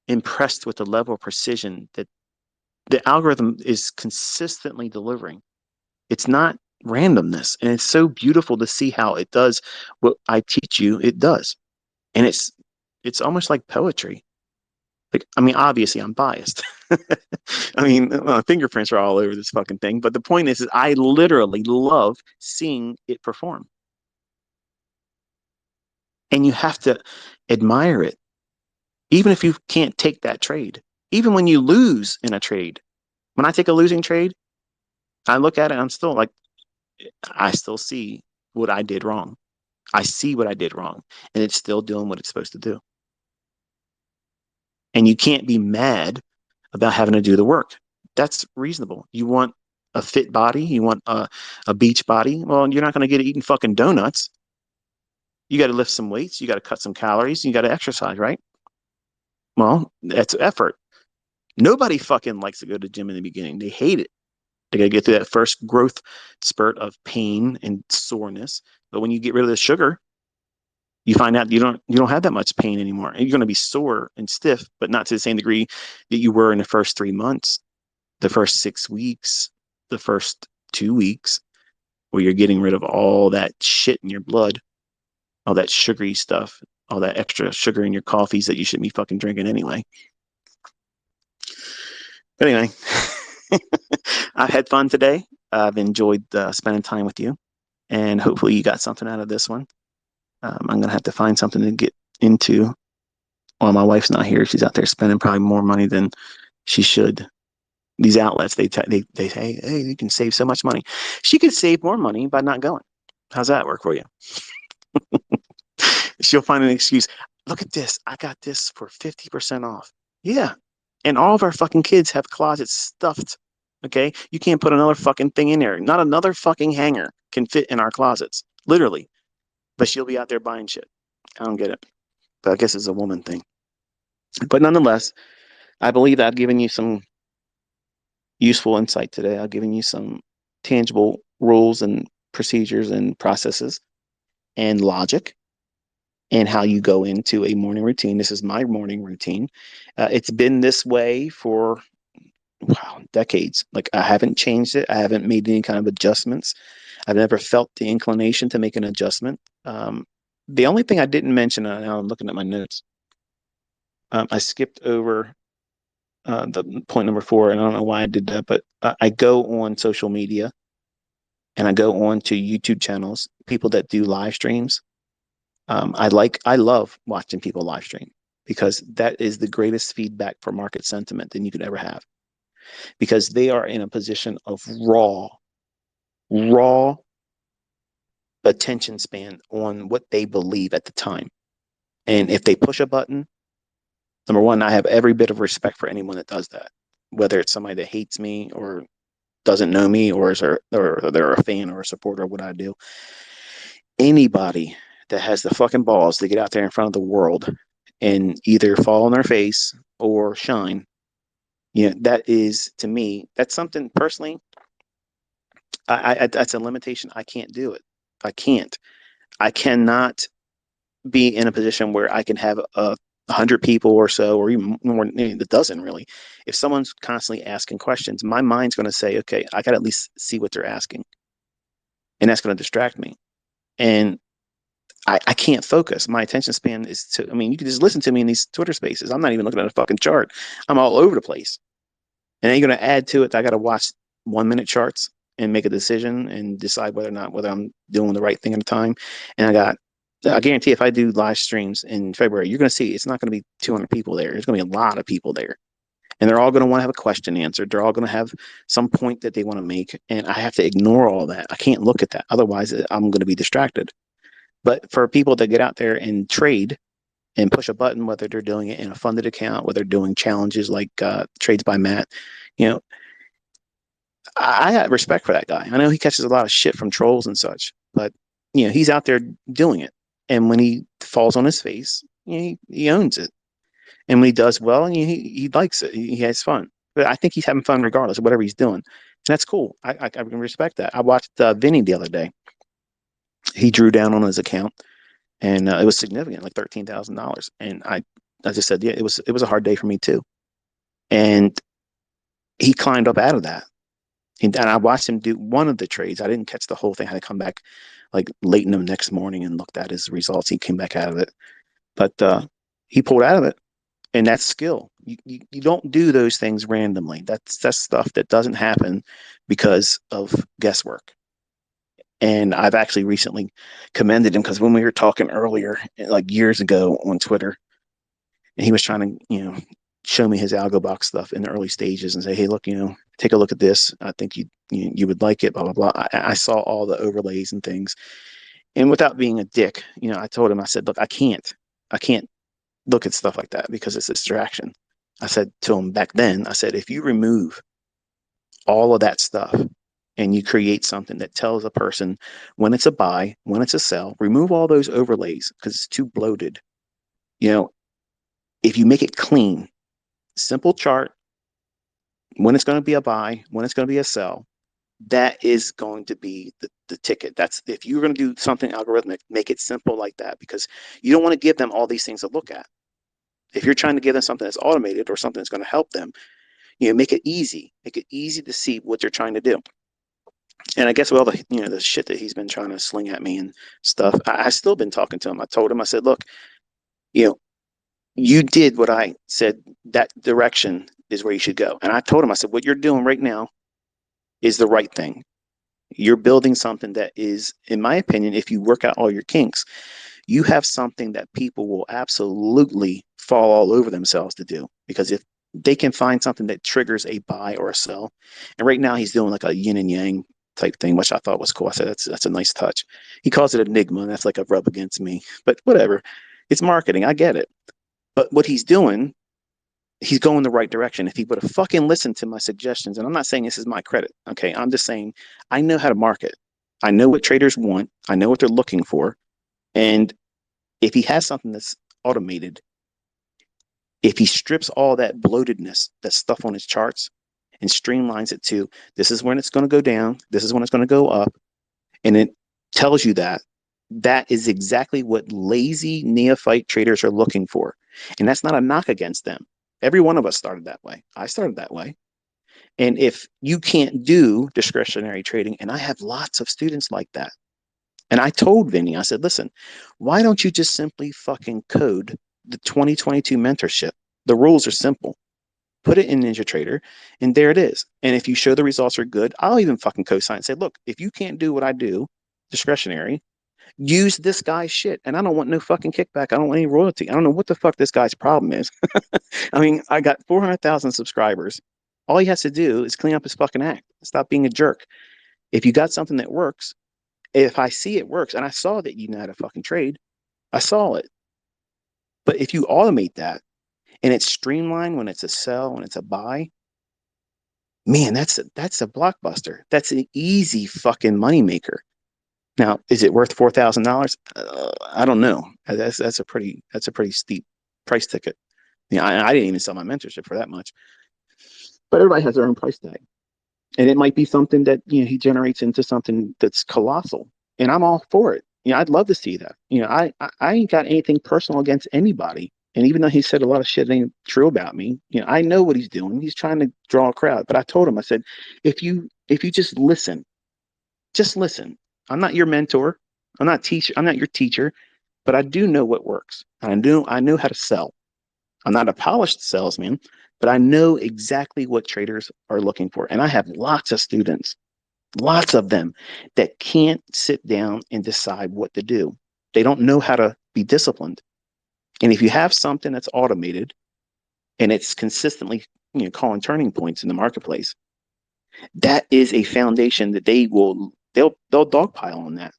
impressed with the level of precision that the algorithm is consistently delivering. It's not randomness. And it's so beautiful to see how it does what I teach you, it does. And it's almost like poetry. Like, I mean, obviously I'm biased. I mean, fingerprints are all over this fucking thing. But the point is I literally love seeing it perform. And you have to admire it. Even if you can't take that trade, even when you lose in a trade, when I take a losing trade, I look at it and I'm still like, I still see what I did wrong. I see what I did wrong, and it's still doing what it's supposed to do. And you can't be mad about having to do the work. That's reasonable. You want a fit body, you want a beach body. Well, you're not going to get eating fucking donuts. You got to lift some weights, you got to cut some calories, you got to exercise, right? Well, that's effort. Nobody fucking likes to go to the gym in the beginning. They hate it. They got to get through that first growth spurt of pain and soreness. But when you get rid of the sugar, you find out you don't have that much pain anymore. And you're going to be sore and stiff, but not to the same degree that you were in the first 3 months, the first 6 weeks, the first 2 weeks, where you're getting rid of all that shit in your blood, all that sugary stuff, all that extra sugar in your coffees that you shouldn't be fucking drinking anyway. But anyway, I've had fun today. I've enjoyed spending time with you, and hopefully you got something out of this one. I'm going to have to find something to get into while my wife's not here. She's out there spending probably more money than she should. These outlets, they say, hey, you can save so much money. She could save more money by not going. How's that work for you? She'll find an excuse. Look at this. I got this for 50% off. Yeah. And all of our fucking kids have closets stuffed. Okay. You can't put another fucking thing in there. Not another fucking hanger can fit in our closets. Literally. But she'll be out there buying shit. I don't get it. But I guess it's a woman thing. But nonetheless, I believe I've given you some useful insight today. I've given you some tangible rules and procedures and processes and logic and how you go into a morning routine. This is my morning routine. It's been this way for decades. Like I haven't changed it. I haven't made any kind of adjustments. I've never felt the inclination to make an adjustment. The only thing I didn't mention, now I'm looking at my notes, I skipped over the point number 4, and I don't know why I did that, but I go on social media and I go on to YouTube channels, people that do live streams. I love watching people live stream because that is the greatest feedback for market sentiment than you could ever have, because they are in a position of raw attention span on what they believe at the time. And if they push a button, number one, I have every bit of respect for anyone that does that, whether it's somebody that hates me or doesn't know me or they're a fan or a supporter of what I do. Anybody that has the fucking balls to get out there in front of the world and either fall on their face or shine, that is, to me, that's something personally, that's a limitation. I can't do it. I cannot be in a position where I can have 100 people or so, or even more, a dozen really. If someone's constantly asking questions, my mind's going to say, okay, I got to at least see what they're asking. And that's going to distract me. And I can't focus. My attention span is you can just listen to me in these Twitter spaces. I'm not even looking at a fucking chart. I'm all over the place. And then you're going to add to it, I got to watch 1-minute charts and make a decision and decide whether I'm doing the right thing at a time. And I guarantee if I do live streams in February, you're going to see it's not going to be 200 people there. There's going to be a lot of people there. And they're all going to want to have a question answered. They're all going to have some point that they want to make. And I have to ignore all that. I can't look at that. Otherwise, I'm going to be distracted. But for people that get out there and trade and push a button, whether they're doing it in a funded account, whether they're doing challenges like Trades by Matt, I got respect for that guy. I know he catches a lot of shit from trolls and such, but he's out there doing it. And when he falls on his face, he owns it. And when he does well, he likes it. He has fun. But I think he's having fun regardless of whatever he's doing. And that's cool. I can respect that. I watched Vinny the other day. He drew down on his account, and it was significant, like $13,000. And I just said, yeah, it was a hard day for me too. And he climbed up out of that. And I watched him do one of the trades. I didn't catch the whole thing. I had to come back like late in the next morning and looked at his results. He came back out of it, but he pulled out of it, and that's skill. You don't do those things randomly. That's stuff that doesn't happen because of guesswork. And I've actually recently commended him because when we were talking earlier, like years ago on Twitter, and he was trying to, show me his algo box stuff in the early stages and say, hey, look, take a look at this. I think you would like it, blah, blah, blah. I saw all the overlays and things. And without being a dick, I told him, I said, look, I can't look at stuff like that because it's a distraction. I said to him back then, I said, if you remove all of that stuff and you create something that tells a person when it's a buy, when it's a sell, remove all those overlays because it's too bloated. If you make it clean, simple chart, when it's going to be a buy, when it's going to be a sell, that is going to be the ticket. That's if you're going to do something algorithmic, make it simple like that, because you don't want to give them all these things to look at. If you're trying to give them something that's automated or something that's going to help them, make it easy. Make it easy to see what they're trying to do. And I guess with all the shit that he's been trying to sling at me and stuff, I still been talking to him. I told him, I said, look, you did what I said, that direction is where you should go. And I told him, I said, what you're doing right now is the right thing. You're building something that is, in my opinion, if you work out all your kinks, you have something that people will absolutely fall all over themselves to do. Because if they can find something that triggers a buy or a sell, and right now he's doing like a yin and yang type thing, which I thought was cool. I said, that's a nice touch. He calls it enigma, and that's like a rub against me. But whatever. It's marketing. I get it. But what he's doing, he's going the right direction. If he would have fucking listened to my suggestions, and I'm not saying this is my credit, okay? I'm just saying I know how to market. I know what traders want. I know what they're looking for. And if he has something that's automated, if he strips all that bloatedness, that stuff on his charts, and streamlines it to this is when it's going to go down, this is when it's going to go up, and it tells you that is exactly what lazy neophyte traders are looking for. And that's not a knock against them. Every one of us started that way. I started that way. And if you can't do discretionary trading, and I have lots of students like that, and I told Vinny, I said, listen, why don't you just simply fucking code the 2022 mentorship? The rules are simple. Put it in NinjaTrader, and there it is. And if you show the results are good, I'll even fucking co-sign and say, look, if you can't do what I do, discretionary, use this guy's shit. And I don't want no fucking kickback. I don't want any royalty. I don't know what the fuck this guy's problem is. I mean, I got 400,000 subscribers. All he has to do is clean up his fucking act. Stop being a jerk. If you got something that works, if I see it works, and I saw that you know how to fucking trade, I saw it. But if you automate that and it's streamlined when it's a sell, when it's a buy, man, that's a blockbuster. That's an easy fucking moneymaker. Now, is it worth $4,000? I don't know. That's a pretty steep price ticket. I didn't even sell my mentorship for that much. But everybody has their own price tag, and it might be something that he generates into something that's colossal, and I'm all for it. I'd love to see that. I ain't got anything personal against anybody, and even though he said a lot of shit that ain't true about me, I know what he's doing. He's trying to draw a crowd. But I told him, I said, if you just listen. I'm not your mentor. I'm not your teacher, but I do know what works. I know how to sell. I'm not a polished salesman, but I know exactly what traders are looking for. And I have lots of students, lots of them, that can't sit down and decide what to do. They don't know how to be disciplined. And if you have something that's automated and it's consistently calling turning points in the marketplace, that is a foundation that they'll dogpile on that.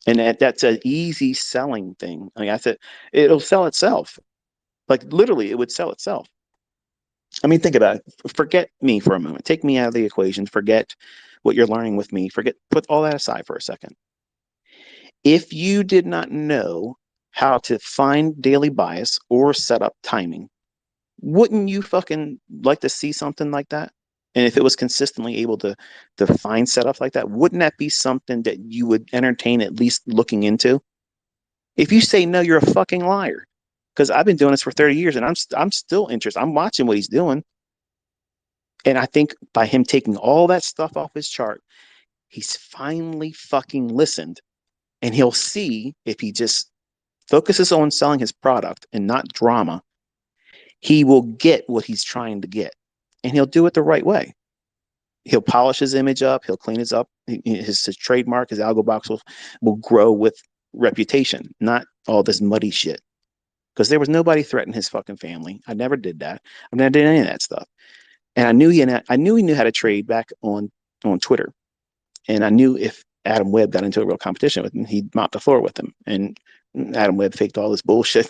And that's an easy selling thing. Like I said, it'll sell itself. Like literally, it would sell itself. I mean, think about it. Forget me for a moment. Take me out of the equation. Forget what you're learning with me. Put all that aside for a second. If you did not know how to find daily bias or set up timing, wouldn't you fucking like to see something like that? And if it was consistently able to find setups like that, wouldn't that be something that you would entertain at least looking into? If you say no, you're a fucking liar. Because I've been doing this for 30 years and I'm still interested. I'm watching what he's doing. And I think by him taking all that stuff off his chart, he's finally fucking listened. And he'll see, if he just focuses on selling his product and not drama, he will get what he's trying to get. And he'll do it the right way. He'll polish his image up. He'll clean it up. His trademark, his algo box will grow with reputation, not all this muddy shit. Because there was nobody threatening his fucking family. I never did that. I never did any of that stuff. And I knew he knew how to trade back on Twitter. And I knew if Adam Webb got into a real competition with him. He mopped the floor with him, and Adam Webb faked all this bullshit.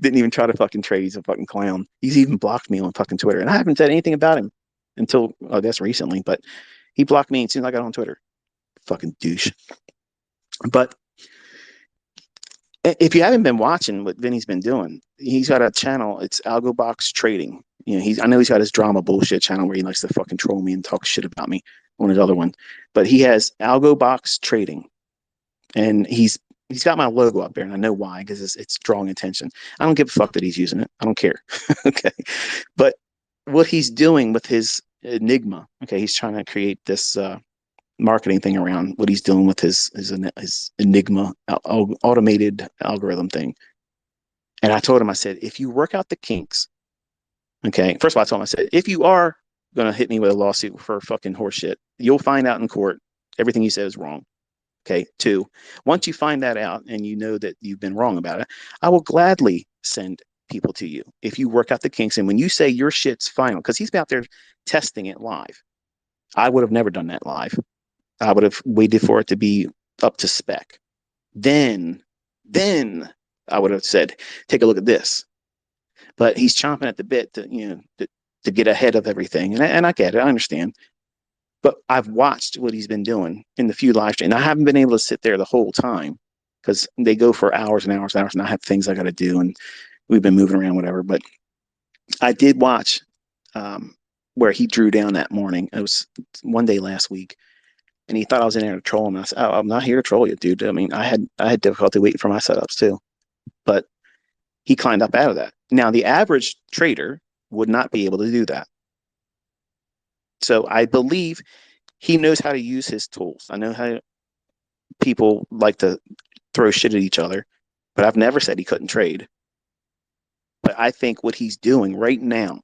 Didn't even try to fucking trade. He's a fucking clown. He's even blocked me on fucking Twitter, and I haven't said anything about him until I guess recently. But he blocked me as soon as I got on Twitter. Fucking douche. But if you haven't been watching what Vinny's been doing, he's got a channel. It's Algo Box Trading. You know, I know he's got his drama bullshit channel where he likes to fucking troll me and talk shit about me on his other one. But he has Algo Box Trading, and he's got my logo up there, and I know why, because it's drawing attention. I don't give a fuck that he's using it. I don't care. Okay, but what he's doing with his Enigma, okay, he's trying to create this marketing thing around what he's doing with his Enigma automated algorithm thing. And I told him, I said, if you work out the kinks, okay, first of all, I told him, I said, if you are going to hit me with a lawsuit for fucking horseshit, you'll find out in court everything you said is wrong. Okay. 2, once you find that out and you know that you've been wrong about it, I will gladly send people to you if you work out the kinks. And when you say your shit's final, because he's out there testing it live, I would have never done that live. I would have waited for it to be up to spec. Then I would have said, take a look at this. But he's chomping at the bit to get ahead of everything. And I get it. I understand. But I've watched what he's been doing in the few live streams. I haven't been able to sit there the whole time because they go for hours and hours and hours, and I have things I got to do, and we've been moving around, whatever. But I did watch where he drew down that morning. It was one day last week. And he thought I was in there to troll him. I said, "Oh, I'm not here to troll you, dude. I mean, I had difficulty waiting for my setups too." But he climbed up out of that. Now, the average trader would not be able to do that. So I believe he knows how to use his tools. I know how people like to throw shit at each other, but I've never said he couldn't trade. But I think what he's doing right now,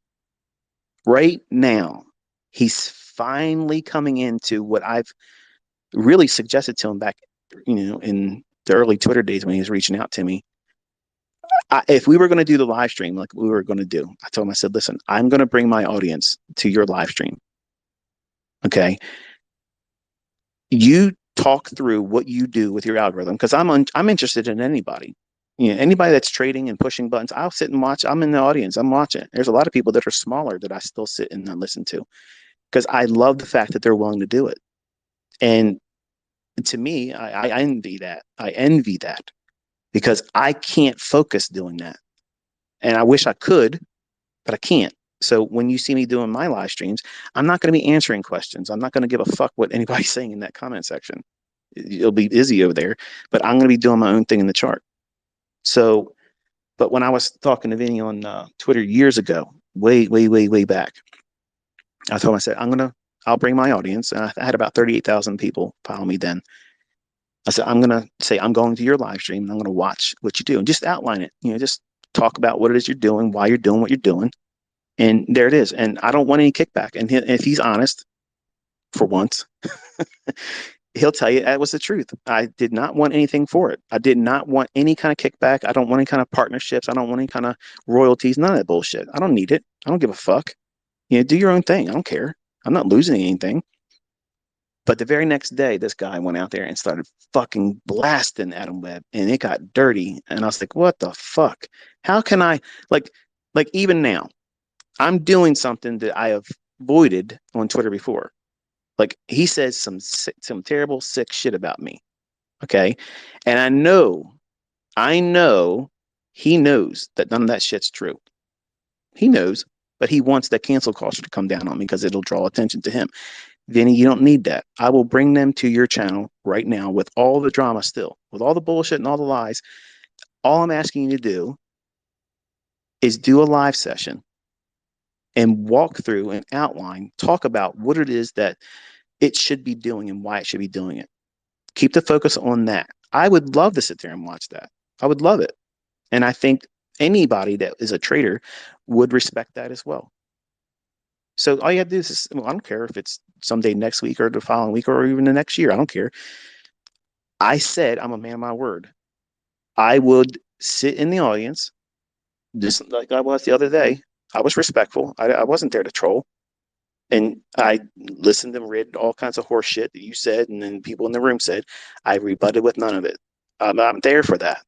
he's finally coming into what I've really suggested to him back, in the early Twitter days when he was reaching out to me. If we were going to do the live stream like we were going to do, I told him, I said, listen, I'm going to bring my audience to your live stream. Okay. You talk through what you do with your algorithm, because I'm interested in anybody. Anybody that's trading and pushing buttons, I'll sit and watch. I'm in the audience. I'm watching. There's a lot of people that are smaller that I still sit and listen to because I love the fact that they're willing to do it. And to me, I envy that. I envy that because I can't focus doing that. And I wish I could, but I can't. So when you see me doing my live streams, I'm not going to be answering questions. I'm not going to give a fuck what anybody's saying in that comment section. It'll be busy over there, but I'm going to be doing my own thing in the chart. So, but when I was talking to Vinny on Twitter years ago, way back, I told him, I said, I'll bring my audience. And I had about 38,000 people follow me then. I said, I'm going to say, I'm going to your live stream and I'm going to watch what you do and just outline it. Just talk about what it is you're doing, why you're doing what you're doing. And there it is. And I don't want any kickback. And if he's honest for once, he'll tell you that was the truth. I did not want anything for it. I did not want any kind of kickback. I don't want any kind of partnerships. I don't want any kind of royalties, none of that bullshit. I don't need it. I don't give a fuck. Do your own thing. I don't care. I'm not losing anything. But the very next day, this guy went out there and started fucking blasting Adam Webb, and it got dirty. And I was like, what the fuck? How can I, like even now, I'm doing something that I have avoided on Twitter before. Like he says some terrible, sick shit about me. Okay. And I know he knows that none of that shit's true. He knows, but he wants that cancel culture to come down on me because it'll draw attention to him. Vinny, you don't need that. I will bring them to your channel right now with all the drama still, with all the bullshit and all the lies. All I'm asking you to do is do a live session and walk through and outline, talk about what it is that it should be doing and why it should be doing it. Keep the focus on that. I would love to sit there and watch that. I would love it. And I think anybody that is a trader would respect that as well. So all you have to do is, I don't care if it's someday next week or the following week or even the next year. I don't care. I said I'm a man of my word. I would sit in the audience, just like I was the other day. I was respectful. I wasn't there to troll. And I listened and read all kinds of horse shit that you said, and then people in the room said. I rebutted with none of it. I'm there for that.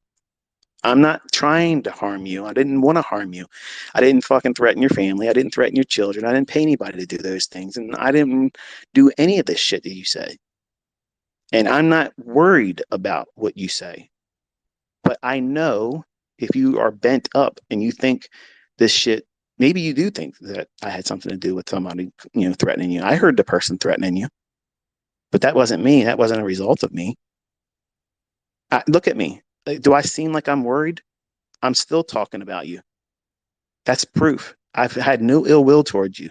I'm not trying to harm you. I didn't want to harm you. I didn't fucking threaten your family. I didn't threaten your children. I didn't pay anybody to do those things. And I didn't do any of this shit that you say. And I'm not worried about what you say. But I know if you are bent up and you think this shit, maybe you do think that I had something to do with somebody, threatening you. I heard the person threatening you, but that wasn't me. That wasn't a result of me. Look at me. Do I seem like I'm worried? I'm still talking about you. That's proof. I've had no ill will towards you.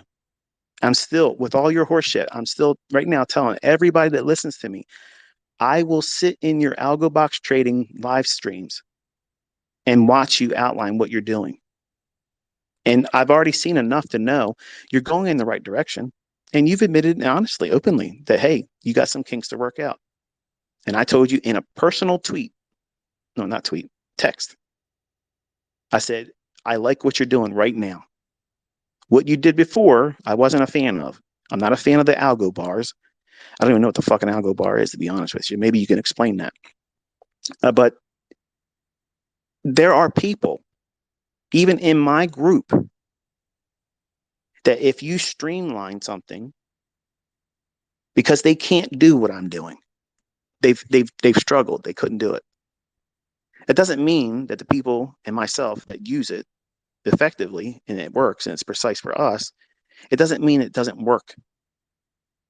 I'm still, with all your horse shit, I'm still right now telling everybody that listens to me, I will sit in your algo box trading live streams and watch you outline what you're doing. And I've already seen enough to know you're going in the right direction. And you've admitted honestly, openly, that, hey, you got some kinks to work out. And I told you in a personal tweet, no, not tweet, text. I said, I like what you're doing right now. What you did before, I wasn't a fan of. I'm not a fan of the algo bars. I don't even know what the fucking algo bar is, to be honest with you. Maybe you can explain that. But there are people, even in my group, that if you streamline something, because they can't do what I'm doing, they've struggled. They couldn't do it. It doesn't mean that the people and myself that use it effectively and it works and it's precise for us, it doesn't mean it doesn't work.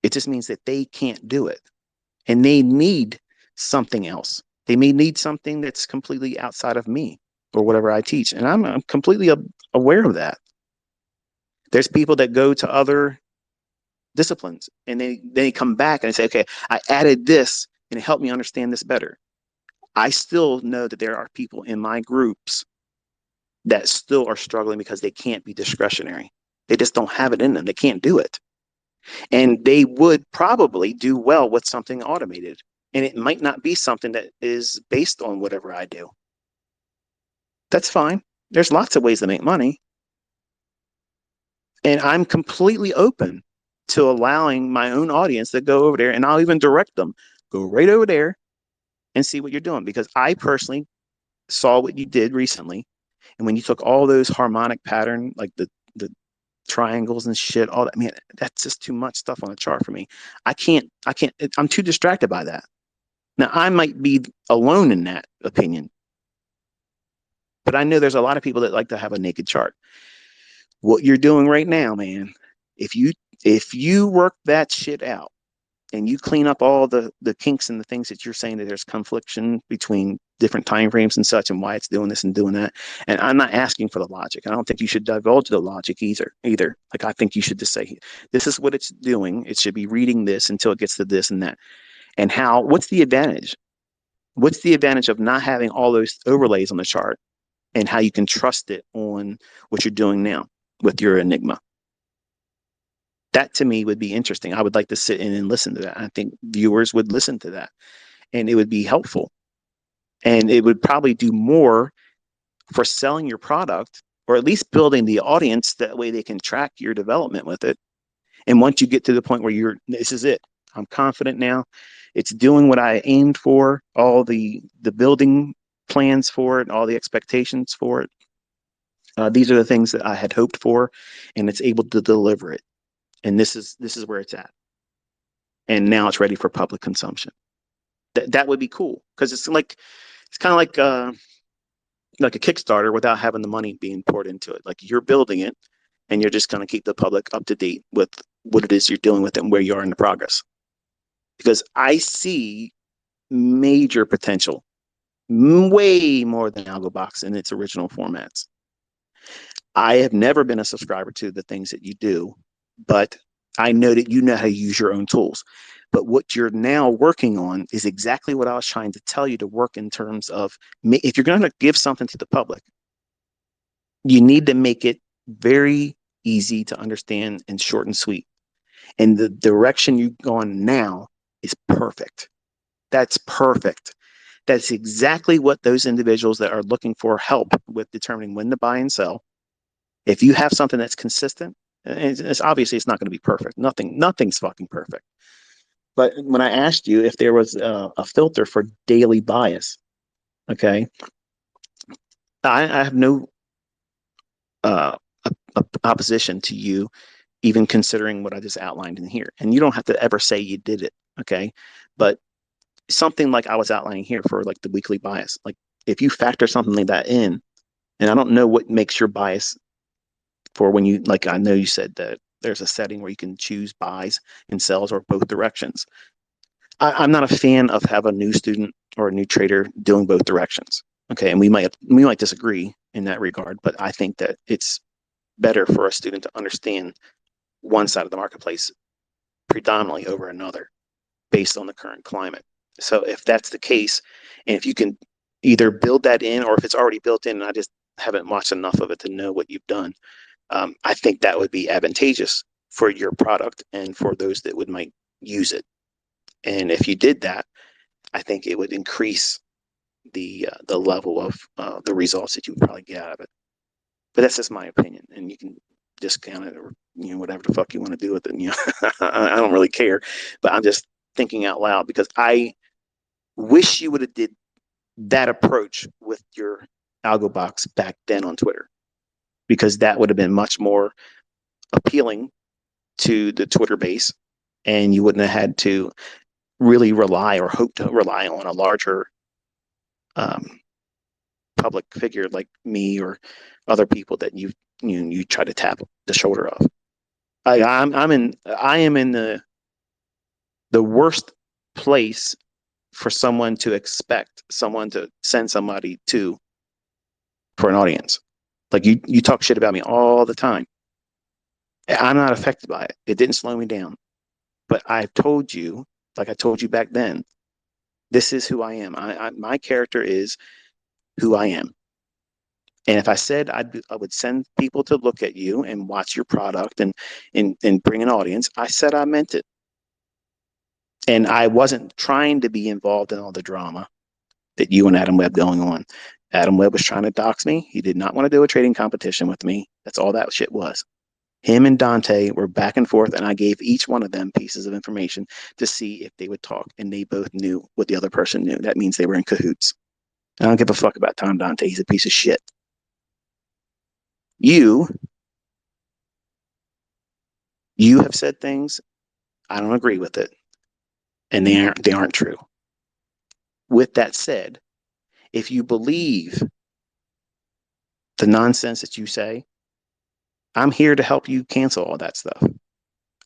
It just means that they can't do it. And they need something else. They may need something that's completely outside of me or whatever I teach. And I'm completely aware of that. There's people that go to other disciplines and they come back and say, okay, I added this and it helped me understand this better. I still know that there are people in my groups that still are struggling because they can't be discretionary. They just don't have it in them. They can't do it. And they would probably do well with something automated. And it might not be something that is based on whatever I do. That's fine. There's lots of ways to make money. And I'm completely open to allowing my own audience to go over there, and I'll even direct them, go right over there and see what you're doing. Because I personally saw what you did recently. And when you took all those harmonic pattern, like the triangles and shit, all that, man, that's just too much stuff on the chart for me. I'm too distracted by that. Now, I might be alone in that opinion, but I know there's a lot of people that like to have a naked chart. What you're doing right now, man, if you work that shit out and you clean up all the kinks and the things that you're saying that there's confliction between different time frames and such and why it's doing this and doing that. And I'm not asking for the logic. I don't think you should divulge the logic either. Like, I think you should just say, this is what it's doing. It should be reading this until it gets to this and that. And what's the advantage? What's the advantage of not having all those overlays on the chart and how you can trust it on what you're doing now with your Enigma? That to me would be interesting. I would like to sit in and listen to that. I think viewers would listen to that and it would be helpful. And it would probably do more for selling your product, or at least building the audience. That way they can track your development with it. And once you get to the point where this is it, I'm confident now. It's doing what I aimed for, all the building plans for it, all the expectations for it. These are the things that I had hoped for, and it's able to deliver it. And this is where it's at. And now it's ready for public consumption. That would be cool, because it's kind of like a Kickstarter without having the money being poured into it. Like, you're building it, and you're just going to keep the public up to date with what it is you're dealing with and where you are in the progress. Because I see major potential, way more than AlgoBox in its original formats. I have never been a subscriber to the things that you do, but I know that you know how to use your own tools. But what you're now working on is exactly what I was trying to tell you to work in terms of, if you're going to give something to the public, you need to make it very easy to understand and short and sweet. And the direction you've gone now is perfect. That's perfect. That's exactly what those individuals that are looking for help with determining when to buy and sell. If you have something that's consistent And it's obviously it's not going to be perfect. Nothing's fucking perfect. But when I asked you if there was a filter for daily bias, okay, I have no uh, opposition to you even considering what I just outlined in here. And you don't have to ever say you did it, okay? But something like I was outlining here for like the weekly bias, like if you factor something like that in, and I don't know what makes your bias for when you, like I know you said that there's a setting where you can choose buys and sells or both directions. I'm not a fan of have a new student or a new trader doing both directions. Okay, and we might disagree in that regard, but I think that it's better for a student to understand one side of the marketplace predominantly over another based on the current climate. So if that's the case, and if you can either build that in, or if it's already built in and I just haven't watched enough of it to know what you've done, I think that would be advantageous for your product and for those that might use it. And if you did that, I think it would increase the level of the results that you would probably get out of it. But that's just my opinion, and you can discount it or whatever the fuck you want to do with it. I don't really care, but I'm just thinking out loud because I wish you would have did that approach with your algo box back then on Twitter, because that would have been much more appealing to the Twitter base, and you wouldn't have had to really rely or hope to rely on a larger public figure like me or other people that you try to tap the shoulder of. I am in the worst place for someone to expect someone to send somebody to for an audience. Like you talk shit about me all the time. I'm not affected by it. It didn't slow me down. But I've told you, like I told you back then, this is who I am. My character is who I am. And if I said I would send people to look at you and watch your product and bring an audience, I said I meant it. And I wasn't trying to be involved in all the drama that you and Adam Webb going on. Adam Webb was trying to dox me. He did not want to do a trading competition with me. That's all that shit was. Him and Dante were back and forth, and I gave each one of them pieces of information to see if they would talk, and they both knew what the other person knew. That means they were in cahoots. I don't give a fuck about Tom Dante. He's a piece of shit. You have said things, I don't agree with it, and they aren't true. With that said, if you believe the nonsense that you say, I'm here to help you cancel all that stuff.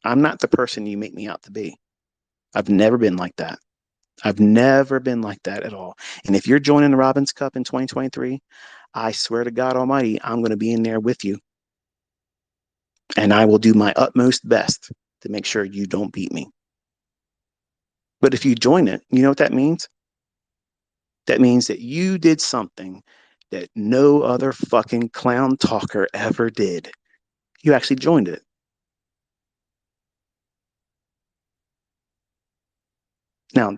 I'm not the person you make me out to be. I've never been like that. I've never been like that at all. And if you're joining the Robbins Cup in 2023, I swear to God Almighty, I'm going to be in there with you. And I will do my utmost best to make sure you don't beat me. But if you join it, you know what that means? That means that you did something that no other fucking clown talker ever did. You actually joined it. Now,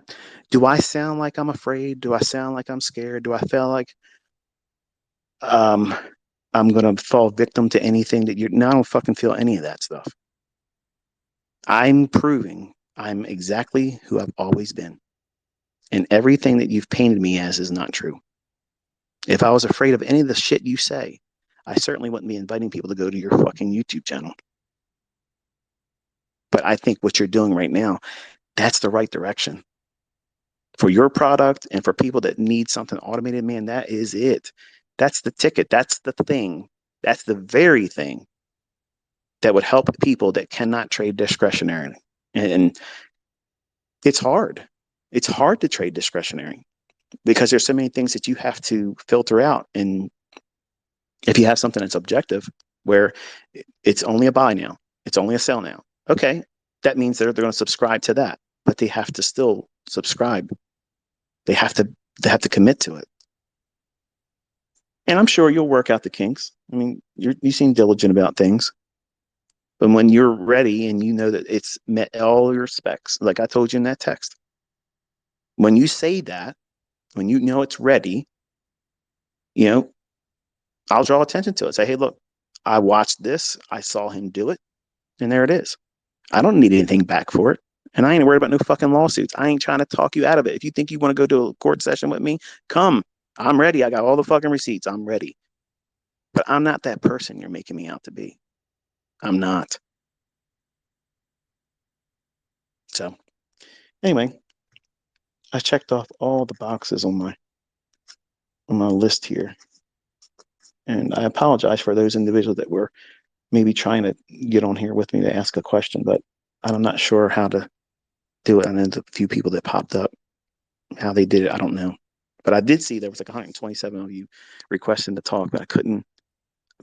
do I sound like I'm afraid? Do I sound like I'm scared? Do I feel like um, I'm going to fall victim to anything that you're... No, I don't fucking feel any of that stuff. I'm proving I'm exactly who I've always been. And everything that you've painted me as is not true. If I was afraid of any of the shit you say, I certainly wouldn't be inviting people to go to your fucking YouTube channel. But I think what you're doing right now, that's the right direction. For your product and for people that need something automated, man, that is it. That's the ticket. That's the thing. That's the very thing that would help people that cannot trade discretionary. And it's hard. It's hard to trade discretionary because there's so many things that you have to filter out. And if you have something that's objective, where it's only a buy now, it's only a sell now, okay, that means they're going to subscribe to that, but they have to still subscribe. They have to commit to it. And I'm sure you'll work out the kinks. I mean, you seem diligent about things. But when you're ready and you know that it's met all your specs, like I told you in that text, when you say that, when you know it's ready, I'll draw attention to it. Say, hey, look, I watched this. I saw him do it. And there it is. I don't need anything back for it. And I ain't worried about no fucking lawsuits. I ain't trying to talk you out of it. If you think you want to go to a court session with me, come. I'm ready. I got all the fucking receipts. I'm ready. But I'm not that person you're making me out to be. I'm not. So anyway, I checked off all the boxes on my list here. And I apologize for those individuals that were maybe trying to get on here with me to ask a question, but I'm not sure how to do it. And there's a few people that popped up. How they did it, I don't know. But I did see there was like 127 of you requesting to talk, but I couldn't,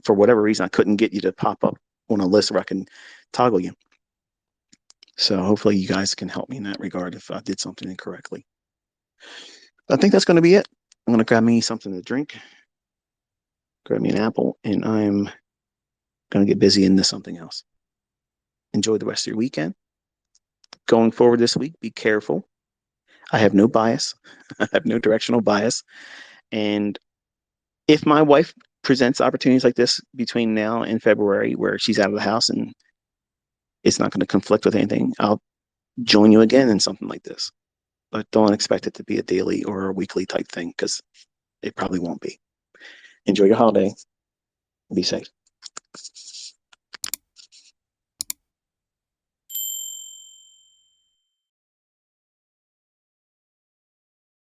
for whatever reason, I couldn't get you to pop up on a list where I can toggle you. So hopefully you guys can help me in that regard if I did something incorrectly. I think that's going to be it. I'm going to grab me something to drink, grab me an apple, and I'm going to get busy into something else. Enjoy the rest of your weekend. Going forward this week, be careful. I have no bias. I have no directional bias. And if my wife presents opportunities like this between now and February where she's out of the house and it's not going to conflict with anything, I'll join you again in something like this. But don't expect it to be a daily or a weekly type thing because it probably won't be. Enjoy your holiday. Be safe.